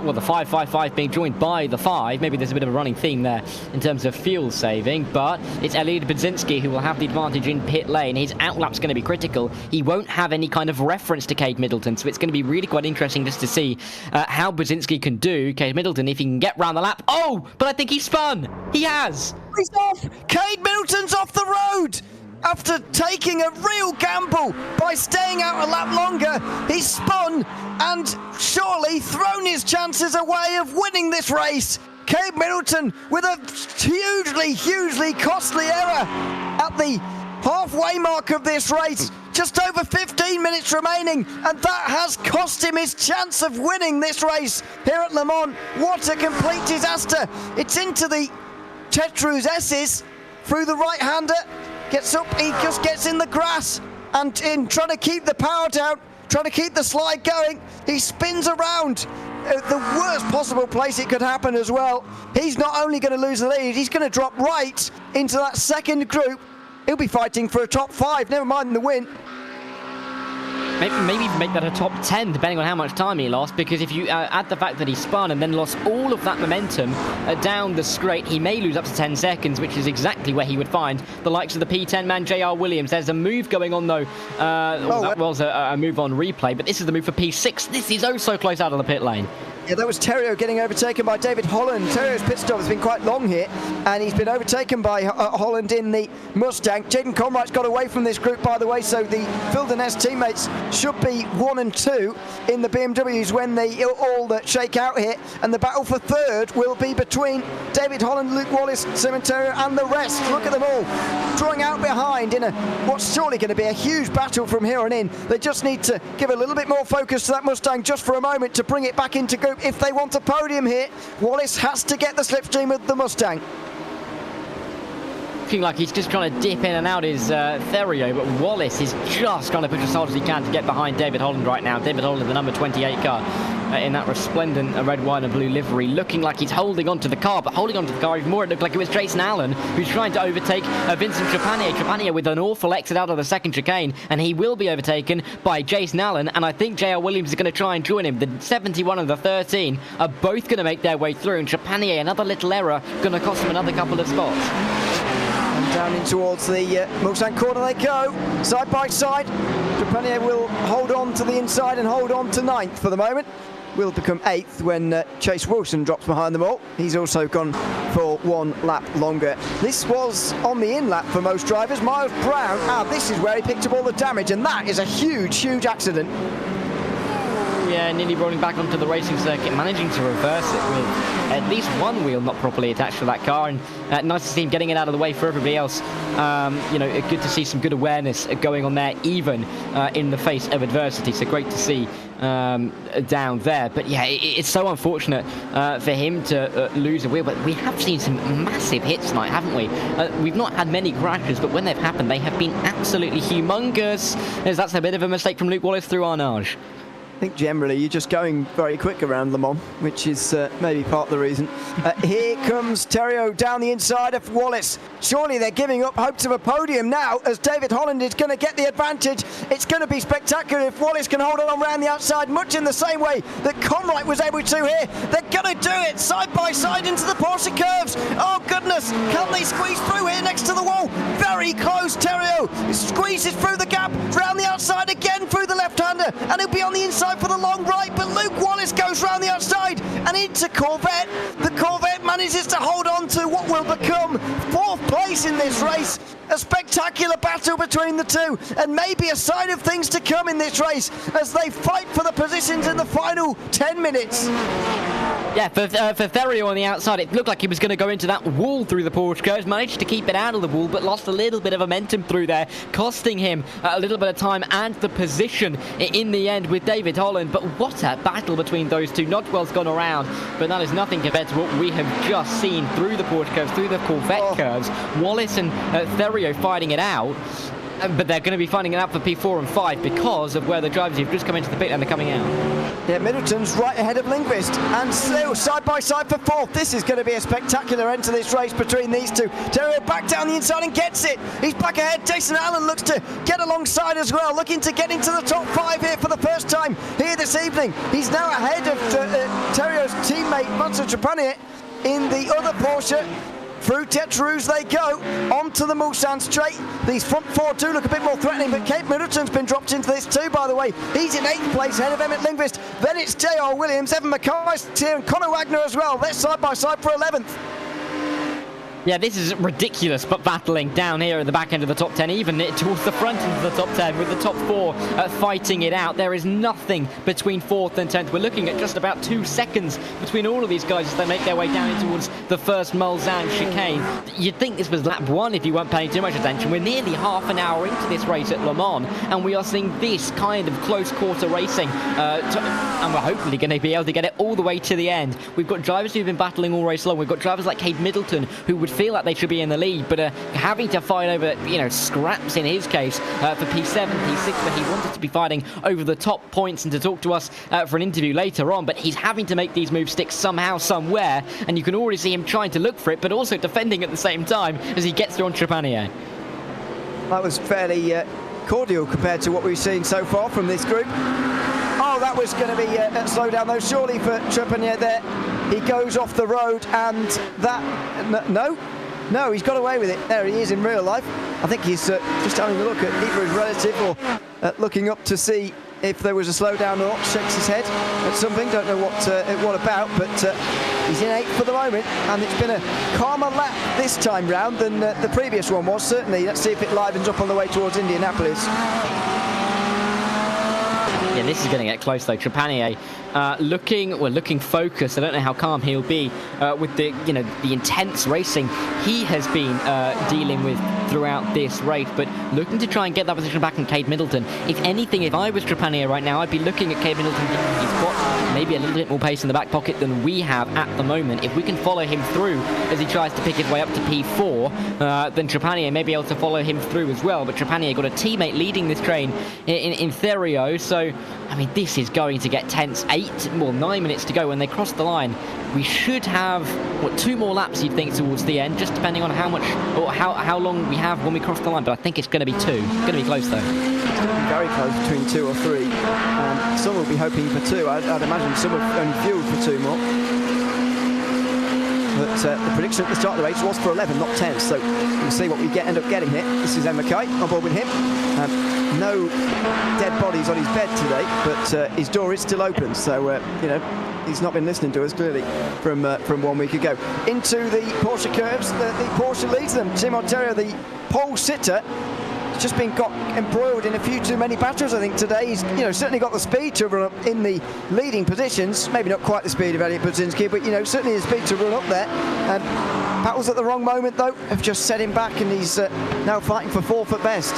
well, the 555 being joined by the 5. Maybe there's a bit of a running theme there in terms of fuel saving, but it's Elliot Budzinski who will have the advantage in pit lane. His outlap's going to be critical. He won't have any kind of reference to Cade Middleton, so it's going to be really quite interesting just to see how Budzinski can do. Cade Middleton, if he can get round the lap. Oh, but I think he spun. He has. He's off. Cade Middleton's off the road. After taking a real gamble by staying out a lap longer, he's spun and surely thrown his chances away of winning this race. Cade Middleton with a hugely costly error at the halfway mark of this race. Just over 15 minutes remaining, and that has cost him his chance of winning this race here at Le Mans. What a complete disaster. It's into the Tetrus S's through the right-hander. Gets up, he just gets in the grass, and in trying to keep the power down, trying to keep the slide going, he spins around the worst possible place it could happen as well. He's not only going to lose the lead, he's going to drop right into that second group. He'll be fighting for a top 5, never mind the win. Maybe even make that a top 10, depending on how much time he lost, because if you add the fact that he spun and then lost all of that momentum down the straight, he may lose up to 10 seconds, which is exactly where he would find the likes of the P10 man, J.R. Williams. There's a move going on, though. That was a move on replay, but this is the move for P6. This is oh so close out of the pit lane. Yeah, that was Terrio getting overtaken by David Holland. Terrio's pit stop has been quite long here, and he's been overtaken by Holland in the Mustang. Jaden Conright's got away from this group, by the way, so the Vildeneuve teammates should be 1 and 2 in the BMWs when they all shake out here, and the battle for third will be between David Holland, Luke Wallace, Simon Terrio, and the rest. Look at them all drawing out behind in what's surely going to be a huge battle from here on in. They just need to give a little bit more focus to that Mustang just for a moment to bring it back into group if they want a podium here. Wallace has to get the slipstream of the Mustang. Looking like he's just trying to dip in and out his Therio, but Wallace is just trying to push as hard as he can to get behind David Holland right now. David Holland, the number 28 car, in that resplendent red, white and blue livery, looking like he's holding onto the car, but holding onto the car even more. It looked like it was Jason Allen who's trying to overtake Vincent Trepanier. Trepanier with an awful exit out of the second chicane, and he will be overtaken by Jason Allen, and I think JL Williams is going to try and join him. The 71 and the 13 are both going to make their way through, and Trepanier, another little error, going to cost him another couple of spots. Down in towards the Mustang corner they go, side by side. Trepanier will hold on to the inside and hold on to 9th for the moment. Will become 8th when Chase Wilson drops behind them all. He's also gone for 1 lap longer. This was on the in lap for most drivers. Miles Brown, this is where he picked up all the damage, and that is a huge, huge accident. Yeah, nearly rolling back onto the racing circuit, managing to reverse it with at least one wheel not properly attached to that car, and nice to see him getting it out of the way for everybody else. Good to see some good awareness going on there, even in the face of adversity, so great to see down there. But yeah, it's so unfortunate for him to lose a wheel, but we have seen some massive hits tonight, haven't we? We've not had many crashes, but when they've happened, they have been absolutely humongous, as that's a bit of a mistake from Luke Wallace through Arnage. I think generally you're just going very quick around Le Mans, which is maybe part of the reason. Here comes Terrio down the inside of Wallace. Surely they're giving up hopes of a podium now, as David Holland is going to get the advantage. It's going to be spectacular if Wallace can hold on around the outside, much in the same way that Conright was able to here. They're going to do it side by side into the Porsche curves. Oh goodness, can they squeeze through here next to the wall? Very close. Terrio squeezes through the gap, round the outside again through the left-hander, and he'll be on the inside for the long right, but Luke Wallace goes round the outside and into Corvette. The Corvette manages to hold on to what will become 4th place in this race. A spectacular battle between the two, and maybe a sign of things to come in this race as they fight for the positions in the final 10 minutes. Yeah, for Therio on the outside, it looked like he was going to go into that wall through the Porsche curves, managed to keep it out of the wall, but lost a little bit of momentum through there, costing him a little bit of time and the position in the end with David Holland. But what a battle between those two. Nodwell's gone around, but that is nothing compared to what we have just seen through the Porsche curves, through the Corvette curves. Wallace and Therio fighting it out. But they're going to be finding it out for P4 and 5 because of where the drivers have just come into the pit and they're coming out. Yeah, Middleton's right ahead of Lindqvist and still side by side for 4th. This is going to be a spectacular end to this race between these two. Terrio back down the inside and gets it. He's back ahead. Jason Allen looks to get alongside as well, looking to get into the top 5 here for the first time here this evening. He's now ahead of Terrio's teammate Vincent Trepanier in the other Porsche. Through Tete Rouge they go, onto the Mulsanne straight. These front 4 do look a bit more threatening, but Kate Middleton's been dropped into this too, by the way. He's in 8th place, ahead of Emmett Lindqvist. Then it's J.R. Williams, Evan Mackay's here, and Conor Wagner as well. They're side by side for 11th. Yeah, this is ridiculous, but battling down here at the back end of the top 10, even towards the front end of the top 10, with the top 4 fighting it out. There is nothing between 4th and 10th. We're looking at just about 2 seconds between all of these guys as they make their way down towards the first Mulsanne chicane. You'd think this was lap 1 if you weren't paying too much attention. We're nearly half an hour into this race at Le Mans, and we are seeing this kind of close quarter racing, and we're hopefully going to be able to get it all the way to the end. We've got drivers who've been battling all race long. We've got drivers like Cade Middleton, who would feel like they should be in the lead, but having to fight over, scraps in his case for P7, P6, but he wanted to be fighting over the top points and to talk to us for an interview later on, but he's having to make these moves stick somehow, somewhere, and you can already see him trying to look for it, but also defending at the same time as he gets through on Trepanier. That was fairly cordial compared to what we've seen so far from this group. Oh, that was going to be a slow down though, surely for Trepanier there. He goes off the road, and that... No, he's got away with it. There he is in real life. I think he's just having a look at either his relative or looking up to see if there was a slowdown or not. Shakes his head at something, don't know what about, but he's in 8th for the moment, and it's been a calmer lap this time round than the previous one was, certainly. Let's see if it livens up on the way towards Indianapolis. Yeah, this is going to get close though. Trepanier looking focused. I don't know how calm he'll be with the intense racing he has been dealing with throughout this race, but looking to try and get that position back on Cade Middleton. If anything, if I was Trepanier right now, I'd be looking at Cade Middleton. He's got maybe a little bit more pace in the back pocket than we have at the moment. If we can follow him through as he tries to pick his way up to P4, then Trepanier may be able to follow him through as well. But Trepanier got a teammate leading this train in Therio, so I mean, this is going to get tense. 9 minutes to go when they cross the line. We should have 2 more laps, you'd think, towards the end, just depending on how much or how long we have when we cross the line. But I think it's going to be 2. It's going to be close though. It's going to be very close, between 2 or 3. Some will be hoping for 2. I'd imagine some have only fueled for 2 more. But the prediction at the start of the race was for 11, not 10. So we'll see what we end up getting here. This is Emma Kay on board with him. No dead bodies on his bed today, but his door is still open. So he's not been listening to us clearly from 1 week ago. Into the Porsche curves, the Porsche leads them. Tim Ontario, the pole sitter, has just been got embroiled in a few too many battles, I think, today. He's certainly got the speed to run up in the leading positions. Maybe not quite the speed of Elliot Budzinski, but certainly the speed to run up there. Battles at the wrong moment though have just set him back, and he's now fighting for 4th at best.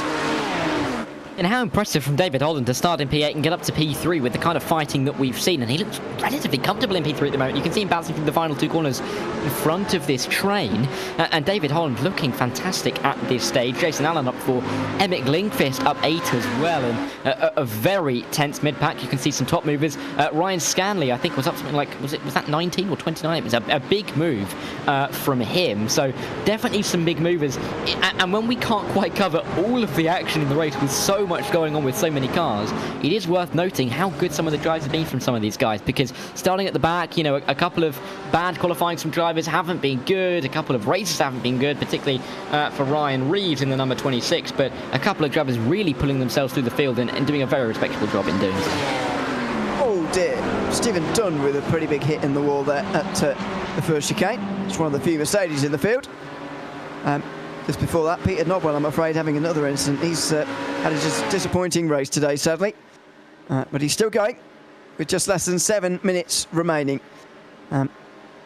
And how impressive from David Holland to start in P8 and get up to P3 with the kind of fighting that we've seen. And he looks relatively comfortable in P3 at the moment. You can see him bouncing from the final 2 corners in front of this train. And David Holland looking fantastic at this stage. Jason Allen up for Emmett Lindqvist up 8 as well. And a very tense mid-pack. You can see some top movers. Ryan Scanley, I think, was up something like, was that 19 or 29? It was a big move from him. So definitely some big movers. And when we can't quite cover all of the action in the race with so much going on with so many cars, it is worth noting how good some of the drives have been from some of these guys, because starting at the back, a couple of bad qualifying from drivers haven't been good, a couple of races haven't been good, particularly for Ryan Reeves in the number 26, but a couple of drivers really pulling themselves through the field and doing a very respectable job in doing so. Oh dear, Stephen Dunn with a pretty big hit in the wall there at the first chicane. It's one of the few Mercedes in the field. Just before that, Peter Nobwell, I'm afraid, having another incident. He's had a disappointing race today, sadly. But he's still going with just less than 7 minutes remaining.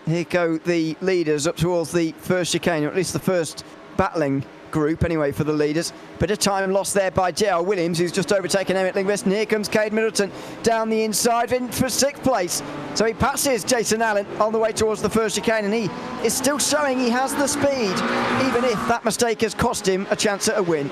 Here go the leaders up towards the first chicane, or at least the first battling group anyway for the leaders. Bit of time lost there by J.R. Williams, who's just overtaken Emmett Lindqvist, and here comes Cade Middleton down the inside in for 6th place. So he passes Jason Allen on the way towards the first chicane, and he is still showing he has the speed, even if that mistake has cost him a chance at a win.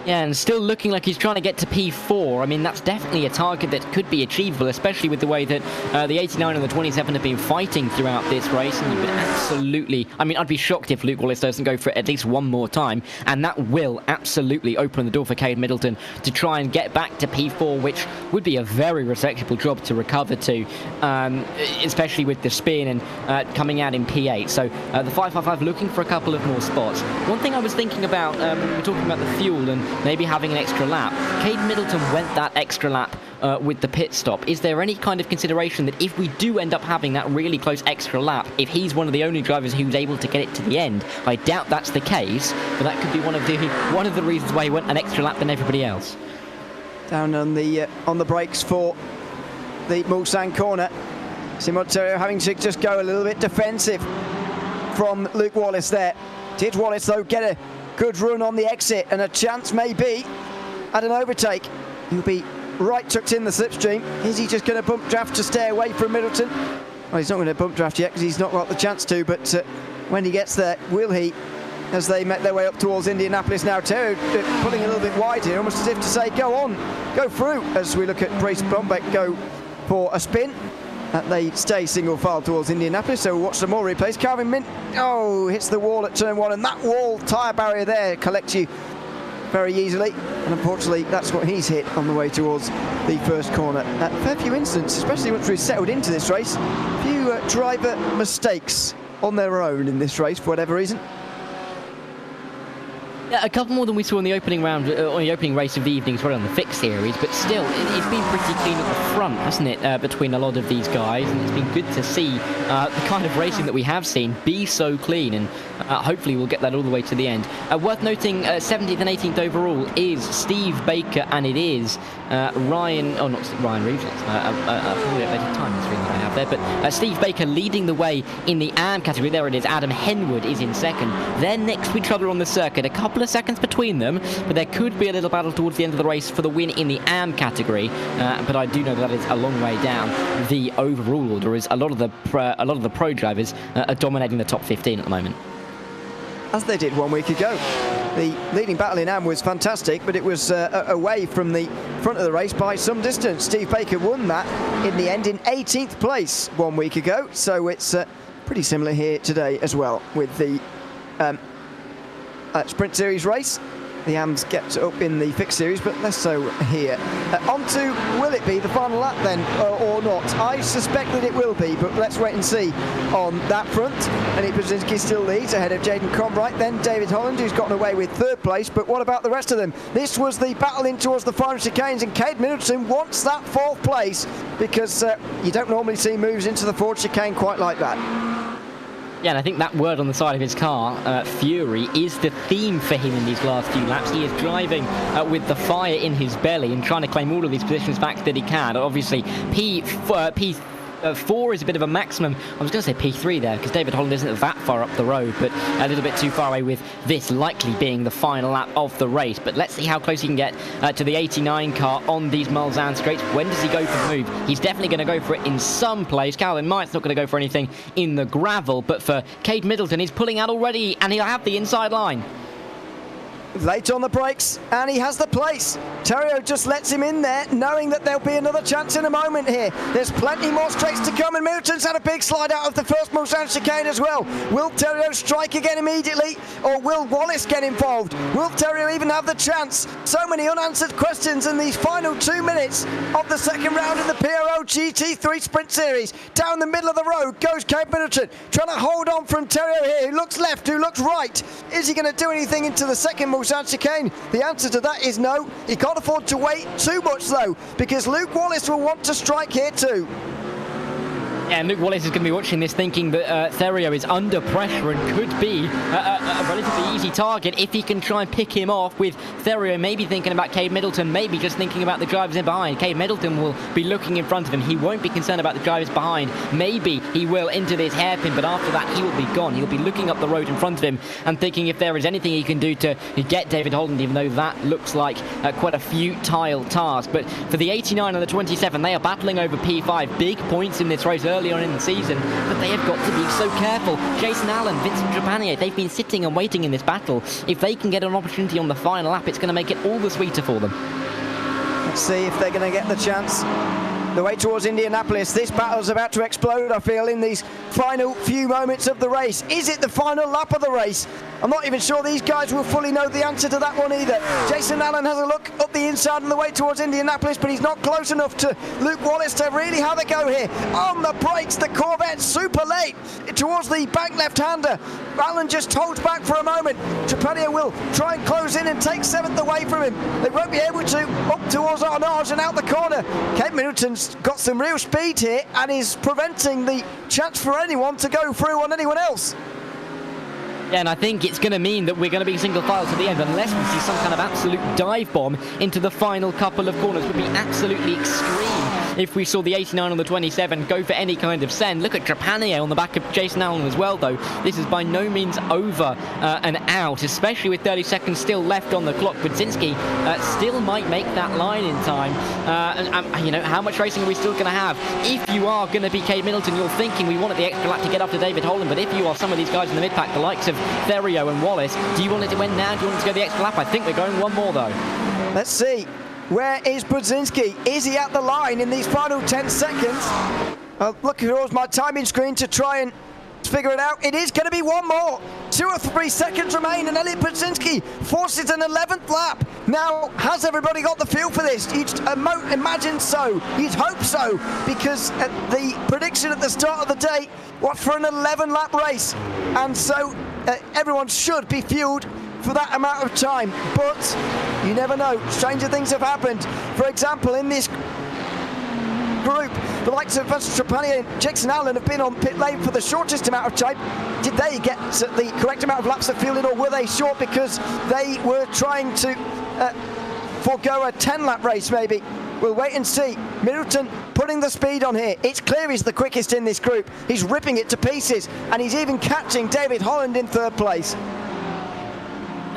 Yeah, and still looking like he's trying to get to P4. I mean, that's definitely a target that could be achievable, especially with the way that the 89 and the 27 have been fighting throughout this race. And you would absolutely... I mean, I'd be shocked if Luke Wallace doesn't go for it at least one more time. And that will absolutely open the door for Cade Middleton to try and get back to P4, which would be a very respectable job to recover to, especially with the spin and coming out in P8. So the 555 looking for a couple of more spots. One thing I was thinking about, we're talking about the fuel and maybe having an extra lap. Cade Middleton went that extra lap with the pit stop. Is there any kind of consideration that if we do end up having that really close extra lap, if he's one of the only drivers who's able to get it to the end? I doubt that's the case, but that could be one of the reasons why he went an extra lap than everybody else. Down on the brakes for the Mulsanne corner. Simontero having to just go a little bit defensive from Luke Wallace there. Did Wallace though get a good run on the exit and a chance maybe at an overtake? He'll be right tucked in the slipstream. Is he just going to bump draft to stay away from Middleton? Well, he's not going to bump draft yet because he's not got the chance to, but when he gets there, will he? As they make their way up towards Indianapolis now, Terry pulling a little bit wide here, almost as if to say, go on, go through, as we look at Brace Bombeck go for a spin. They stay single file towards Indianapolis, so we'll watch some more replays. Calvin Mint, hits the wall at turn 1, and that wall tyre barrier there collects you very easily, and unfortunately that's what he's hit on the way towards the first corner. A fair few incidents, especially once we've settled into this race. A few driver mistakes on their own in this race for whatever reason. A couple more than we saw in the opening round, on the opening race of the evening as well on the fixed series, but still, it's been pretty clean at the front, hasn't it, between a lot of these guys, and it's been good to see the kind of racing that we have seen be so clean, and hopefully we'll get that all the way to the end. Worth noting, 17th and 18th overall is Steve Baker, and it is Ryan Reeves, probably a better time screen that I have there, but Steve Baker leading the way in the AM category. There it is, Adam Henwood is in second. Then next to each other on the circuit, a couple of seconds between them, but there could be a little battle towards the end of the race for the win in the AM category, but I do know that is a long way down the overall order, as a lot of the pro drivers are dominating the top 15 at the moment. As they did 1 week ago. The leading battle in AM was fantastic, but it was away from the front of the race by some distance. Steve Baker won that in the end in 18th place 1 week ago, so it's pretty similar here today as well with the Sprint Series race. The AMs get up in the fixed series, but less so here. On to, will it be the final lap then, or not? I suspect that it will be, but let's wait and see on that front. And Brzezinski still leads ahead of Jaden Combright, then David Holland, who's gotten away with third place. But what about the rest of them? This was the battle in towards the final chicanes, and Cade Middleton wants that fourth place, because you don't normally see moves into the fourth chicane quite like that. Yeah, and I think that word on the side of his car, Fury, is the theme for him in these last few laps. He is driving with the fire in his belly and trying to claim all of these positions back that he can. Obviously, P4 is a bit of a maximum. I was going to say P3 there, because David Holland isn't that far up the road, but a little bit too far away, with this likely being the final lap of the race. But let's see how close he can get to the 89 car on these Mulsanne straights. When does he go for the move? He's definitely going to go for it in some place. Calvin Might's not going to go for anything in the gravel, but for Cade Middleton, he's pulling out already, and he'll have the inside line. Late on the brakes, and he has the place. Terrio just lets him in there, knowing that there'll be another chance in a moment here. There's plenty more straights to come, and Middleton's had a big slide out of the first Mulsanne chicane as well. Will Terrio strike again immediately, or will Wallace get involved? Will Terrio even have the chance? So many unanswered questions in these final 2 minutes of the second round in the PRL GT3 Sprint Series. Down the middle of the road goes Cade Middleton, trying to hold on from Terrio here, who looks left, who looks right. Is he going to do anything into the second Mulsanne chicane? The answer to that is no. He can't afford to wait too much though, because Luke Wallace will want to strike here too. And Luke Wallace is going to be watching this, thinking that Therio is under pressure and could be a relatively easy target if he can try and pick him off, with Therio maybe thinking about Cade Middleton, maybe just thinking about the drivers in behind. Cade Middleton will be looking in front of him. He won't be concerned about the drivers behind. Maybe he will into this hairpin, but after that he will be gone. He'll be looking up the road in front of him and thinking if there is anything he can do to get David Holland, even though that looks like quite a futile task. But for the 89 and the 27, they are battling over P5. Big points in this race early on in the season, but they have got to be so careful. Jason Allen, Vincent Trapanier, they've been sitting and waiting in this battle. If they can get an opportunity on the final lap, it's going to make it all the sweeter for them. Let's see if they're going to get the chance. The way towards Indianapolis, this battle's about to explode, I feel, in these final few moments of the race. Is it the final lap of the race? I'm not even sure these guys will fully know the answer to that one either. Jason Allen has a look up the inside on the way towards Indianapolis, but he's not close enough to Luke Wallace to really have a go here. On the brakes, the Corvette super late towards the bank left-hander. Allen just holds back for a moment. Trapanier will try and close in and take 7th away from him. They won't be able to up towards Arnage and out the corner. Cade Middleton's got some real speed here and is preventing the chance for anyone to go through on anyone else. Yeah, and I think it's going to mean that we're going to be single file to the end, unless we see some kind of absolute dive bomb into the final couple of corners. It would be absolutely extreme if we saw the 89 on the 27 go for any kind of send. Look at Trapanier on the back of Jason Allen as well, though. This is by no means over and out, especially with 30 seconds still left on the clock. Budzinski still might make that line in time. You know, how much racing are we still going to have? If you are going to be Cade Middleton, you're thinking we wanted the extra lap to get up to David Holland, but if you are some of these guys in the mid-pack, the likes of Therio and Wallace, do you want it to win now? Do you want it to go the extra lap? I think we're going one more, though. Let's see. Where is Budzinski? Is he at the line in these final 10 seconds? I'll look towards my timing screen to try and figure it out. It is going to be one more. 2 or 3 seconds remain, and Elliot Budzinski forces an 11th lap. Now, has everybody got the feel for this? You'd imagine so. You'd hope so, because the prediction at the start of the day was for an 11-lap race. And so everyone should be fueled for that amount of time, but you never know. Stranger things have happened. For example, in this group, the likes of Trapani and Jackson Allen have been on pit lane for the shortest amount of time. Did they get the correct amount of laps of fielding, or were they short because they were trying to forego a 10-lap race maybe? We'll wait and see. Middleton putting the speed on here. It's clear he's the quickest in this group. He's ripping it to pieces, and he's even catching David Holland in third place.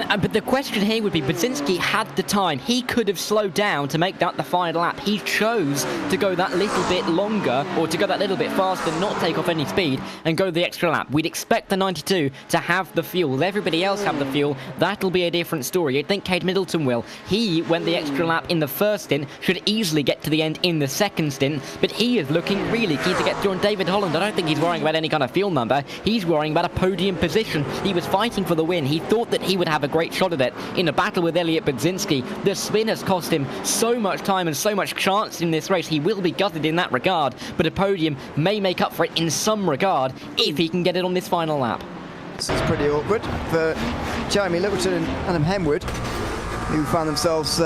But the question here would be, Brzezinski had the time. He could have slowed down to make that the final lap. He chose to go that little bit longer, or to go that little bit faster, not take off any speed, and go the extra lap. We'd expect the 92 to have the fuel. If everybody else have the fuel, that'll be a different story. You'd think Cade Middleton will. He went the extra lap in the first stint, should easily get to the end in the second stint, but he is looking really keen to get through on David Holland. I don't think he's worrying about any kind of fuel number. He's worrying about a podium position. He was fighting for the win. He thought that he would have a great shot at it in a battle with Elliot Brzezinski. The spin has cost him so much time and so much chance in this race. He will be gutted in that regard, but a podium may make up for it in some regard if he can get it on this final lap. This is pretty awkward for Jeremy Littleton and Adam Hemwood, who found themselves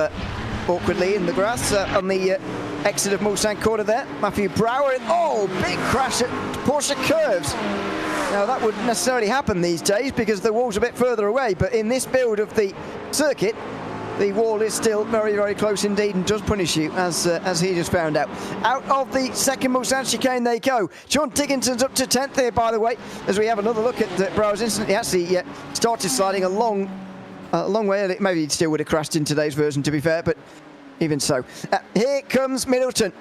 awkwardly in the grass on the exit of Mulsanne Corner there. Matthew Brower, big crash at Porsche Curves. Now that wouldn't necessarily happen these days because the wall's a bit further away, but in this build of the circuit, the wall is still very, very close indeed and does punish you, as he just found out. Out of the second Mulsanne chicane they go. John Dickinson's up to 10th here, by the way, as we have another look at Brower's incident. He actually started sliding a long way. Maybe he still would have crashed in today's version, to be fair, but even so. Here comes Middleton.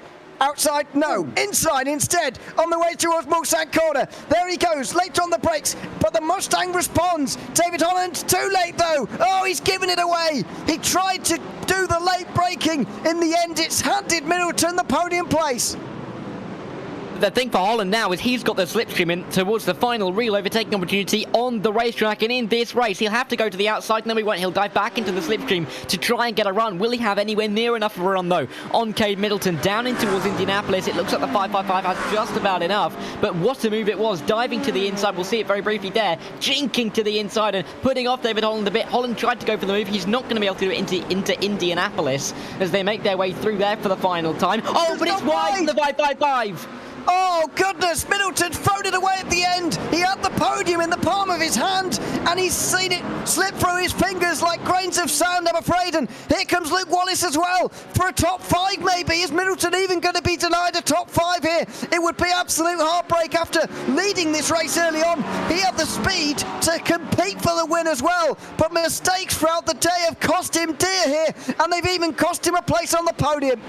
Outside, no, inside instead, on the way towards Mulsanne Corner. There he goes, late on the brakes, but the Mustang responds. David Holland, too late though. Oh, he's given it away. He tried to do the late braking. In the end, it's handed Middleton the podium place. The thing for Holland now is he's got the slipstream in towards the final real overtaking opportunity on the racetrack, and in this race he'll have to go to the outside, and then we won't. He'll dive back into the slipstream to try and get a run. Will he have anywhere near enough of a run though? On Cade Middleton down in towards Indianapolis. It looks like the 555 has just about enough, but what a move it was, diving to the inside. We'll see it very briefly there, jinking to the inside and putting off David Holland a bit. Holland tried to go for the move. He's not going to be able to do it into Indianapolis as they make their way through there for the final time. Oh, but it's wide from the 555. Oh, goodness, Middleton thrown it away at the end. He had the podium in the palm of his hand, and he's seen it slip through his fingers like grains of sand, I'm afraid. And here comes Luke Wallace as well for a top 5 maybe. Is Middleton even going to be denied a top 5 here? It would be absolute heartbreak after leading this race early on. He had the speed to compete for the win as well, but mistakes throughout the day have cost him dear here, and they've even cost him a place on the podium.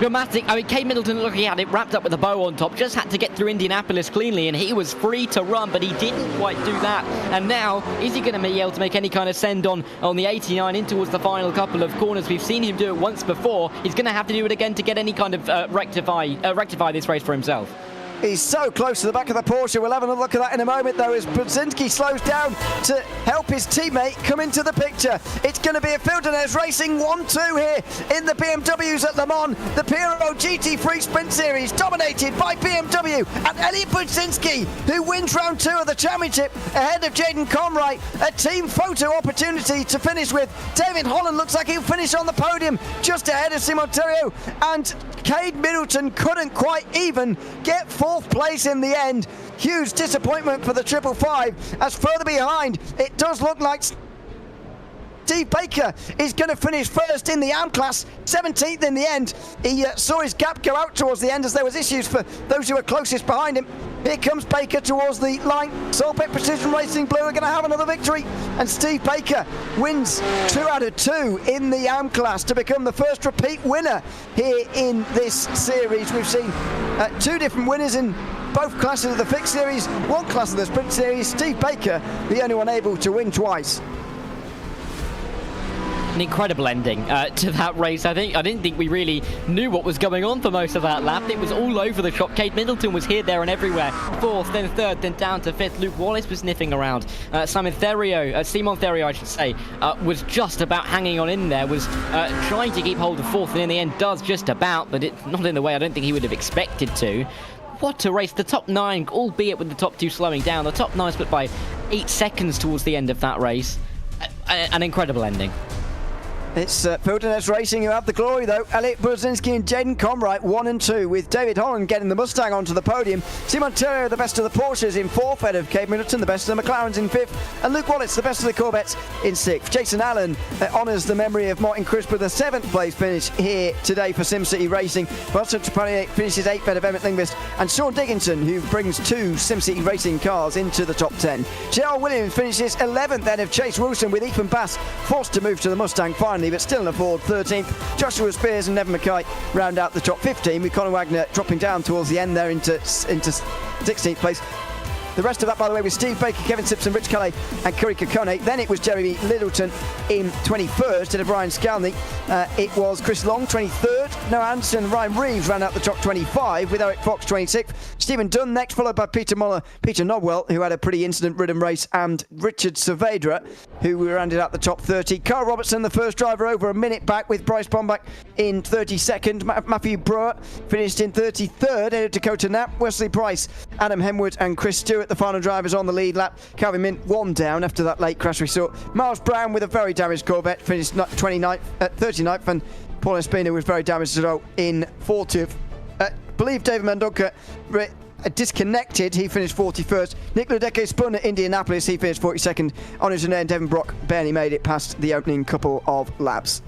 Dramatic. I mean, Cade Middleton, look, he had it wrapped up with a bow on top, just had to get through Indianapolis cleanly, and he was free to run, but he didn't quite do that. And now, is he going to be able to make any kind of send on the 89 in towards the final couple of corners? We've seen him do it once before. He's going to have to do it again to get any kind of rectify this race for himself. He's so close to the back of the Porsche. We'll have another look at that in a moment, though, as Brzezinski slows down to help his teammate come into the picture. It's going to be a Fildeners Racing 1-2 here in the BMWs at Le Mans. The PRL GT3 Sprint Series dominated by BMW and Elliot Brzezinski, who wins round 2 of the championship ahead of Jaden Conwright. A team photo opportunity to finish with. David Holland looks like he'll finish on the podium just ahead of Simon Theriault, and Cade Middleton couldn't quite even get 4th place in the end. Huge disappointment for the 555, as further behind it does look like Steve Baker is going to finish first in the AM class, 17th in the end. He saw his gap go out towards the end as there was issues for those who were closest behind him. Here comes Baker towards the line. Solbeck Precision Racing Blue are going to have another victory, and Steve Baker wins 2 out of 2 in the AM class to become the first repeat winner here in this series. We've seen 2 different winners in both classes of the fixed series, 1 class of the sprint series. Steve Baker, the only one able to win twice. An incredible ending to that race. I didn't think we really knew what was going on for most of that lap. It was all over the shop. Cade Middleton was here, there and everywhere. 4th, then 3rd, then down to 5th. Luke Wallace was sniffing around. Simon Theriault, I should say, was just about hanging on in there, was trying to keep hold of 4th, and in the end does just about, but it's not in the way I don't think he would have expected to. What a race. The top 9, albeit with the top 2 slowing down. The top 9 split by 8 seconds towards the end of that race. An incredible ending. It's Wilderness Racing who have the glory, though. Elliot Brzezinski and Jaden Comright 1 and 2, with David Holland getting the Mustang onto the podium. Simon Terrio, the best of the Porsches, in 4th, ahead of Cade Middleton, the best of the McLarens, in 5th, and Luke Wallace, the best of the Corvettes, in 6th. Jason Allen honours the memory of Martin Crisp with a 7th place finish here today for SimCity Racing. Boston Trapani finishes 8th, ahead of Emmett Lindqvist, and Sean Dickinson, who brings 2 SimCity Racing cars into the top 10. Gerald Williams finishes 11th, ahead of Chase Wilson, with Ethan Bass forced to move to the Mustang finally, but still in a Ford 13th. Joshua Spears and Nevin Mackay round out the top 15, with Conor Wagner dropping down towards the end there into 16th place. The rest of that, by the way, was Steve Baker, Kevin Simpson, Rich Kelly and Curry Kokone. Then it was Jeremy Littleton in 21st instead of Brian Scalney. It was Chris Long, 23rd. Noah Anderson and Ryan Reeves ran out the top 25, with Eric Fox 26th. Stephen Dunn next, followed by Peter Muller, Peter Nobwell, who had a pretty incident-ridden race, and Richard Saavedra, who rounded out the top 30. Carl Robertson, the first driver, over a minute back, with Bryce Bombach in 32nd. Matthew Brewer finished in 33rd, ahead of Dakota Knapp, Wesley Price, Adam Hemwood and Chris Stewart, the final drivers on the lead lap. Calvin Mint 1 down after that late crash we saw. Miles Brown, with a very damaged Corvette, finished 39th, and Paul Espino was very damaged as well in 40th. I believe David Mendonca disconnected. He finished 41st. Nick Ledecky spun at Indianapolis. He finished 42nd. Honors and Devin Brock barely made it past the opening couple of laps.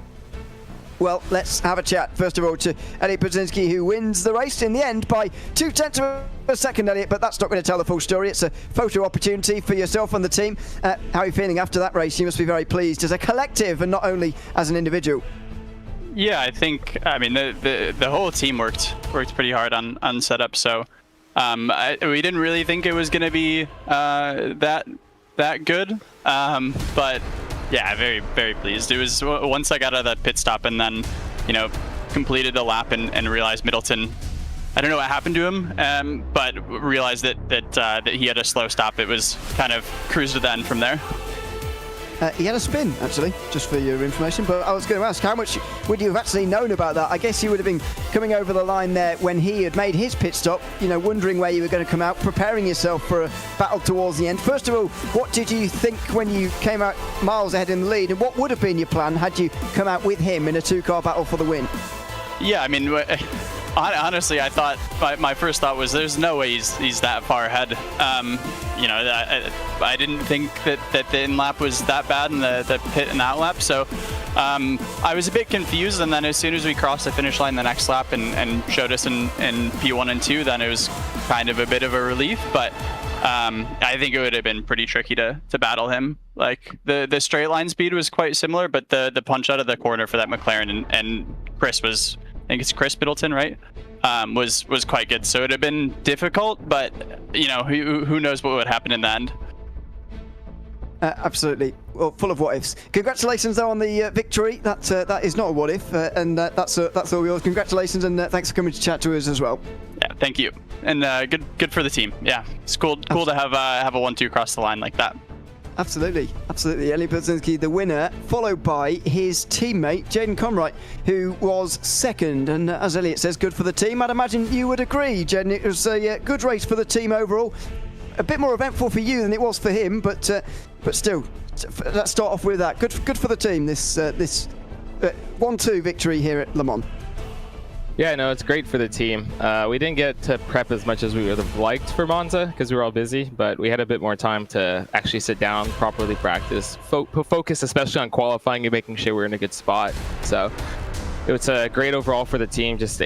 Well, let's have a chat, first of all, to Elliot Brzezinski, who wins the race in the end by 0.2 of a second, Elliot, but that's not going to tell the full story. It's a photo opportunity for yourself and the team. How are you feeling after that race? You must be very pleased as a collective and not only as an individual. Yeah, I think, I mean, the whole team worked pretty hard on setup, so we didn't really think it was going to be that good, but yeah, very, very pleased. It was once I got out of that pit stop and then, completed a lap and realized Middleton, I don't know what happened to him, but realized that he had a slow stop. It was kind of cruised to the end from there. He had a spin, actually, just for your information, but I was going to ask, how much would you have actually known about that? I guess you would have been coming over the line there when he had made his pit stop, wondering where you were going to come out, preparing yourself for a battle towards the end. First of all, what did you think when you came out miles ahead in the lead, and what would have been your plan had you come out with him in a 2-car battle for the win? Yeah, I mean, honestly, I thought my first thought was there's no way he's that far ahead. I didn't think that the in lap was that bad in the pit and out lap, so I was a bit confused. And then as soon as we crossed the finish line the next lap and showed us in P1 and 2, then it was kind of a bit of a relief. But I think it would have been pretty tricky to battle him. Like the straight line speed was quite similar, but the punch out of the corner for that McLaren and Chris was, I think it's Chris Middleton, right? Was quite good. So it would have been difficult, but who knows what would happen in the end. Absolutely. Well, full of what ifs. Congratulations though on the victory. That is not a what if, and that's all yours. Congratulations, and thanks for coming to chat to us as well. Yeah, thank you, and good for the team. Yeah, it's cool to have a 1-2 cross the line like that. Absolutely. Elliot Brzezinski, the winner, followed by his teammate, Jaden Comright, who was second. And as Elliot says, good for the team. I'd imagine you would agree, Jaden. It was a good race for the team overall. A bit more eventful for you than it was for him, but still, let's start off with that. Good for the team, this 1-2 victory here at Le Mans. Yeah, no, it's great for the team. We didn't get to prep as much as we would have liked for Monza because we were all busy, but we had a bit more time to actually sit down, properly practice, focus especially on qualifying and making sure we're in a good spot. So it was great overall for the team, just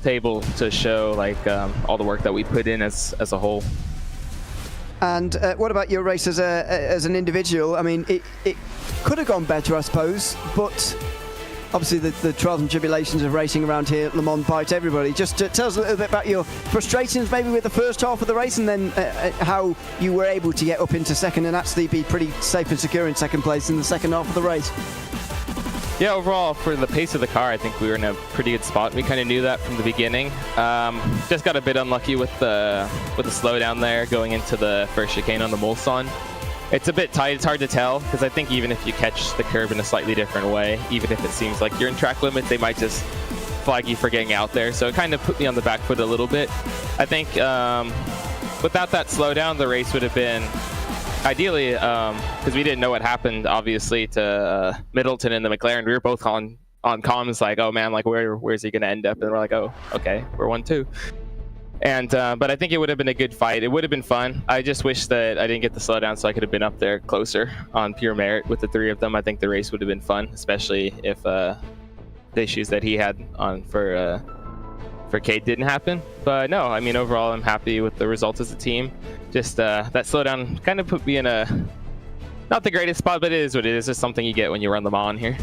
able to show all the work that we put in as a whole. And what about your race as an individual? I mean, it could have gone better, I suppose, but obviously the trials and tribulations of racing around here at Le Mans bite everybody. Just tell us a little bit about your frustrations maybe with the first half of the race, and then how you were able to get up into second and actually be pretty safe and secure in second place in the second half of the race. Yeah, overall, for the pace of the car, I think we were in a pretty good spot. We kind of knew that from the beginning. Just got a bit unlucky with the slowdown there going into the first chicane on the Mulsanne. It's a bit tight. It's hard to tell because I think even if you catch the curb in a slightly different way, even if it seems like you're in track limit, they might just flag you for getting out there. So it kind of put me on the back foot a little bit. I think without that slowdown, the race would have been ideally, because we didn't know what happened, obviously, to Middleton and the McLaren, we were both on comms like, oh man, like where's he gonna end up? And we're like, oh, okay, we're 1-2. And but I think it would have been a good fight. It would have been fun. I just wish that I didn't get the slowdown so I could have been up there closer on pure merit with the three of them. I think the race would have been fun, especially if the issues that he had on for Kate didn't happen. But no, I mean, overall, I'm happy with the results as a team. Just that slowdown kind of put me in a not the greatest spot, but it is what it is. It's just something you get when you run them on here.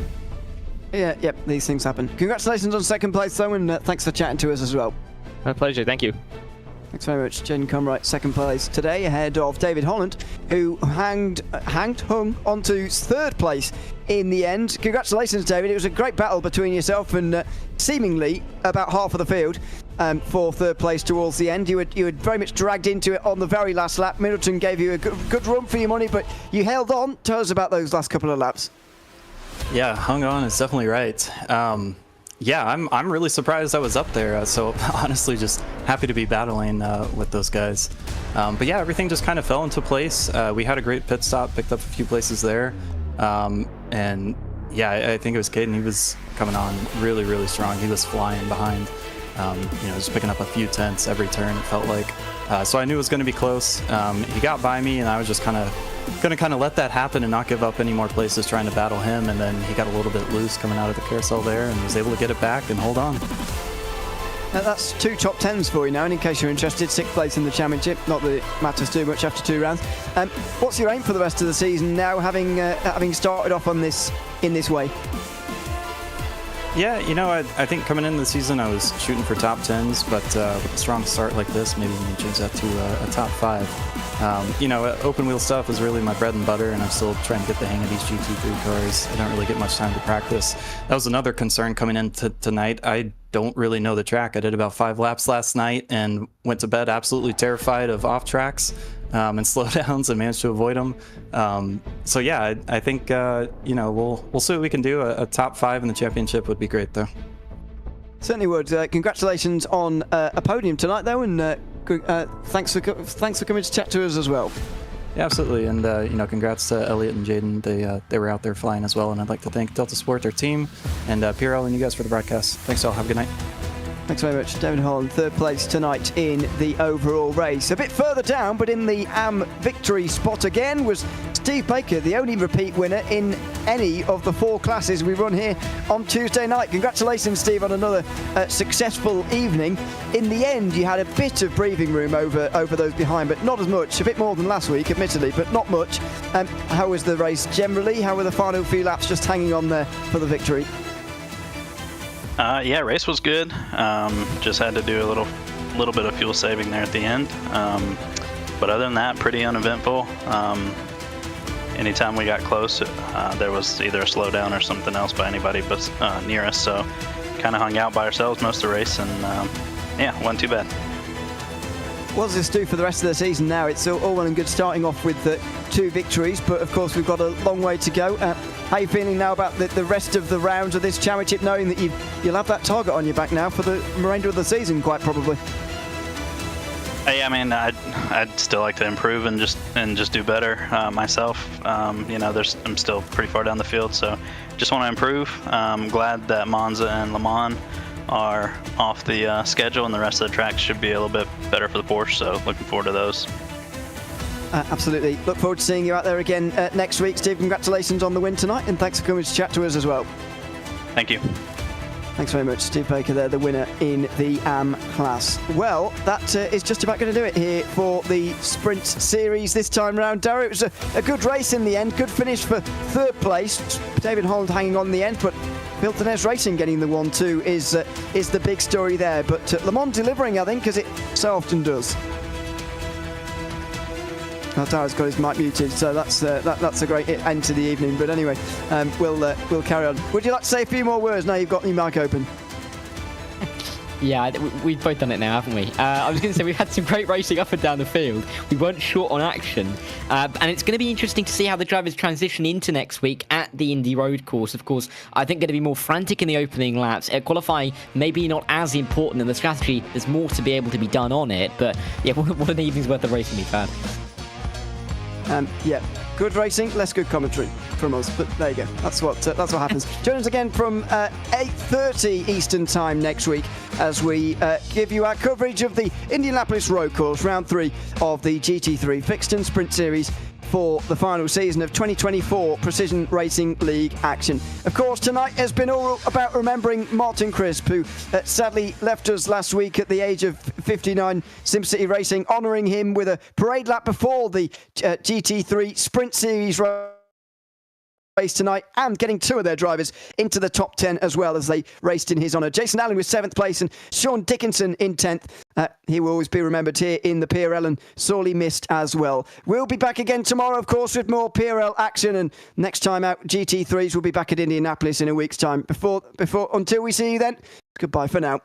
Yeah, yep, these things happen. Congratulations on second place, though, and thanks for chatting to us as well. My pleasure. Thank you. Thanks very much. Jaden Cumright, second place today, ahead of David Holland, who hung onto third place in the end. Congratulations, David. It was a great battle between yourself and seemingly about half of the field for third place towards the end. You were very much dragged into it on the very last lap. Middleton gave you a good run for your money, but you held on. Tell us about those last couple of laps. Yeah, hung on is definitely right. Yeah, I'm really surprised I was up there. So honestly, just happy to be battling with those guys. But yeah, everything just kind of fell into place. We had a great pit stop, picked up a few places there. And yeah, I think it was Caden. He was coming on really, really strong. He was flying behind, just picking up a few tenths every turn, it felt like. So I knew it was going to be close. He got by me, and I was just going to let that happen and not give up any more places trying to battle him. And then he got a little bit loose coming out of the carousel there and was able to get it back and hold on. That's 2 top 10s for you now, and in case you're interested, 6th place in the championship. Not that it matters too much after 2 rounds. What's your aim for the rest of the season now, having started off on this in this way? Yeah, I think coming into the season I was shooting for top 10s, but with a strong start like this, maybe we can change that to a top 5. Open wheel stuff is really my bread and butter, and I'm still trying to get the hang of these GT3 cars. I don't really get much time to practice. That was another concern coming into tonight. I don't really know the track. I did about 5 laps last night and went to bed absolutely terrified of off tracks and slowdowns, and managed to avoid them. So yeah, I think we'll see what we can do. A top 5 in the championship would be great, though. Certainly would. Congratulations on a podium tonight, though, and thanks for coming to chat to us as well. Yeah, absolutely, and congrats to Elliot and Jaden. They were out there flying as well, and I'd like to thank Delta Sport, their team, and PRL and you guys for the broadcast. Thanks all. Have a good night. Thanks very much. David Holland, third place tonight in the overall race. A bit further down, but in the AM victory spot again, was Steve Baker, the only repeat winner in any of the 4 classes we run here on Tuesday night. Congratulations, Steve, on another successful evening. In the end, you had a bit of breathing room over those behind, but not as much. A bit more than last week, admittedly, but not much. How was the race generally? How were the final few laps just hanging on there for the victory? Yeah, race was good. Just had to do a little bit of fuel saving there at the end. But other than that, pretty uneventful. Anytime we got close, there was either a slowdown or something else by anybody but near us. So kind of hung out by ourselves most of the race, and yeah, wasn't too bad. What does this do for the rest of the season now? It's all well and good starting off with 2 victories, but of course we've got a long way to go. How are you feeling now about the rest of the rounds of this championship, knowing that you'll have that target on your back now for the remainder of the season, quite probably? Yeah, I mean, I'd still like to improve and just do better myself. I'm still pretty far down the field, so just want to improve. I'm glad that Monza and Le Mans are off the schedule, and the rest of the tracks should be a little bit better for the Porsche, so looking forward to those. Absolutely. Look forward to seeing you out there again next week. Steve, congratulations on the win tonight, and thanks for coming to chat to us as well. Thank you. Thanks very much, Steve Baker there, the winner in the AM class. Well, that is just about going to do it here for the Sprint Series this time round. Darrow, it was a good race in the end, good finish for third place. David Holland hanging on in the end, but Hilton Racing getting the 1-2 is the big story there. But Le Mans delivering, I think, as it so often does. Darrow's got his mic muted, so that's a great end to the evening. But anyway, we'll carry on. Would you like to say a few more words now you've got your mic open? Yeah, we've both done it now, haven't we? I was going to say we've had some great racing up and down the field. We weren't short on action. And it's going to be interesting to see how the drivers transition into next week at the Indy Road course. Of course, I think going to be more frantic in the opening laps. Qualifying maybe not as important in the strategy. There's more to be able to be done on it. But yeah, what an evening's worth of racing we've had. Yeah, good racing, less good commentary from us. But there you go. That's what happens. Join us again from 8:30 Eastern Time next week as we give you our coverage of the Indianapolis Road Course, round 3 of the GT3 Fixed and Sprint Series for the final season of 2024 Precision Racing League action. Of course, tonight has been all about remembering Martin Crisp, who sadly left us last week at the age of 59, SimCity Racing, honouring him with a parade lap before the GT3 Sprint Series race tonight, and getting 2 of their drivers into the top 10 as well as they raced in his honour. Jason Allen was 7th place and Sean Dickinson in 10th. He will always be remembered here in the PRL and sorely missed as well. We'll be back again tomorrow, of course, with more PRL action, and next time out, GT3s will be back at Indianapolis in a week's time. Until we see you then, goodbye for now.